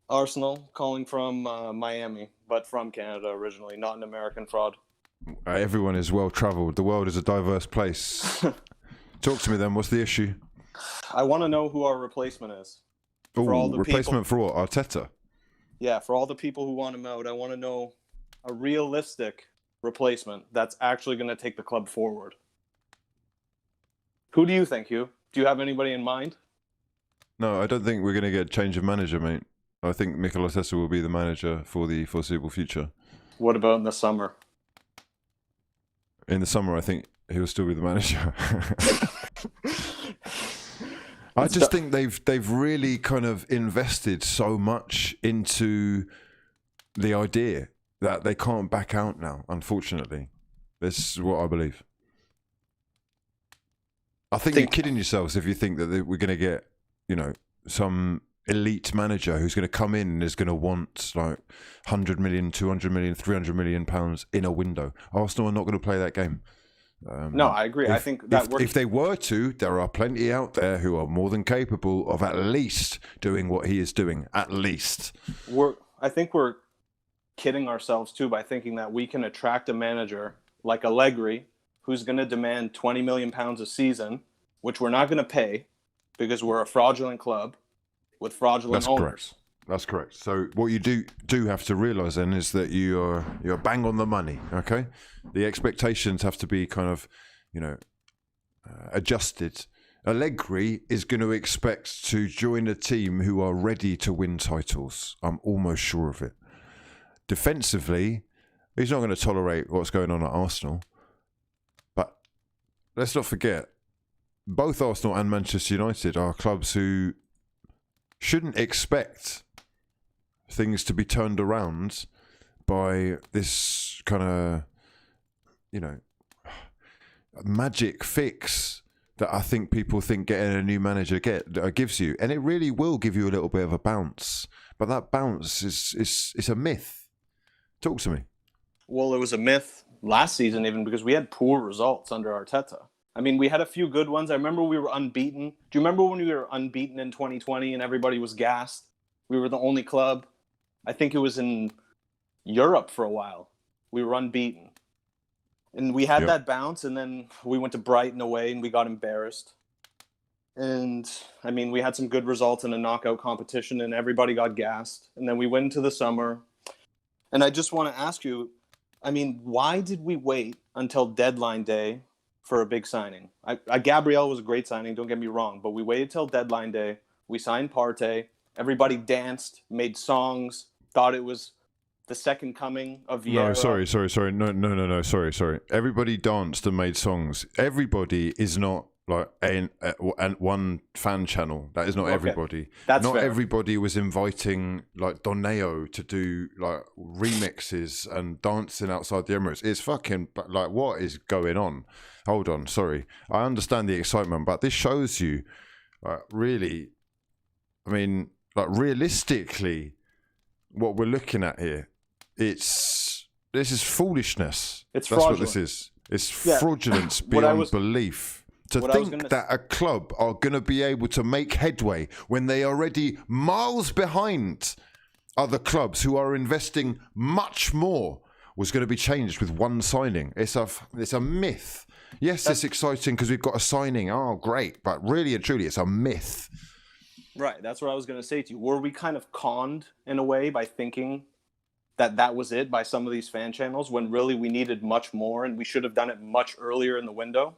Arsenal, calling from Miami, but from Canada originally, not an American fraud. Everyone is well travelled. The world is a diverse place. Talk to me then. What's the issue? I want to know who our replacement is. Oh, for all the replacement people, for what? Arteta? Yeah, for all the people who want him out, I want to know a realistic replacement that's actually going to take the club forward. Who do you think, Hugh? Do you have anybody in mind? No, I don't think we're going to get a change of manager, mate. I think Mikel Arteta will be the manager for the foreseeable future. What about in the summer? In the summer, I think he'll still be the manager. I just think they've really kind of invested so much into the idea that they can't back out now, unfortunately. This is what I believe. I think you're kidding yourselves if you think that we're going to get, some elite manager who's going to come in and is going to want like 100 million, 200 million, 300 million pounds in a window. Arsenal are not going to play that game. No, I agree. I think that if they were to, there are plenty out there who are more than capable of at least doing what he is doing. At least. I think we're kidding ourselves too by thinking that we can attract a manager like Allegri who's going to demand 20 million pounds a season, which we're not going to pay because we're a fraudulent club with fraudulent owners. Correct. That's correct. So what you do have to realise then is that you're bang on the money. Okay, the expectations have to be kind of adjusted. Allegri is going to expect to join a team who are ready to win titles. I'm almost sure of it. Defensively, he's not going to tolerate what's going on at Arsenal. But let's not forget, both Arsenal and Manchester United are clubs who shouldn't expect things to be turned around by this kind of, magic fix that I think people think getting a new manager gives you. And it really will give you a little bit of a bounce. But that bounce is a myth. Talk to me. Well, it was a myth last season even because we had poor results under Arteta. I mean, we had a few good ones. I remember we were unbeaten. Do you remember when we were unbeaten in 2020 and everybody was gassed? We were the only club. I think it was in Europe for a while. We were unbeaten. And we had that bounce, and then we went to Brighton away, and we got embarrassed. And, I mean, we had some good results in a knockout competition, and everybody got gassed. And then we went into the summer. And I just want to ask you, I mean, why did we wait until deadline day for a big signing? Gabriel was a great signing, don't get me wrong, but we waited till deadline day. We signed Partey. Everybody danced, made songs, thought it was the second coming of Vieira. No, sorry. No, sorry. Everybody danced and made songs. Everybody is not like one fan channel. That is not everybody. That's not fair. Everybody was inviting like Doneo to do like remixes and dancing outside the Emirates. It's fucking like, what is going on? Hold on, sorry. I understand the excitement, but this shows you really, I mean, like realistically, what we're looking at here, this is foolishness. It's That's fraudulent. what this is. It's fraudulence beyond belief. To think that a club are going to be able to make headway when they are already miles behind other clubs who are investing much more was going to be changed with one signing. It's a myth. Yes, it's exciting because we've got a signing. Oh, great. But really and truly, it's a myth. Right. That's what I was going to say to you. Were we kind of conned in a way by thinking that was it by some of these fan channels when really we needed much more and we should have done it much earlier in the window?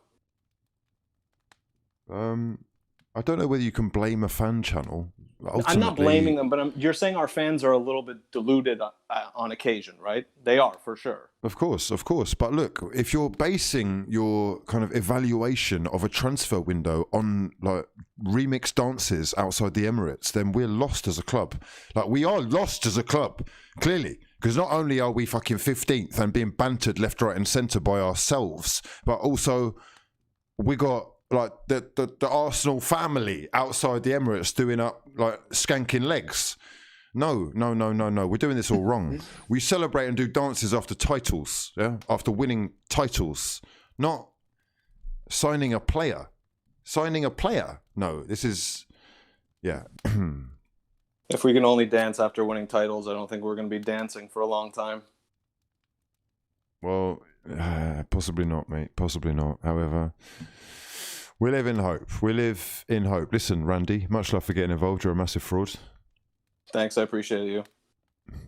I don't know whether you can blame a fan channel. I'm not blaming them, but you're saying our fans are a little bit deluded on occasion, right? They are, for sure. Of course. But look, if you're basing your kind of evaluation of a transfer window on like remix dances outside the Emirates, then we're lost as a club. Like, we are lost as a club, clearly. Because not only are we fucking 15th and being bantered left, right and centre by ourselves, but also we got like the Arsenal family outside the Emirates doing up like skanking legs. No. We're doing this all wrong. We celebrate and do dances after titles, after winning titles, not signing a player. No, this is, yeah. If we can only dance after winning titles, I don't think we're going to be dancing for a long time. Well, possibly not, mate. Possibly not. However, we live in hope. Listen, Randy, much love for getting involved. You're a massive fraud. Thanks, I appreciate you.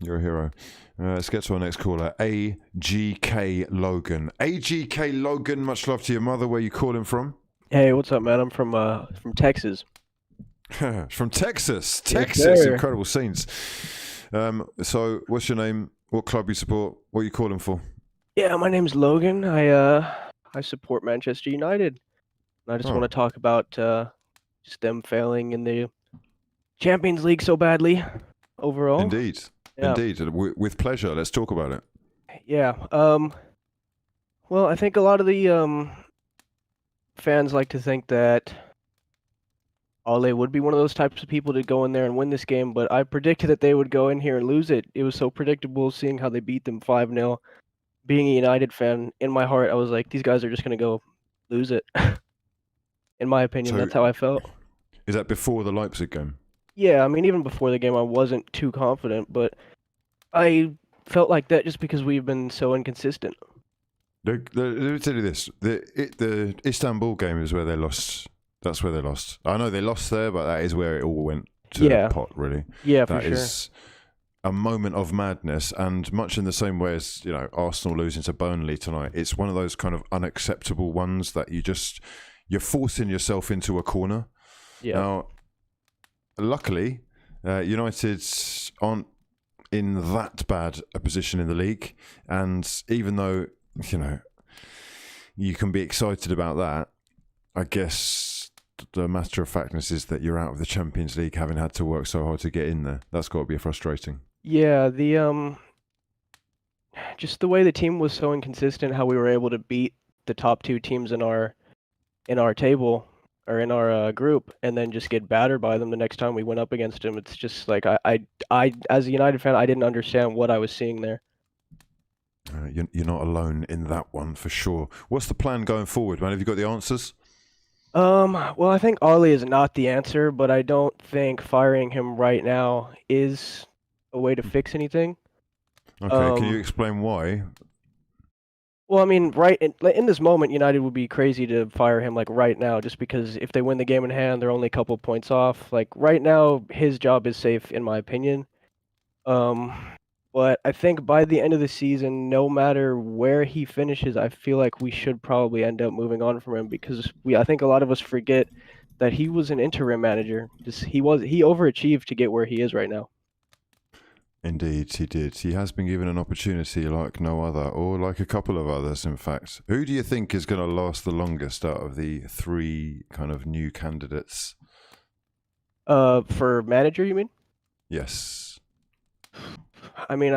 You're a hero. Let's get to our next caller, AGK Logan. AGK Logan, much love to your mother. Where you calling from? Hey, what's up, man? I'm from Texas. From Texas. Yes, Incredible scenes. So, what's your name? What club you support? What are you calling for? Yeah, my name's Logan. I support Manchester United. I just want to talk about just them failing in the Champions League so badly overall. Indeed. With pleasure. Let's talk about it. Yeah. Well, I think a lot of the fans like to think that Ole would be one of those types of people to go in there and win this game, but I predicted that they would go in here and lose it. It was so predictable seeing how they beat them 5-0. Being a United fan, in my heart, I was like, these guys are just going to go lose it. In my opinion, that's how I felt. Is that before the Leipzig game? Yeah, I mean, even before the game, I wasn't too confident, but I felt like that just because we've been so inconsistent. Let me tell you this. The Istanbul game is where they lost. That's where they lost. I know they lost there, but that is where it all went to the pot, really. Yeah, for sure. That is a moment of madness, and much in the same way as, Arsenal losing to Burnley tonight. It's one of those kind of unacceptable ones that you're forcing yourself into a corner. Yeah. Now, luckily, United aren't in that bad a position in the league, and even though you can be excited about that, I guess the matter of factness is that you're out of the Champions League, having had to work so hard to get in there. That's got to be frustrating. Yeah, just the way the team was so inconsistent, how we were able to beat the top two teams in our table or in our group, and then just get battered by them the next time we went up against them. It's just like I as a United fan, I didn't understand what I was seeing there. You're not alone in that one for sure. What's the plan going forward, man? Have you got the answers? Well, I think Ollie is not the answer, but I don't think firing him right now is a way to fix anything. Okay, can you explain why? Well, I mean, right in this moment, United would be crazy to fire him like right now, just because if they win the game in hand, they're only a couple points off. Like right now, his job is safe, in my opinion. But I think by the end of the season, no matter where he finishes, I feel like we should probably end up moving on from him, because I think a lot of us forget that he was an interim manager. He overachieved to get where he is right now. Indeed, he did. He has been given an opportunity like no other, or like a couple of others, in fact. Who do you think is going to last the longest out of the three kind of new candidates? For manager, you mean? Yes. I mean,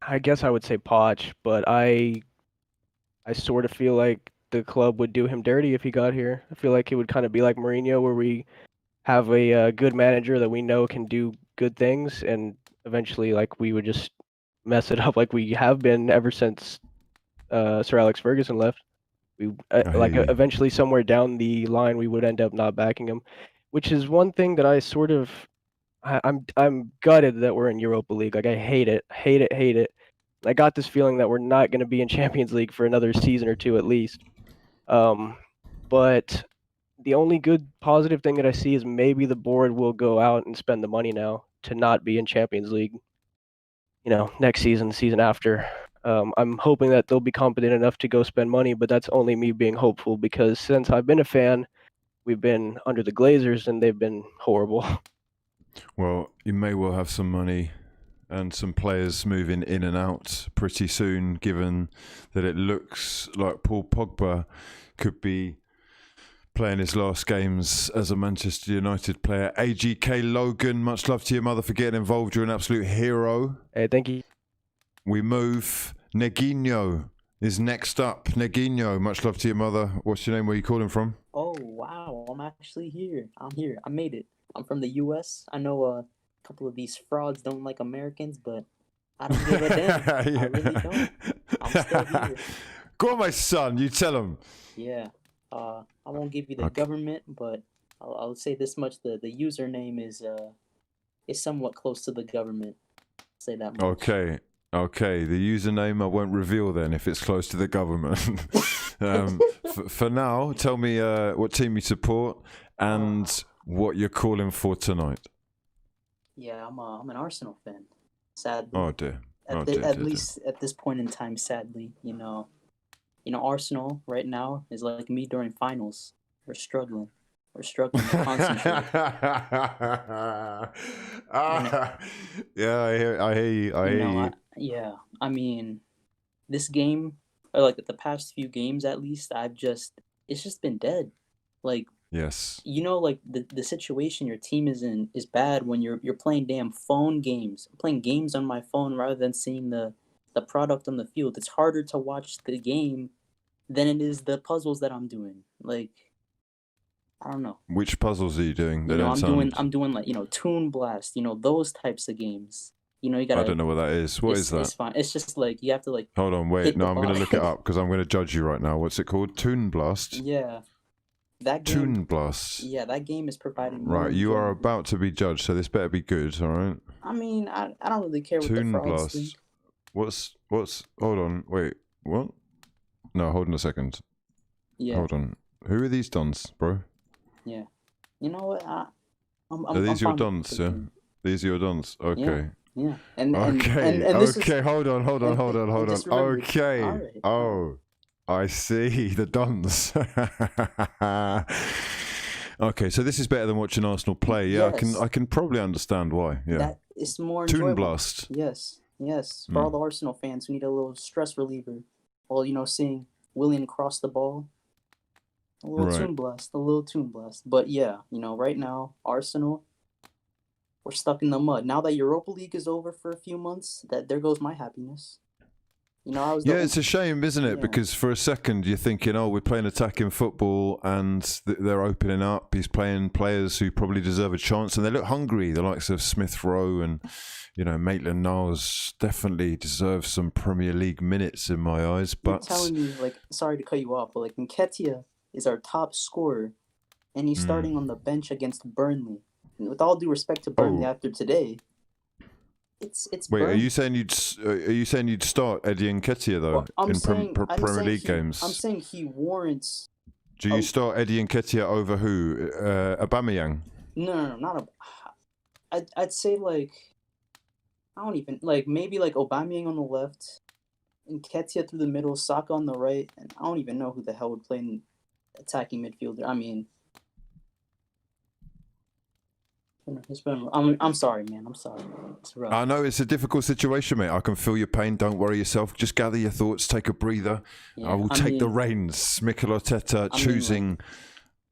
I guess I would say Poch, but I sort of feel like the club would do him dirty if he got here. I feel like it would kind of be like Mourinho, where we have a good manager that we know can do good things, and eventually, like, we would just mess it up like we have been ever since Sir Alex Ferguson left. We eventually somewhere down the line we would end up not backing him, which is one thing that I sort of I'm gutted that we're in Europa League. Like I hate it. I got this feeling that we're not going to be in Champions League for another season or two at least. But the only good positive thing that I see is maybe the board will go out and spend the money now to not be in Champions League. Next season, the season after. I'm hoping that they'll be competent enough to go spend money, but that's only me being hopeful because since I've been a fan, we've been under the Glazers and they've been horrible. Well, you may well have some money and some players moving in and out pretty soon, given that it looks like Paul Pogba could be playing his last games as a Manchester United player. AGK Logan, much love to your mother for getting involved. You're an absolute hero. Hey, thank you. We move. Neguinho is next up. Neguinho, much love to your mother. What's your name? Where are you calling from? Oh, wow. I'm actually here. I'm here. I made it. I'm from the U.S. I know a couple of these frauds don't like Americans, but I don't give a damn. I really don't. I'm still here. Go on, my son. You tell him. Yeah. I won't give you the government, but I'll say this much: the username is somewhat close to the government. I'll say that much. Okay. The username I won't reveal then if it's close to the government. For now, tell me what team you support and what you're calling for tonight. Yeah, I'm an Arsenal fan. Sadly. Oh dear. At least at this point in time, sadly, Arsenal right now is like me during finals. We're struggling to concentrate. Yeah, I hear you. I mean, this game, or like the past few games at least, it's just been dead. Like, yes. Like the situation your team is in is bad when you're playing damn phone games. I'm playing games on my phone rather than seeing the product on the field. It's harder to watch the game than it is the puzzles that I'm doing. Like, I don't know. Which puzzles are you doing? I'm doing like, Toon Blast, those types of games. You gotta. I don't know what that is. What is that? It's fine. It's just like you have to like. Hold on, wait. No, I'm going to look it up because I'm going to judge you right now. What's it called? Toon Blast? Yeah. That game, Toon Blast. Yeah, that game is providing. Right, you are about to be judged, so this better be good, all right? I mean, I don't really care what Toon the frauds Blast. think. What's? Hold on, wait. What? No, hold on a second. Yeah. Hold on. Who are these dons, bro? Yeah. You know what? Are these your dons? Yeah. These are your dons. Okay. Yeah. Okay. Hold on. Remember, okay. right. Oh, I see the dons. Okay, so this is better than watching Arsenal play. Yeah, Yes. I can probably understand why. Yeah. That is more Toon enjoyable. Blast. Yes. For all the Arsenal fans who need a little stress reliever while, seeing Willian cross the ball. A little Toon Blast. But yeah, right now, Arsenal, we're stuck in the mud. Now that Europa League is over for a few months, there goes my happiness. It's a shame, isn't it? Yeah. Because for a second you're thinking, oh, we're playing attacking football and they're opening up. He's playing players who probably deserve a chance and they look hungry. The likes of Smith Rowe and, Maitland-Niles definitely deserve some Premier League minutes in my eyes. But You're telling me, sorry to cut you off, but Nketiah is our top scorer and he's starting on the bench against Burnley. And with all due respect to Burnley after today, it's wait. Burnley. Are you saying you'd start Eddie Nketiah though Premier League games? I'm saying he warrants. Do you start Eddie Nketiah over who? Aubameyang? No, not I'd say I don't even maybe Aubameyang on the left, Nketiah through the middle, Saka on the right, and I don't even know who the hell would play in attacking midfielder. I mean. I'm sorry, man. I'm sorry. It's rough. I know it's a difficult situation, mate. I can feel your pain. Don't worry yourself. Just gather your thoughts. Take a breather. Yeah, I will take the reins. Mikel Arteta choosing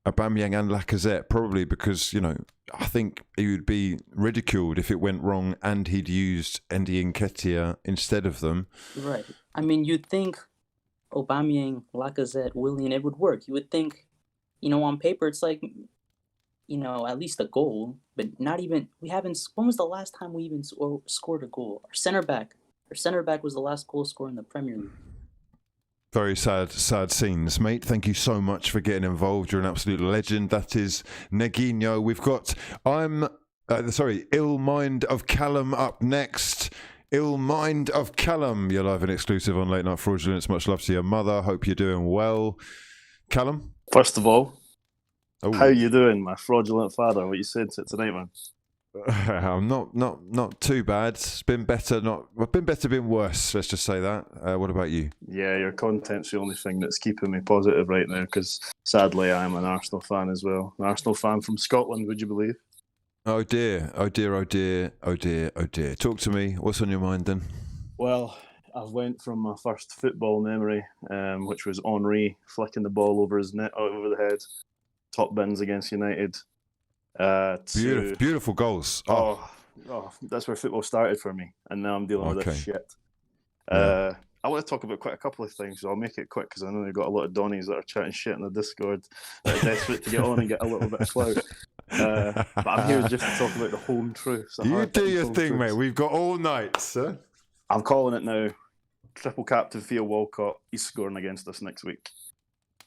Aubameyang and Lacazette, probably because, I think he would be ridiculed if it went wrong and he'd used Eddie Nketiah instead of them. Right. I mean, you'd think Aubameyang, Lacazette, Willian, it would work. You would think, on paper, it's at least a goal, but not even. We haven't. When was the last time we even scored a goal? Our center back was the last goal scorer in the Premier League. Very sad scenes, mate. Thank you so much for getting involved. You're an absolute legend. That is Neguinho. We've got Ill Mind of Callum up next. Ill Mind of Callum. You're live and exclusive on Late Night Fraudulence. Much love to your mother. Hope you're doing well. Callum? First of all, how you doing, my fraudulent father? What you said to it tonight, man? I'm not too bad. It's been better, been worse. Let's just say that. What about you? Yeah, your content's the only thing that's keeping me positive right now. Because sadly, I am an Arsenal fan as well. An Arsenal fan from Scotland. Would you believe? Oh dear. Talk to me. What's on your mind then? Well, I went from my first football memory, which was Henry flicking the ball over his net, over the head, top bins against United. Beautiful goals. Oh, that's where football started for me, and now I'm dealing with this shit. I want to talk about quite a couple of things, so I'll make it quick because I know you've got a lot of Donnies that are chatting shit in the Discord, desperate to get on and get a little bit of clout. But I'm here just to talk about the home truths. You do your thing, mate. We've got all night, sir. I'm calling it now. Triple captain Theo Walcott. He's scoring against us next week.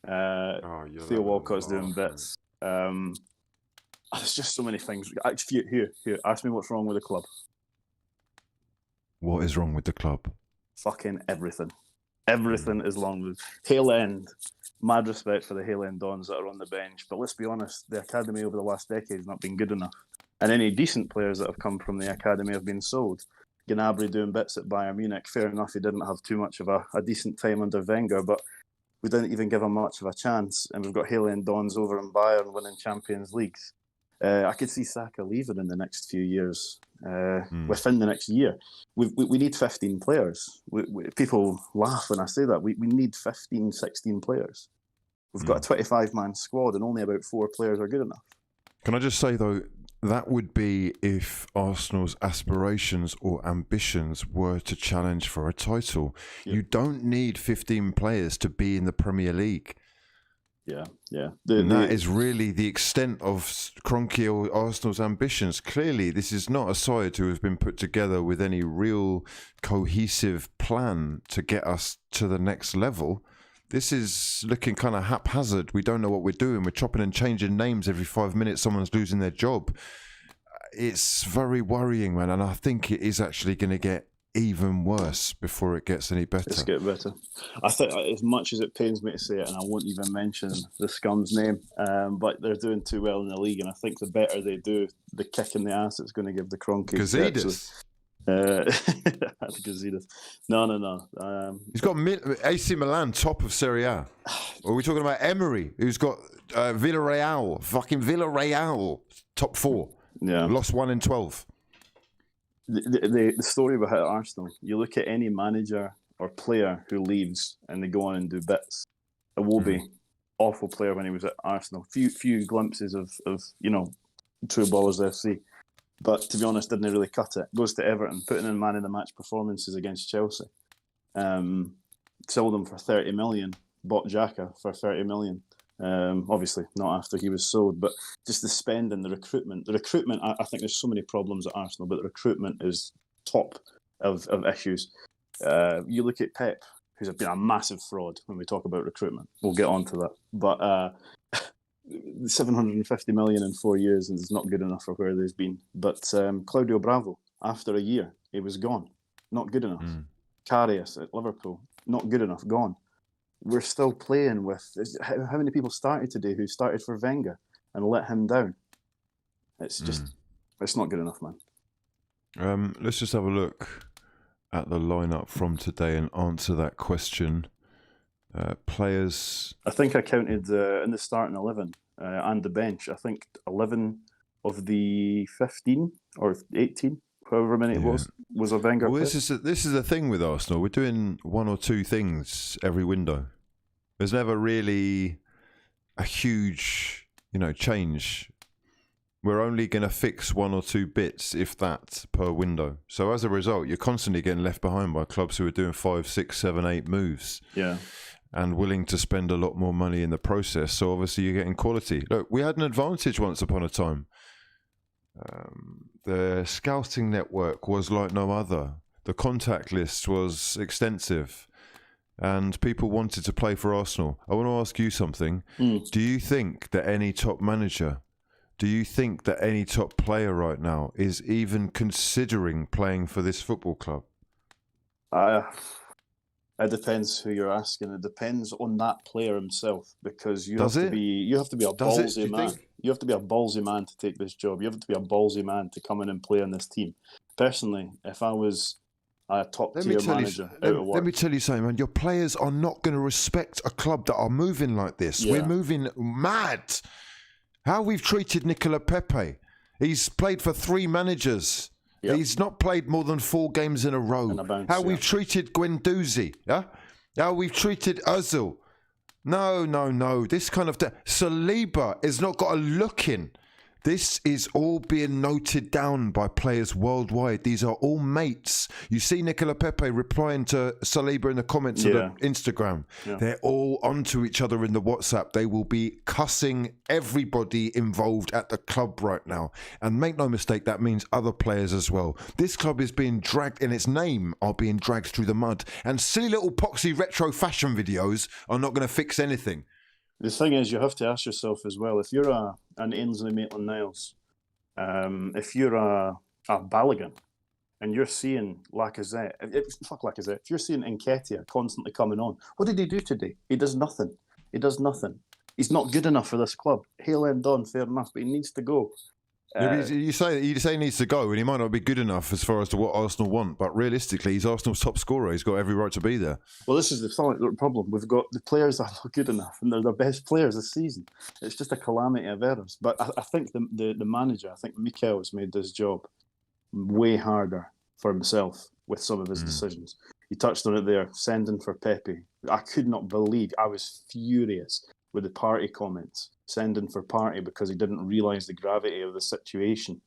Theo Walcott's doing bits. There's just so many things. Actually, here. Ask me what's wrong with the club. What is wrong with the club? Fucking everything. Everything is wrong with Hale End. Mad respect for the Hale End Dons that are on the bench. But let's be honest, the academy over the last decade has not been good enough. And any decent players that have come from the academy have been sold. Gnabry doing bits at Bayern Munich. Fair enough, he didn't have too much of a decent time under Wenger, but we didn't even give him much of a chance. And we've got Hale End Dons over in Bayern winning Champions Leagues. I could see Saka leaving in the next few years, within the next year. We need 15 players. People laugh when I say that. We need 15, 16 players. We've got a 25-man squad and only about 4 players are good enough. Can I just say, though, that would be if Arsenal's aspirations or ambitions were to challenge for a title. You don't need 15 players to be in the Premier League. Yeah. That is really the extent of Kroenke or Arsenal's ambitions. Clearly, this is not a side who has been put together with any real cohesive plan to get us to the next level. This is looking kind of haphazard. We don't know what we're doing. We're chopping and changing names every 5 minutes. Someone's losing their job. It's very worrying, man. And I think it is actually going to get even worse before it gets any better. It's get better. I think, as much as it pains me to say it, and I won't even mention the scum's name, but they're doing too well in the league, and I think the better they do, the kick in the ass it's going to give the Kroenke. Gazidis. Gazidis. No. He's got AC Milan top of Serie A. Or are we talking about Emery, who's got Villarreal, fucking Villarreal, top 4. Yeah. Lost 1 in 12. The story behind Arsenal, you look at any manager or player who leaves and they go on and do bits. Iwobi, awful player when he was at Arsenal. Few glimpses of true ballers FC. But to be honest, didn't really cut it. Goes to Everton, putting in man of the match performances against Chelsea. Sold him for 30 million, bought Xhaka for 30 million. Obviously not after he was sold, but just the spending, the recruitment. I think there's so many problems at Arsenal, but the recruitment is top of issues. You look at Pep, who's been a massive fraud when we talk about recruitment. We'll get on to that. But 750 million in 4 years is not good enough for where they've been. But Claudio Bravo, after a year, he was gone. Not good enough. Karius at Liverpool, not good enough, gone. We're still playing with... How many people started today who started for Wenger and let him down? It's just... It's not good enough, man. Let's just have a look at the lineup from today and answer that question. Players... I think I counted in the starting 11 and the bench. I think 11 of the 15 or 18, however many it was a Wenger. Well, this is the thing with Arsenal. We're doing 1 or 2 things every window. There's never really a huge, change. We're only going to fix 1 or 2 bits, if that, per window. So as a result, you're constantly getting left behind by clubs who are doing 5, 6, 7, 8 moves. Yeah. And willing to spend a lot more money in the process. So obviously you're getting quality. Look, we had an advantage once upon a time. The scouting network was like no other. The contact list was extensive. and people wanted to play for Arsenal. I want to ask you something. Do you think that any top manager, do you think that any top player right now is even considering playing for this football club? It depends who you're asking. It depends on that player himself, because you have to be a Does it? ballsy man. You have to be a ballsy man to take this job. You have to be a ballsy man to come in and play on this team. Personally, if I was a top tier manager let me tell you something, man. Your players are not going to respect a club that are moving like this. Yeah. We're moving mad. How we've treated Nicola Pepe. He's played for 3 managers. Yep. He's not played more than 4 games in a row. How we've treated Guendouzi. Yeah? How we've treated Ozil. No. This kind of... Saliba has not got a look in. This is all being noted down by players worldwide. These are all mates. You see Nicola Pepe replying to Saliba in the comments of the Instagram. Yeah. They're all onto each other in the WhatsApp. They will be cussing everybody involved at the club right now. And make no mistake, that means other players as well. This club is being dragged, in its name, are being dragged through the mud. And silly little poxy retro fashion videos are not going to fix anything. The thing is, you have to ask yourself as well, if you're an Ainsley Maitland-Niles, if you're a Balogun, and you're seeing Lacazette, if you're seeing Nketiah constantly coming on, what did he do today? He does nothing. He's not good enough for this club. Hail end on, fair enough, but he needs to go. You say he needs to go, and he might not be good enough as far as to what Arsenal want, but realistically, he's Arsenal's top scorer. He's got every right to be there. Well, this is the problem. We've got the players that are not good enough, and they're the best players this season. It's just a calamity of errors. But I think the manager, I think Mikel has made this job way harder for himself with some of his decisions. You touched on it there, sending for Pepe. I could not believe, I was furious with the party comments. Sending for party because he didn't realise the gravity of the situation.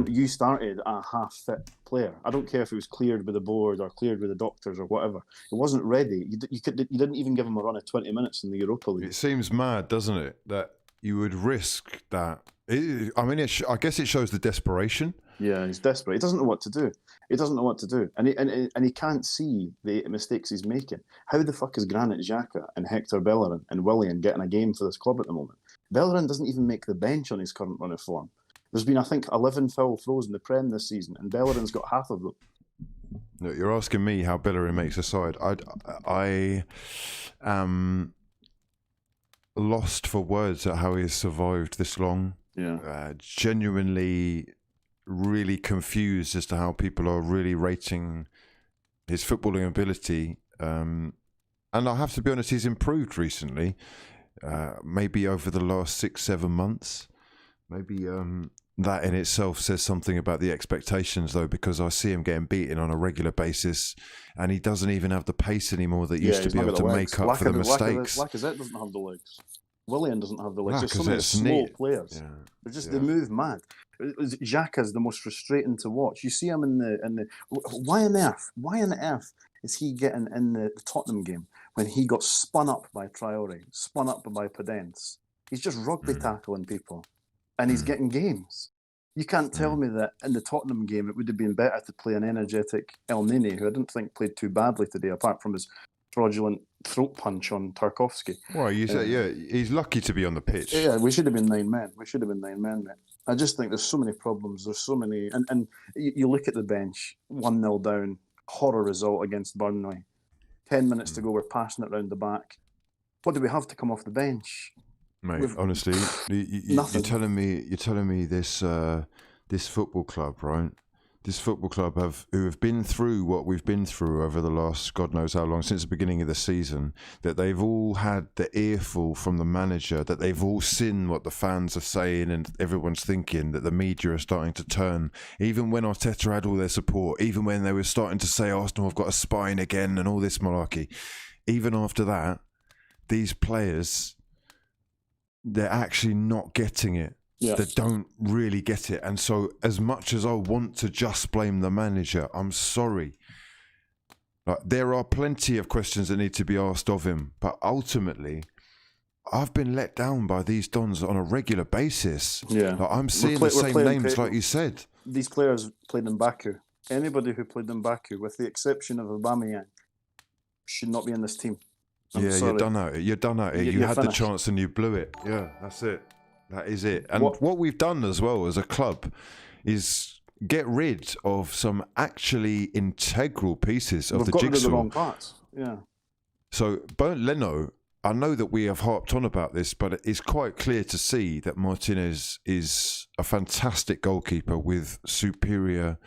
You started a half-fit player. I don't care if it was cleared with the board or cleared with the doctors or whatever. It wasn't ready. You didn't even give him a run of 20 minutes in the Europa League. It seems mad, doesn't it, that you would risk that? I guess it shows the desperation. Yeah, he's desperate. He doesn't know what to do. And he can't see the mistakes he's making. How the fuck is Granit Xhaka and Hector Bellerin and Willian getting a game for this club at the moment? Bellerin doesn't even make the bench on his current run of form. There's been, I think, 11 foul throws in the Prem this season, and Bellerin's got half of them. No, you're asking me how Bellerin makes a side. I am lost for words at how he has survived this long. Yeah. Genuinely really confused as to how people are really rating his footballing ability. And I have to be honest, he's improved recently. Maybe over the last 6-7 months. Maybe that in itself says something about the expectations, though, because I see him getting beaten on a regular basis, and he doesn't even have the pace anymore that used to be able to make up for the mistakes. Lacazette doesn't have the legs. Willian doesn't have the legs. There's so many slow players. Yeah. They move mad. Xhaka's the most frustrating to watch. You see him in the why on earth is he getting in the Tottenham game when he got spun up by Traore, spun up by Podence? He's just rugby tackling people, and he's getting games. You can't tell me that in the Tottenham game it would have been better to play an energetic El Nini, who I didn't think played too badly today, apart from his fraudulent throat punch on Tarkowski. Well, you say, he's lucky to be on the pitch. Yeah, we should have been 9 men. Mate. I just think there's so many problems. There's so many, and you look at the bench, 1-0 down, horror result against Burnley. 10 minutes to go, we're passing it round the back. What do we have to come off the bench? Mate, honestly, you're telling me this football club, right? This football club who have been through what we've been through over the last God knows how long, since the beginning of the season, that they've all had the earful from the manager, that they've all seen what the fans are saying and everyone's thinking, that the media are starting to turn. Even when Arteta had all their support, even when they were starting to say Arsenal have got a spine again and all this malarkey, even after that, these players, they're actually not getting it. Yeah. They don't really get it. And so as much as I want to just blame the manager, I'm sorry. There are plenty of questions that need to be asked of him. But ultimately, I've been let down by these Dons on a regular basis. Yeah. I'm seeing the same names like you said. These players played in Baku. Anybody who played in Baku, with the exception of Aubameyang, should not be in this team. Yeah, you're done at it. You're done at it. You had finished. the chance and you blew it. Yeah, that's it. That is it. And what we've done as well as a club is get rid of some actually integral pieces of the jigsaw. We've got rid of the wrong parts. Yeah. So Bernd Leno, I know that we have harped on about this, but it's quite clear to see that Martinez is a fantastic goalkeeper with superior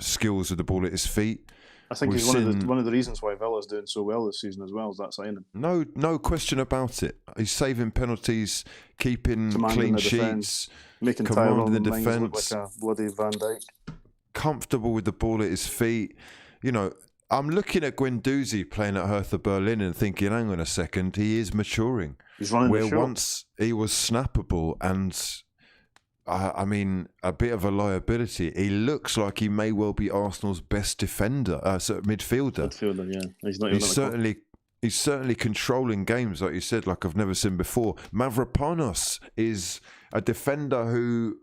skills with the ball at his feet. I think he's one of the reasons why Villa's doing so well this season as well, is that signing. No question about it. He's saving penalties, keeping clean sheets, making commanding the defence look defence, like a bloody Van Dijk. Comfortable with the ball at his feet. You know, I'm looking at Guendouzi playing at Hertha Berlin and thinking, hang on a second, he is maturing. He's running the show. Where once he was snappable and I mean, a bit of a liability. He looks like he may well be Arsenal's best defender, midfielder. Midfielder, yeah. He's certainly controlling games, like you said, like I've never seen before. Mavropanos is a defender who,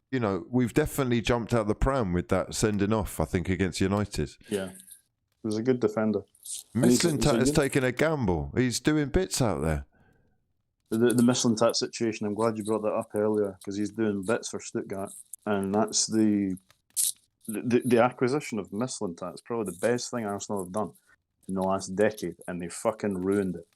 you know, we've definitely jumped out the pram with that sending off, I think, against United. Yeah, he was a good defender. Mislintat has taken a gamble. He's doing bits out there. The Mislintat situation, I'm glad you brought that up earlier, because he's doing bits for Stuttgart, and that's the acquisition of Mislintat is probably the best thing Arsenal have done in the last decade, and they fucking ruined it.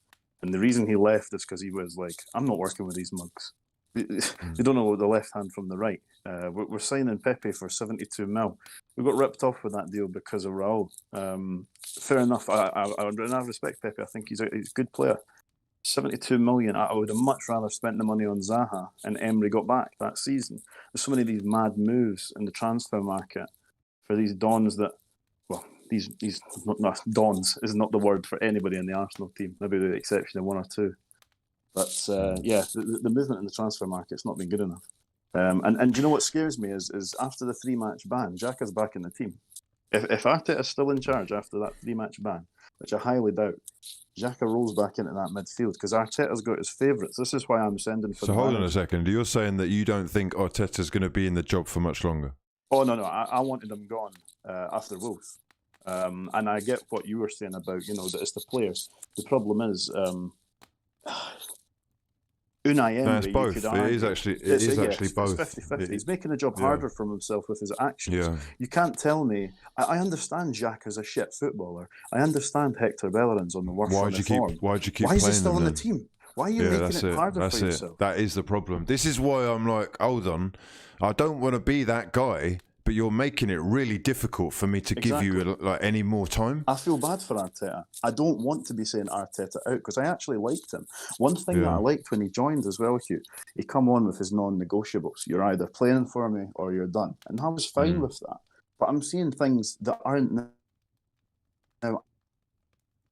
And the reason he left is because he was like, I'm not working with these mugs. You don't know the left hand from the right. We're signing Pepe for 72 mil. We got ripped off with that deal because of Raul. Fair enough. I respect Pepe. I think he's a good player. 72 million. I would have much rather spent the money on Zaha and Emery got back that season. There's so many of these mad moves in the transfer market for these dons that, well, these not dons is not the word for anybody in the Arsenal team, maybe with the exception of one or two. But yeah, the movement in the transfer market's not been good enough. And do you know what scares me is after the 3-match ban, Xhaka's back in the team. If Arteta's still in charge after that 3-match ban, which I highly doubt, Xhaka rolls back into that midfield because Arteta's got his favourites. This is why I'm sending for. So hold on a second. You're saying that you don't think Arteta's going to be in the job for much longer? Oh no, I wanted him gone after Wolves, and I get what you were saying about that it's the players. The problem is Unai Emery. No, it's both. It is actually both. It's 50-50. He's making the job harder for himself with his actions. Yeah. You can't tell me. I understand Xhaka's a shit footballer. I understand Hector Bellerin's on the worst form. Why'd you keep Why is he playing still him on the then? team? Why are you making it harder for yourself? That is the problem. This is why I'm like, hold on. I don't want to be that guy, but you're making it really difficult for me to give you any more time. I feel bad for Arteta. I don't want to be saying Arteta out because I actually liked him. One thing that I liked when he joined as well, Hugh, he come on with his non-negotiables. You're either playing for me or you're done. And I was fine with that. But I'm seeing things that aren't now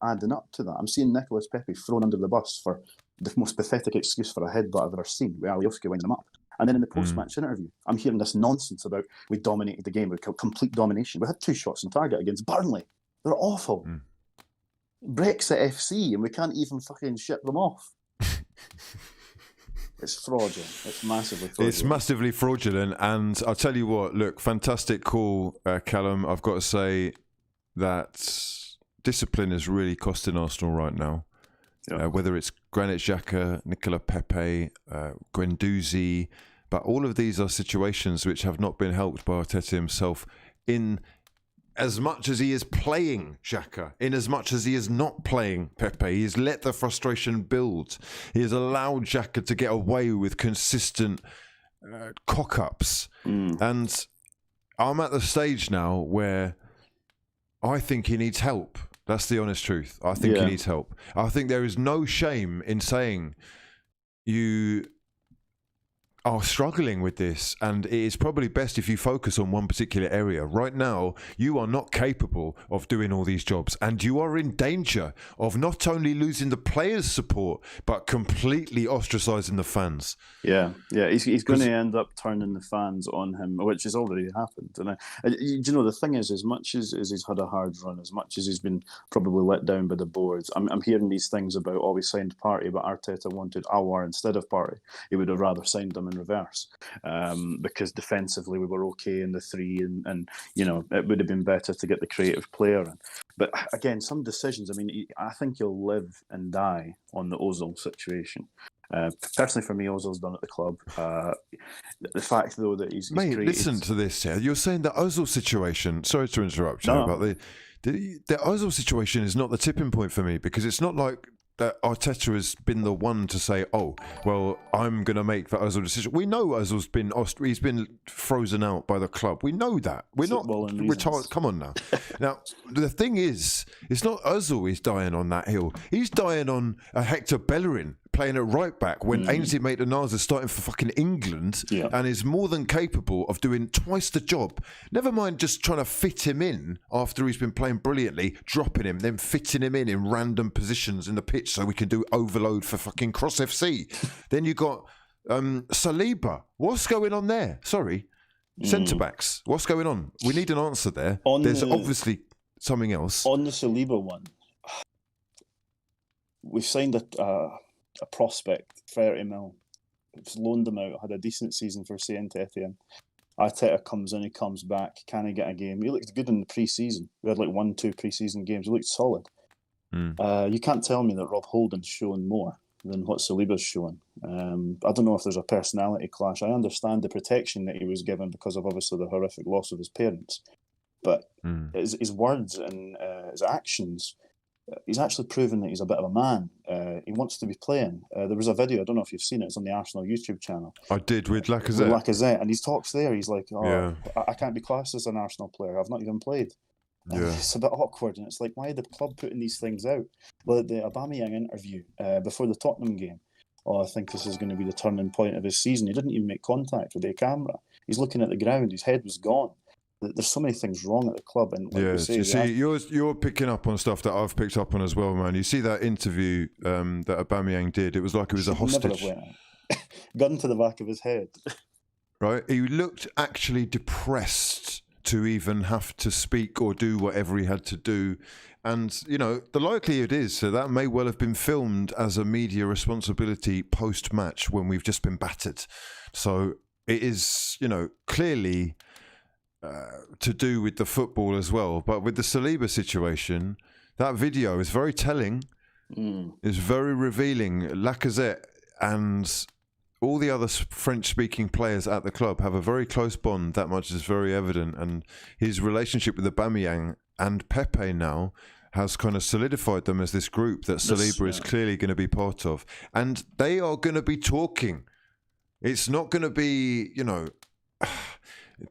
adding up to that. I'm seeing Nicolas Pepe thrown under the bus for the most pathetic excuse for a headbutt I've ever seen, with Alioski winding him up. And then in the post-match interview, I'm hearing this nonsense about we dominated the game with complete domination. We had 2 shots on target against Burnley. They're awful. Brexit FC, and we can't even fucking ship them off. It's fraudulent. It's massively fraudulent. It's massively fraudulent. And I'll tell you what, look, fantastic call, Callum. I've got to say that discipline is really costing Arsenal right now. Whether it's Granit Xhaka, Nicola Pepe, Guendouzi, but all of these are situations which have not been helped by Arteta himself in as much as he is playing Xhaka, in as much as he is not playing Pepe. He's let the frustration build. He has allowed Xhaka to get away with consistent cock-ups. And I'm at the stage now where I think he needs help. That's the honest truth. I think he needs help. I think there is no shame in saying you are struggling with this, and it is probably best if you focus on one particular area. Right now, you are not capable of doing all these jobs, and you are in danger of not only losing the players' support, but completely ostracizing the fans. Yeah. He's going to end up turning the fans on him, which has already happened. And the thing is, as much as he's had a hard run, as much as he's been probably let down by the boards, I'm hearing these things about, we signed Partey, but Arteta wanted Aouar instead of Partey. He would have rather signed him in reverse, because defensively we were okay in the 3, and it would have been better to get the creative player in. But again, some decisions. I mean, I think he'll live and die on the Ozil situation. Personally, for me, Ozil's done at the club. The fact, though, that he's created... listen to this here. You're saying the Ozil situation. Sorry to interrupt you, but the Ozil situation is not the tipping point for me, because it's not like that Arteta has been the one to say, "Oh, well, I'm going to make the Ozil decision." We know Ozil's been he's been frozen out by the club. We know that. We're not retired. Come on now. Now, the thing is, it's not Ozil he's dying on that hill. He's dying on a Hector Bellerin playing at right back when Ainsley Maitland-Niles is starting for fucking England and is more than capable of doing twice the job. Never mind just trying to fit him in after he's been playing brilliantly, dropping him, then fitting him in random positions in the pitch so we can do overload for fucking Cross FC. Then you got Saliba. What's going on there? Sorry. Centre-backs. What's going on? We need an answer there. There's obviously something else. On the Saliba one, we've signed a prospect, 30 mil. We've loaned him out, had a decent season for Saint Etienne. Arteta comes in, he comes back, can he get a game? He looked good in the pre-season. We had like 1-2 pre-season games. He looked solid. You can't tell me that Rob Holding's shown more than what Saliba's shown. I don't know if there's a personality clash. I understand the protection that he was given because of obviously the horrific loss of his parents. But his words and his actions, he's actually proven that he's a bit of a man. He wants to be playing. There was a video, I don't know if you've seen it, it's on the Arsenal YouTube channel. I did, with Lacazette. And he talks there, he's like, I can't be classed as an Arsenal player, I've not even played. It's a bit awkward, and it's like, why are the club putting these things out? Well, the Aubameyang interview before the Tottenham game, I think this is going to be the turning point of his season. He didn't even make contact with the camera. He's looking at the ground, his head was gone. There's so many things wrong at the club, and like you see, you're picking up on stuff that I've picked up on as well, man. You see that interview that Aubameyang did? It was like he was a hostage. Gun to the back of his head. Right, he looked actually depressed to even have to speak or do whatever he had to do, and the likelihood is that may well have been filmed as a media responsibility post-match when we've just been battered. So it is, clearly. To do with the football as well, but with the Saliba situation, that video is very telling. It's very revealing. Lacazette and all the other French-speaking players at the club have a very close bond. That much is very evident, and his relationship with Aubameyang and Pepe now has kind of solidified them as this group that Saliba is clearly going to be part of, and they are going to be talking. It's not going to be,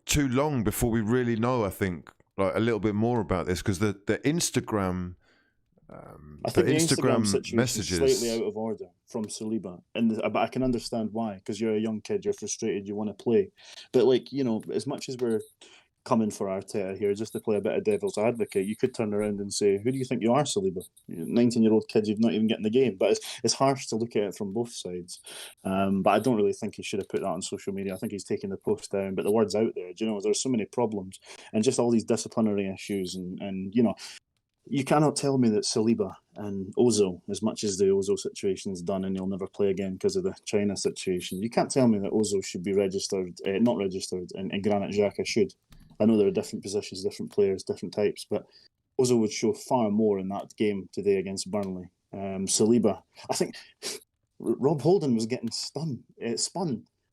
too long before we really know, I think, like a little bit more about this, because the Instagram I think the Instagram situation messages is slightly out of order from Saliba, but I can understand why, because you're a young kid, you're frustrated, you want to play, but as much as we're coming for Arteta here, just to play a bit of devil's advocate, you could turn around and say, who do you think you are, Saliba? 19-year-old kid, you've not even getting the game. But it's harsh to look at it from both sides. But I don't really think he should have put that on social media. I think he's taken the post down, but the word's out there. There's so many problems and just all these disciplinary issues. And you cannot tell me that Saliba and Ozil, as much as the Ozil situation's done and he'll never play again because of the China situation, you can't tell me that Ozil should be not registered, and Granit Xhaka should. I know there are different positions, different players, different types, but Ozil would show far more in that game today against Burnley. Saliba, I think Rob Holding was getting spun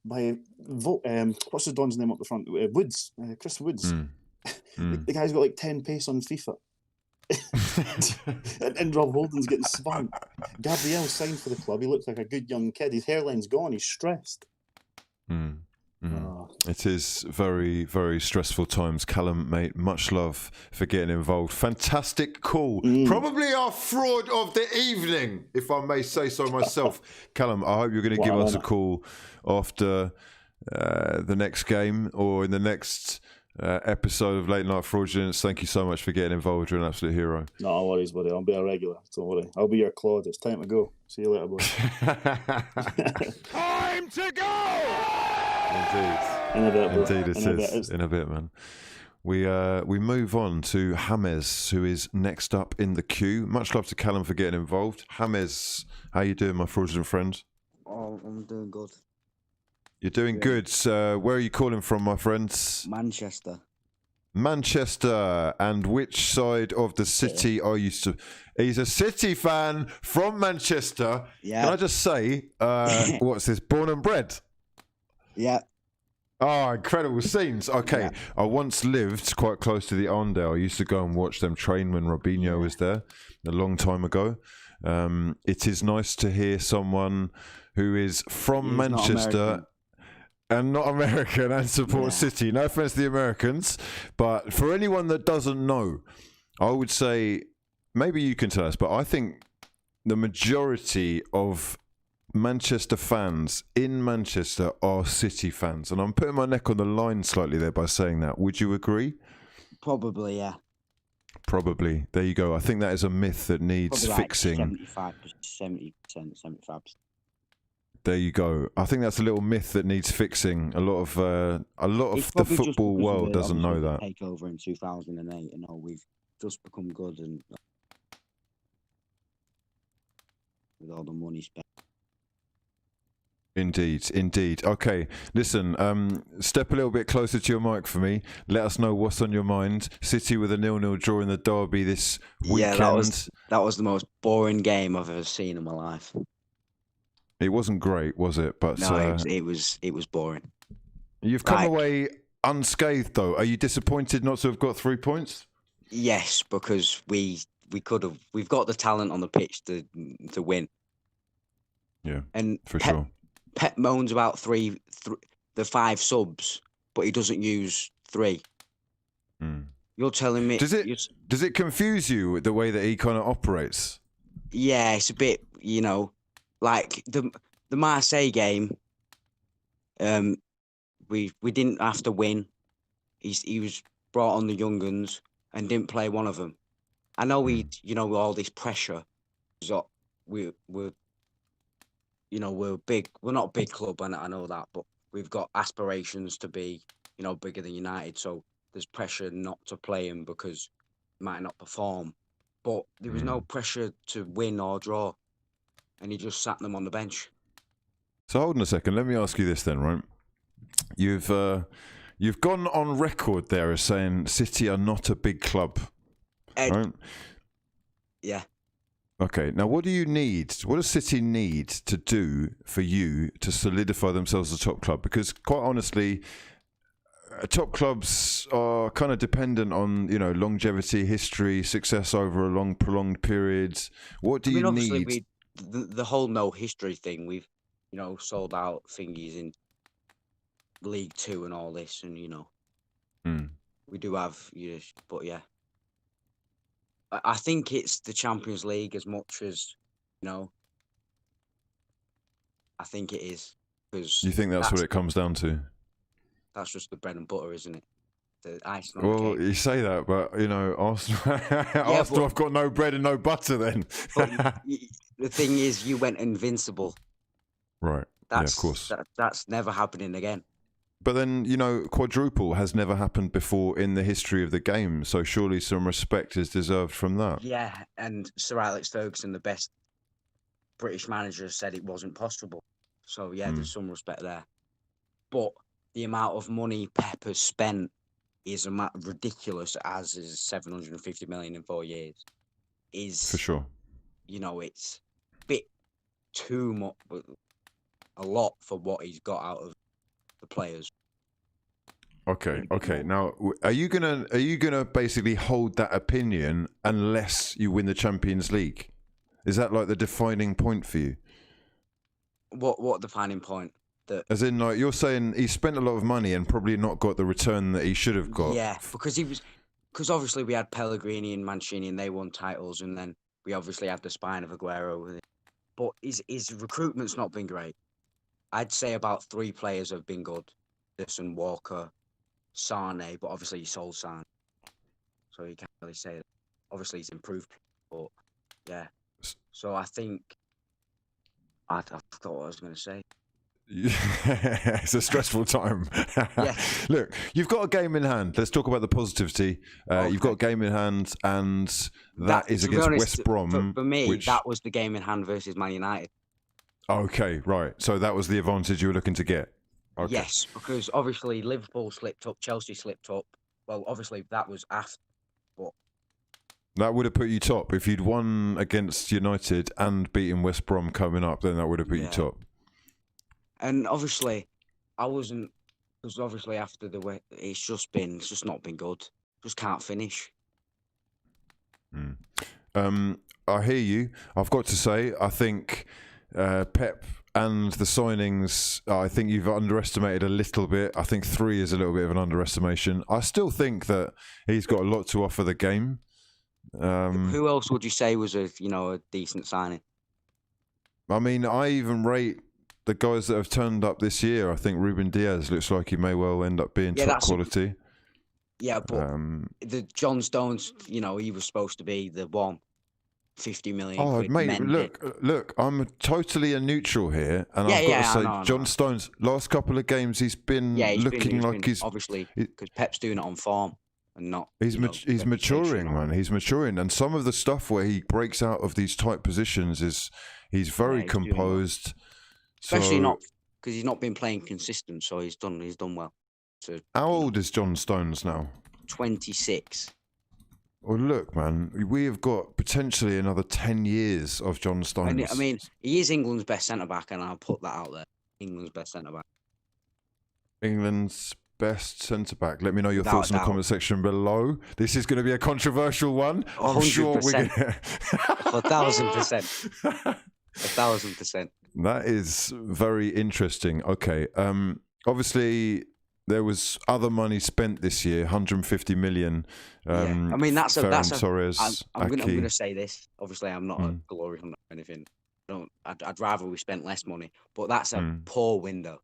by what's the Don's name up the front? Woods, Chris Woods. The guy's got like 10 pace on FIFA. and Rob Holding's getting spun. Gabriel signed for the club. He looks like a good young kid. His hairline's gone. He's stressed. It is very, very stressful times. Callum, mate, much love for getting involved. Fantastic call. Probably our fraud of the evening, if I may say so myself. Callum, I hope you're going to give us a call after the next game or in the next episode of Late Night Fraudulence. Thank you so much for getting involved. You're an absolute hero. No worries, buddy. I'll be a regular. Don't worry. I'll be your Claude. It's time to go. See you later, boy. Time to go! Indeed, it is. In a bit, man. We move on to James, who is next up in the queue. Much love to Callum for getting involved. James, how you doing, my fraudulent friend? Oh, I'm doing good. You're doing good. Where are you calling from, my friends? Manchester. Manchester. And which side of the city are you? He's a City fan from Manchester. Yeah. Can I just say, what's this? Born and bred? Yeah. Oh, incredible scenes. Okay. Yeah. I once lived quite close to the Arndale. I used to go and watch them train when Robinho was there a long time ago. It is nice to hear someone who is from Manchester and not American and support City. No offense to the Americans, but for anyone that doesn't know, I would say, maybe you can tell us, but I think the majority of Manchester fans in Manchester are City fans, and I'm putting my neck on the line slightly there by saying that. Would you agree? Probably, yeah. Probably. There you go. I think that is a myth that needs fixing. 70%, 75%. There you go. I think that's a little myth that needs fixing. A lot of the football world doesn't know that. Take over in 2008, and all we've just become good, and with all the money spent. Indeed. Okay, listen, step a little bit closer to your mic for me. Let us know what's on your mind. City with a 0-0 draw in the derby this weekend. Yeah, that was the most boring game I've ever seen in my life. It wasn't great, was it? But no, it was boring. You've come away unscathed, though. Are you disappointed not to have got 3 points? Yes, because we could have. We've got the talent on the pitch to win. Yeah, and for sure. Pep moans about the 5 subs, but he doesn't use 3. You're telling me? Does it confuse you the way that he kind of operates? Yeah, it's a bit, like the Marseille game. We didn't have to win. He was brought on the young guns and didn't play one of them. I know with all this pressure, so we're big. We're not a big club, and I know that, but we've got aspirations to be, bigger than United. So there's pressure not to play him because he might not perform. But there was no pressure to win or draw, and he just sat them on the bench. So hold on a second. Let me ask you this then, right? You've gone on record there as saying City are not a big club, right? Yeah. Okay, now what do you need? What does City need to do for you to solidify themselves as a top club? Because quite honestly, top clubs are kind of dependent on, longevity, history, success over a long, prolonged periods. What do you need? The whole no history thing, we've, sold out thingies in League 2 and all this, and, we do have, but yeah. I think it's the Champions League as much as, I think it is. Because you think that's what it comes down to? That's just the bread and butter, isn't it? The icing on well, the cake. You say that, but, Arsenal, Arsenal have got no bread and no butter then. But the thing is, you went invincible. Right, of course. That's never happening again. But then, quadruple has never happened before in the history of the game, so surely some respect is deserved from that. Yeah, and Sir Alex Ferguson, the best British manager, said it wasn't possible. So, yeah, there's some respect there. But the amount of money Pep has spent is ridiculous, as is 750 million in 4 years. For sure. It's a bit too much, a lot for what he's got out of the players. Okay. Now, are you gonna basically hold that opinion unless you win the Champions League? Is that like the defining point for you? What defining point? As in, like, you're saying he spent a lot of money and probably not got the return that he should have got. Yeah, because obviously we had Pellegrini and Mancini and they won titles, and then we obviously had the spine of Aguero. But his recruitment's not been great. I'd say about 3 players have been good. This and Walker, Sane, but obviously he sold Sane. So you can't really say that. Obviously he's improved, but yeah. So I think I forgot what I was going to say. It's a stressful time. Yeah. Look, you've got a game in hand. Let's talk about the positivity. Okay. You've got a game in hand, and that is against West Brom. For me, that was the game in hand versus Man United. Okay, right. So that was the advantage you were looking to get. Okay. Yes, because obviously Liverpool slipped up, Chelsea slipped up. Well, obviously that was after, but that would have put you top if you'd won against United and beaten West Brom coming up. Then that would have put you top. And obviously, I wasn't, because obviously after the way it's just not been good. Just can't finish. I hear you. I've got to say, I think Pep and the signings, I think you've underestimated a little bit. I think 3 is a little bit of an underestimation. I still think that he's got a lot to offer the game. Who else would you say was a decent signing? I mean, I even rate the guys that have turned up this year. I think Ruben Diaz looks like he may well end up being top quality. But the John Stones, he was supposed to be the one. 50 million. Oh, mate, look, I'm totally a neutral here, and I've got to say, John Stones, last couple of games, he's been looking like he's obviously because Pep's doing it on form and not. He's maturing, man. He's maturing, and some of the stuff where he breaks out of these tight positions he's very composed. Especially not because he's not been playing consistent, so he's done well. So, how old is John Stones now? 26. Well, look, man, we have got potentially another 10 years of John Stones. I mean, he is England's best centre-back, and I'll put that out there. England's best centre-back. England's best centre-back. Let me know your thoughts in the comment section below. This is going to be a controversial one. I'm sure we're going to... 1,000%. 1,000%. That is very interesting. Okay. Obviously... There was other money spent this year, 150 million. I mean, that's Torres, I'm going to say this. Obviously, I'm not a glory hunter or anything. I'd rather we spent less money, but that's a poor window.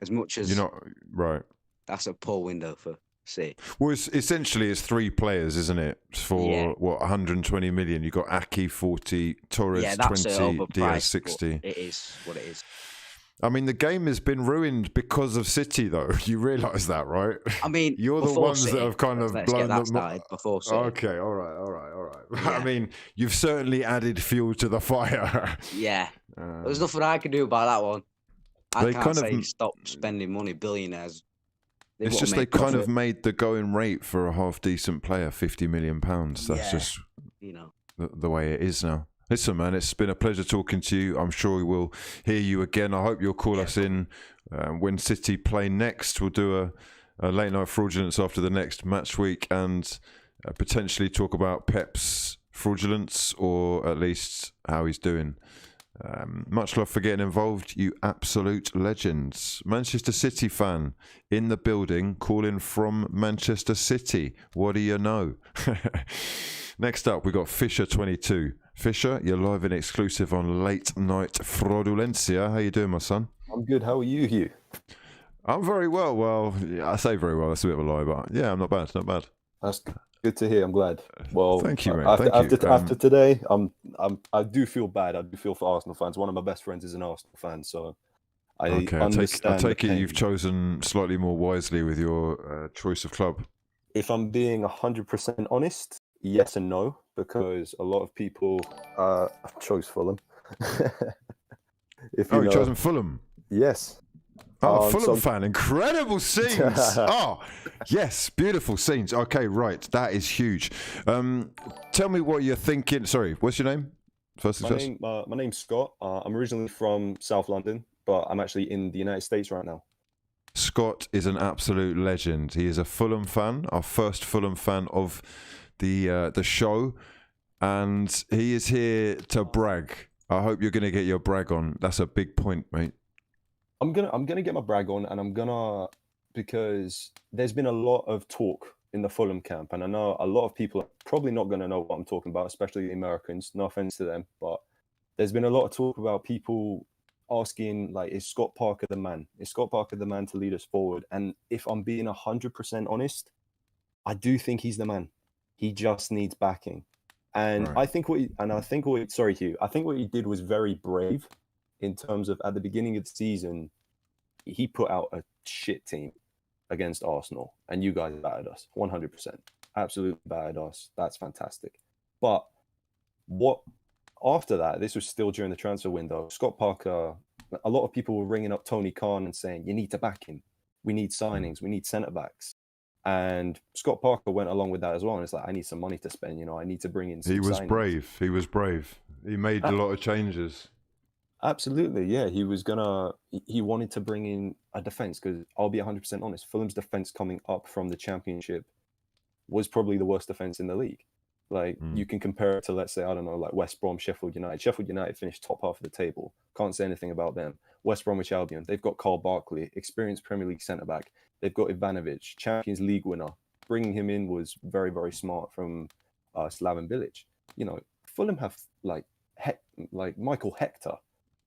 As much as you're not right. That's a poor window for City. Well, essentially, it's 3 players, isn't it? For 120 million. You got Aki 40, Torres 20, Diaz 60. It is what it is. I mean, the game has been ruined because of City, though. You realise that, right? I mean, you're the ones City, that have kind of blown that started before City. Okay, all right. Yeah. I mean, you've certainly added fuel to the fire. Yeah, there's nothing I can do about that one. I can't say stop spending money, billionaires. It's just they kind of made the going rate for a half decent player £50 million. That's just the way it is now. Listen, man, it's been a pleasure talking to you. I'm sure we will hear you again. I hope you'll call us in when City play next. We'll do a late night fraudulence after the next match week and potentially talk about Pep's fraudulence or at least how he's doing. Much love for getting involved, you absolute legends. Manchester City fan in the building, calling from Manchester City. What do you know? Next up, we got Fisher22. Fisher, you're live and exclusive on Late Night Fraudulencia. How you doing, my son? I'm good. How are you, Hugh? I'm very well. Well, I say very well. That's a bit of a lie, but yeah, I'm not bad. Not bad. That's good to hear. I'm glad. Well, thank you, mate. After today, I do feel bad. I do feel for Arsenal fans. One of my best friends is an Arsenal fan, so I understand. I take it you've chosen slightly more wisely with your choice of club. If I'm being 100% honest, yes and no, because a lot of people chose Fulham. You've chosen Fulham? Yes. Oh, Fulham fan. Incredible scenes. Oh, yes. Beautiful scenes. Okay, right. That is huge. Tell me what you're thinking. Sorry, what's your name? My name's Scott. I'm originally from South London, but I'm actually in the United States right now. Scott is an absolute legend. He is a Fulham fan, our first Fulham fan of the show, and he is here to brag. I hope you're going to get your brag on. That's a big point, mate. I'm gonna get my brag on, and because there's been a lot of talk in the Fulham camp, and I know a lot of people are probably not gonna know what I'm talking about, especially the Americans. No offense to them, but there's been a lot of talk about people asking, like, is Scott Parker the man? Is Scott Parker the man to lead us forward? And if I'm being 100% honest, I do think he's the man. He just needs backing, and right. I think what he did was very brave. In terms of at the beginning of the season, he put out a shit team against Arsenal, and you guys battered us 100%. Absolutely battered us. That's fantastic. But after that, this was still during the transfer window. Scott Parker a lot of people were ringing up Tony Khan and saying, you need to back him. We need signings. We need centre-backs. And Scott Parker went along with that as well. And it's like, I need some money to spend. You know, I need to bring in some signings. Brave. He was brave. He made a lot of changes. Absolutely, yeah. He wanted to bring in a defence because I'll be 100% honest. Fulham's defence coming up from the Championship was probably the worst defence in the league. Like, you can compare it to, let's say, I don't know, like West Brom, Sheffield United. Sheffield United finished top half of the table. Can't say anything about them. West Bromwich Albion, they've got Carl Barkley, experienced Premier League centre-back. They've got Ivanovic, Champions League winner. Bringing him in was very, very smart from Slaven Bilic. You know, Fulham have, like Michael Hector,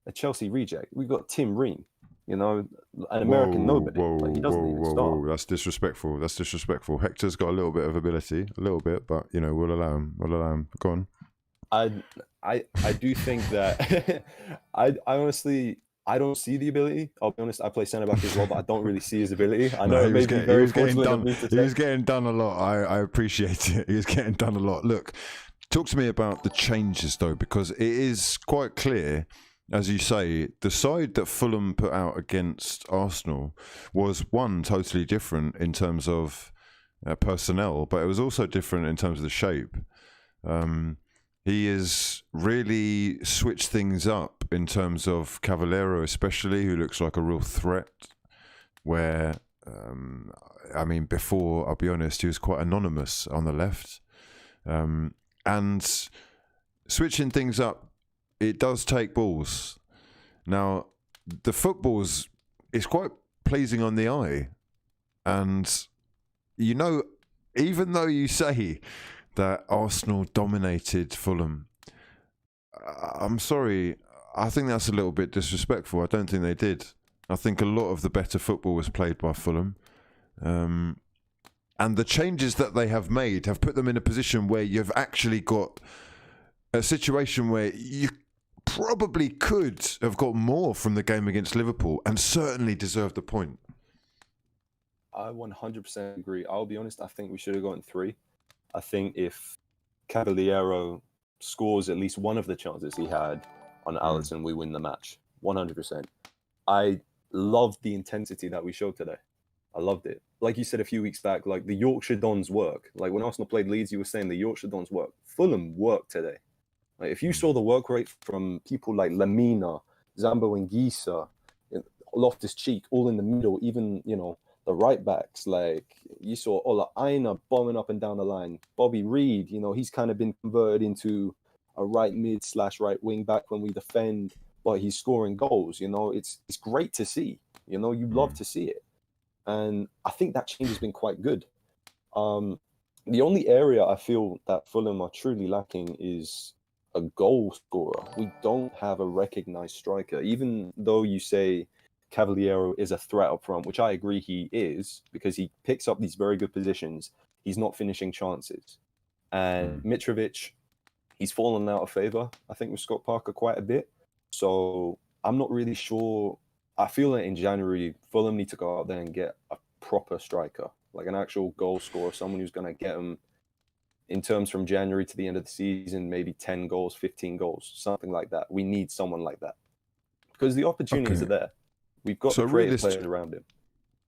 a Chelsea reject. We've got Tim Ream, you know, an American nobody. He doesn't even start. That's disrespectful. That's disrespectful. Hector's got a little bit of ability, but you know, we'll allow him. Go on. I do think that I honestly don't see the ability. I'll be honest. I play centre back as well, but I don't really see his ability. I know he was getting done a lot. I appreciate it. He was getting done a lot. Look, talk to me about the changes though, because it is quite clear. As you say, the side that Fulham put out against Arsenal was one totally different in terms of personnel, but it was also different in terms of the shape. He has really switched things up in terms of Cavallero, especially, who looks like a real threat. Where, I mean, before, I'll be honest, he was quite anonymous on the left. And switching things up, it does take balls. Now, the football's is quite pleasing on the eye. And, you know, even though you say that Arsenal dominated Fulham, I'm sorry, I think that's a little bit disrespectful. I don't think they did. I think a lot of the better football was played by Fulham. And the changes that they have made have put them in a position where you've actually got a situation where you probably could have got more from the game against Liverpool and certainly deserved a point. I 100% agree. I'll be honest, I think we should have gotten 3. I think if Cavallero scores at least one of the chances he had on Alisson, we win the match. 100%. I loved the intensity that we showed today. I loved it. Like you said a few weeks back, like the Yorkshire Dons work. Like when Arsenal played Leeds, you were saying the Yorkshire Dons work. Fulham worked today. Like if you saw the work rate from people like Lamina, Zambo Anguissa, Loftus-Cheek, all in the middle, even, you know, the right backs, like you saw Ola Aina bombing up and down the line. Bobby Reed, you know, he's kind of been converted into a right mid / right wing back when we defend, but he's scoring goals. You know, it's great to see. You know, you love to see it. And I think that change has been quite good. The only area I feel that Fulham are truly lacking is a goal scorer. We don't have a recognized striker, even though you say Cavallero is a threat up front, which I agree he is, because he picks up these very good positions. He's not finishing chances. And Mitrovic, he's fallen out of favour, I think, with Scott Parker quite a bit. So I'm not really sure. I feel that in January, Fulham need to go out there and get a proper striker, like an actual goal scorer, someone who's going to get them, in terms from January to the end of the season, maybe 10 goals, 15 goals, something like that. We need someone like that because the opportunities are there. We've got the creative players around him.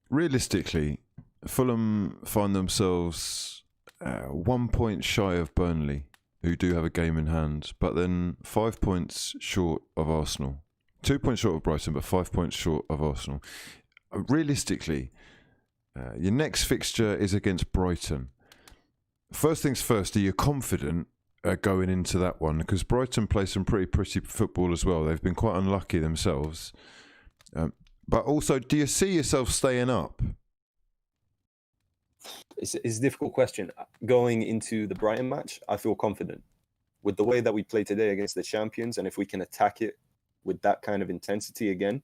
Realistically, Fulham find themselves 1 point shy of Burnley, who do have a game in hand, but then 5 points short of Arsenal. 2 points short of Brighton, but 5 points short of Arsenal. Realistically, your next fixture is against Brighton. First things first, are you confident going into that one? Because Brighton play some pretty football as well. They've been quite unlucky themselves. But also, do you see yourself staying up? It's a difficult question. Going into the Brighton match, I feel confident. With the way that we play today against the champions, and if we can attack it with that kind of intensity again,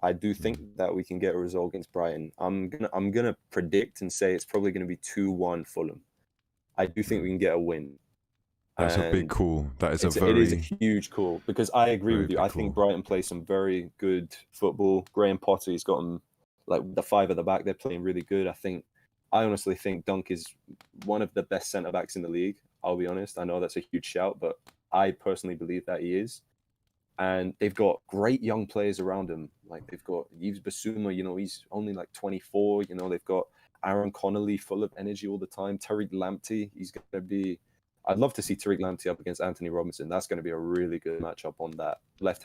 I do think that we can get a result against Brighton. I'm gonna predict and say it's probably going to be 2-1 Fulham. I do think we can get a win. That's a big call. It is a huge call because I agree with you. I think Brighton play some very good football. Graham Potter's got them, like the 5 at the back. They're playing really good. I honestly think Dunk is one of the best centre backs in the league. I'll be honest. I know that's a huge shout, but I personally believe that he is. And they've got great young players around him. Like they've got Yves Bissouma, you know, he's only like 24. You know, they've got Aaron Connolly, full of energy all the time. Tariq Lamptey, he's going to be... I'd love to see Tariq Lamptey up against Anthony Robinson. That's going to be a really good matchup on that left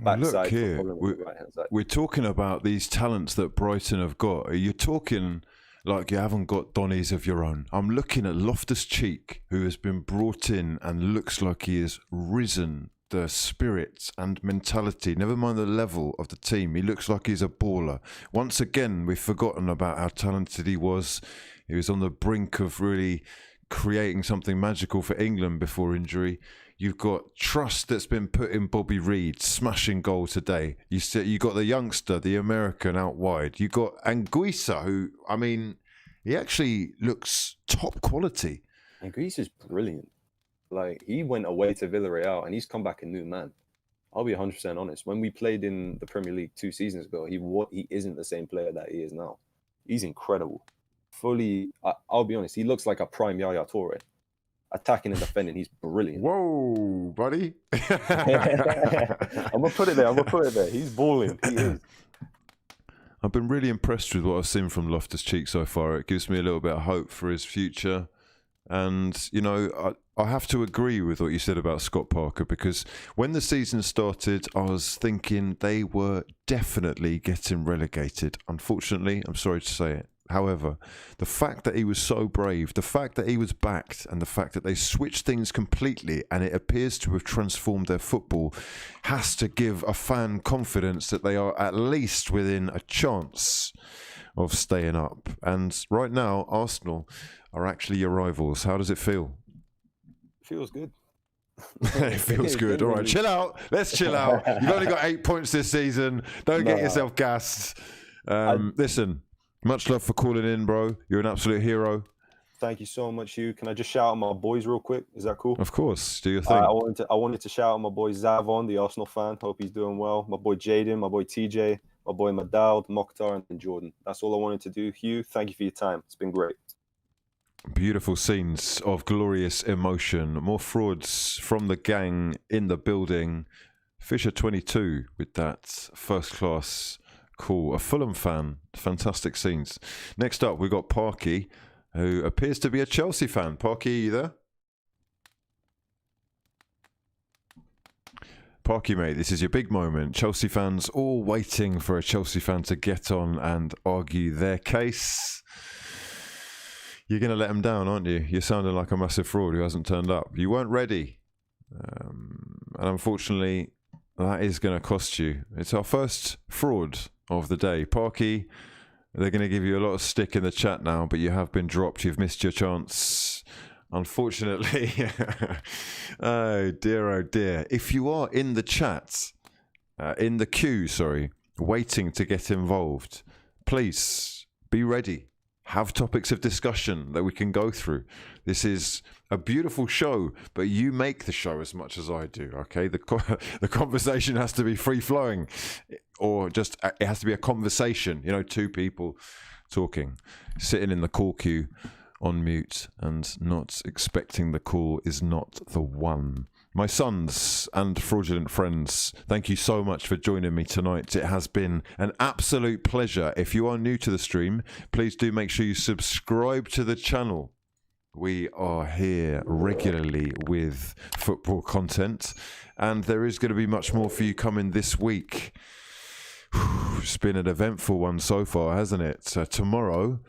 back side. Here, right-hand side. We're talking about these talents that Brighton have got. You're talking like you haven't got Donnies of your own. I'm looking at Loftus-Cheek, who has been brought in and looks like he has risen the spirit and mentality, never mind the level of the team. He looks like he's a baller. Once again, we've forgotten about how talented he was. He was on the brink of really creating something magical for England before injury. You've got trust that's been put in Bobby Reed, smashing goal today. You got the youngster, the American out wide. You got Anguissa, who, I mean, he actually looks top quality. Anguissa's brilliant. Like, he went away to Villarreal and he's come back a new man. I'll be 100% honest. When we played in the Premier League 2 seasons ago, he isn't the same player that he is now. He's incredible. Fully, I'll be honest, he looks like a prime Yaya Toure. Attacking and defending, he's brilliant. Whoa, buddy. I'm going to put it there. He's balling. He is. I've been really impressed with what I've seen from Loftus-Cheek so far. It gives me a little bit of hope for his future. And, you know, I have to agree with what you said about Scott Parker, because when the season started, I was thinking they were definitely getting relegated. Unfortunately, I'm sorry to say it. However, the fact that he was so brave, the fact that he was backed, and the fact that they switched things completely and it appears to have transformed their football has to give a fan confidence that they are at least within a chance of staying up. And right now, Arsenal are actually your rivals. How does it feel? It feels good. It feels good. All right, chill out. Let's chill out. You've only got 8 points this season. Don't get yourself gassed. Listen, much love for calling in, bro. You're an absolute hero. Thank you so much, Hugh. Can I just shout out my boys real quick? Is that cool? Of course. Do your thing. I wanted to shout out my boy Zavon, the Arsenal fan. Hope he's doing well. My boy Jaden, my boy TJ, my boy Madald, Mokhtar, and Jordan. That's all I wanted to do. Hugh, thank you for your time. It's been great. Beautiful scenes of glorious emotion. More frauds from the gang in the building. Fisher 22 with that first class call. A Fulham fan. Fantastic scenes. Next up, we've got Parky, who appears to be a Chelsea fan. Parky, are you there? Parky, mate, this is your big moment. Chelsea fans all waiting for a Chelsea fan to get on and argue their case. You're going to let them down, aren't you? You're sounding like a massive fraud who hasn't turned up. You weren't ready. And unfortunately, that is going to cost you. It's our first fraud of the day. Parky, they're going to give you a lot of stick in the chat now, but you have been dropped. You've missed your chance. Unfortunately. Oh dear. If you are in the chat, in the queue, waiting to get involved, please be ready. Have topics of discussion that we can go through. This is a beautiful show, but you make the show as much as I do, okay? The conversation has to be free-flowing, or just it has to be a conversation, you know, two people talking, sitting in the call queue on mute and not expecting the call is not the one. My sons and fraudulent friends, thank you so much for joining me tonight. It has been an absolute pleasure. If you are new to the stream, please do make sure you subscribe to the channel. We are here regularly with football content, and there is going to be much more for you coming this week. It's been an eventful one so far, hasn't it? Tomorrow,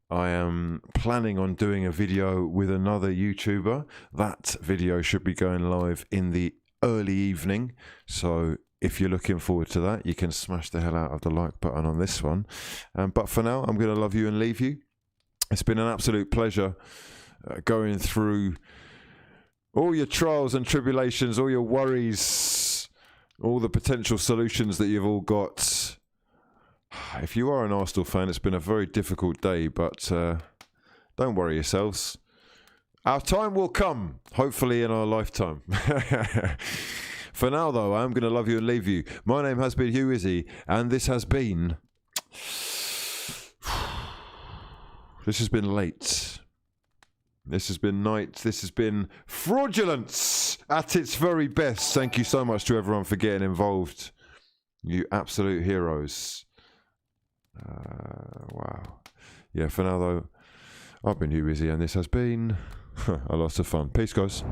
I am planning on doing a video with another YouTuber. That video should be going live in the early evening. So if you're looking forward to that, you can smash the hell out of the like button on this one. But for now, I'm going to love you and leave you. It's been an absolute pleasure going through all your trials and tribulations, all your worries, all the potential solutions that you've all got. If you are an Arsenal fan, it's been a very difficult day, but don't worry yourselves. Our time will come, hopefully in our lifetime. For now, though, I am going to love you and leave you. My name has been hughwizzy, and this has been... This has been late. This has been night. This has been fraudulence. At its very best. Thank you so much to everyone for getting involved. You absolute heroes. Wow. Yeah, for now though, I've been hughwizzy and this has been a lot of fun. Peace, guys.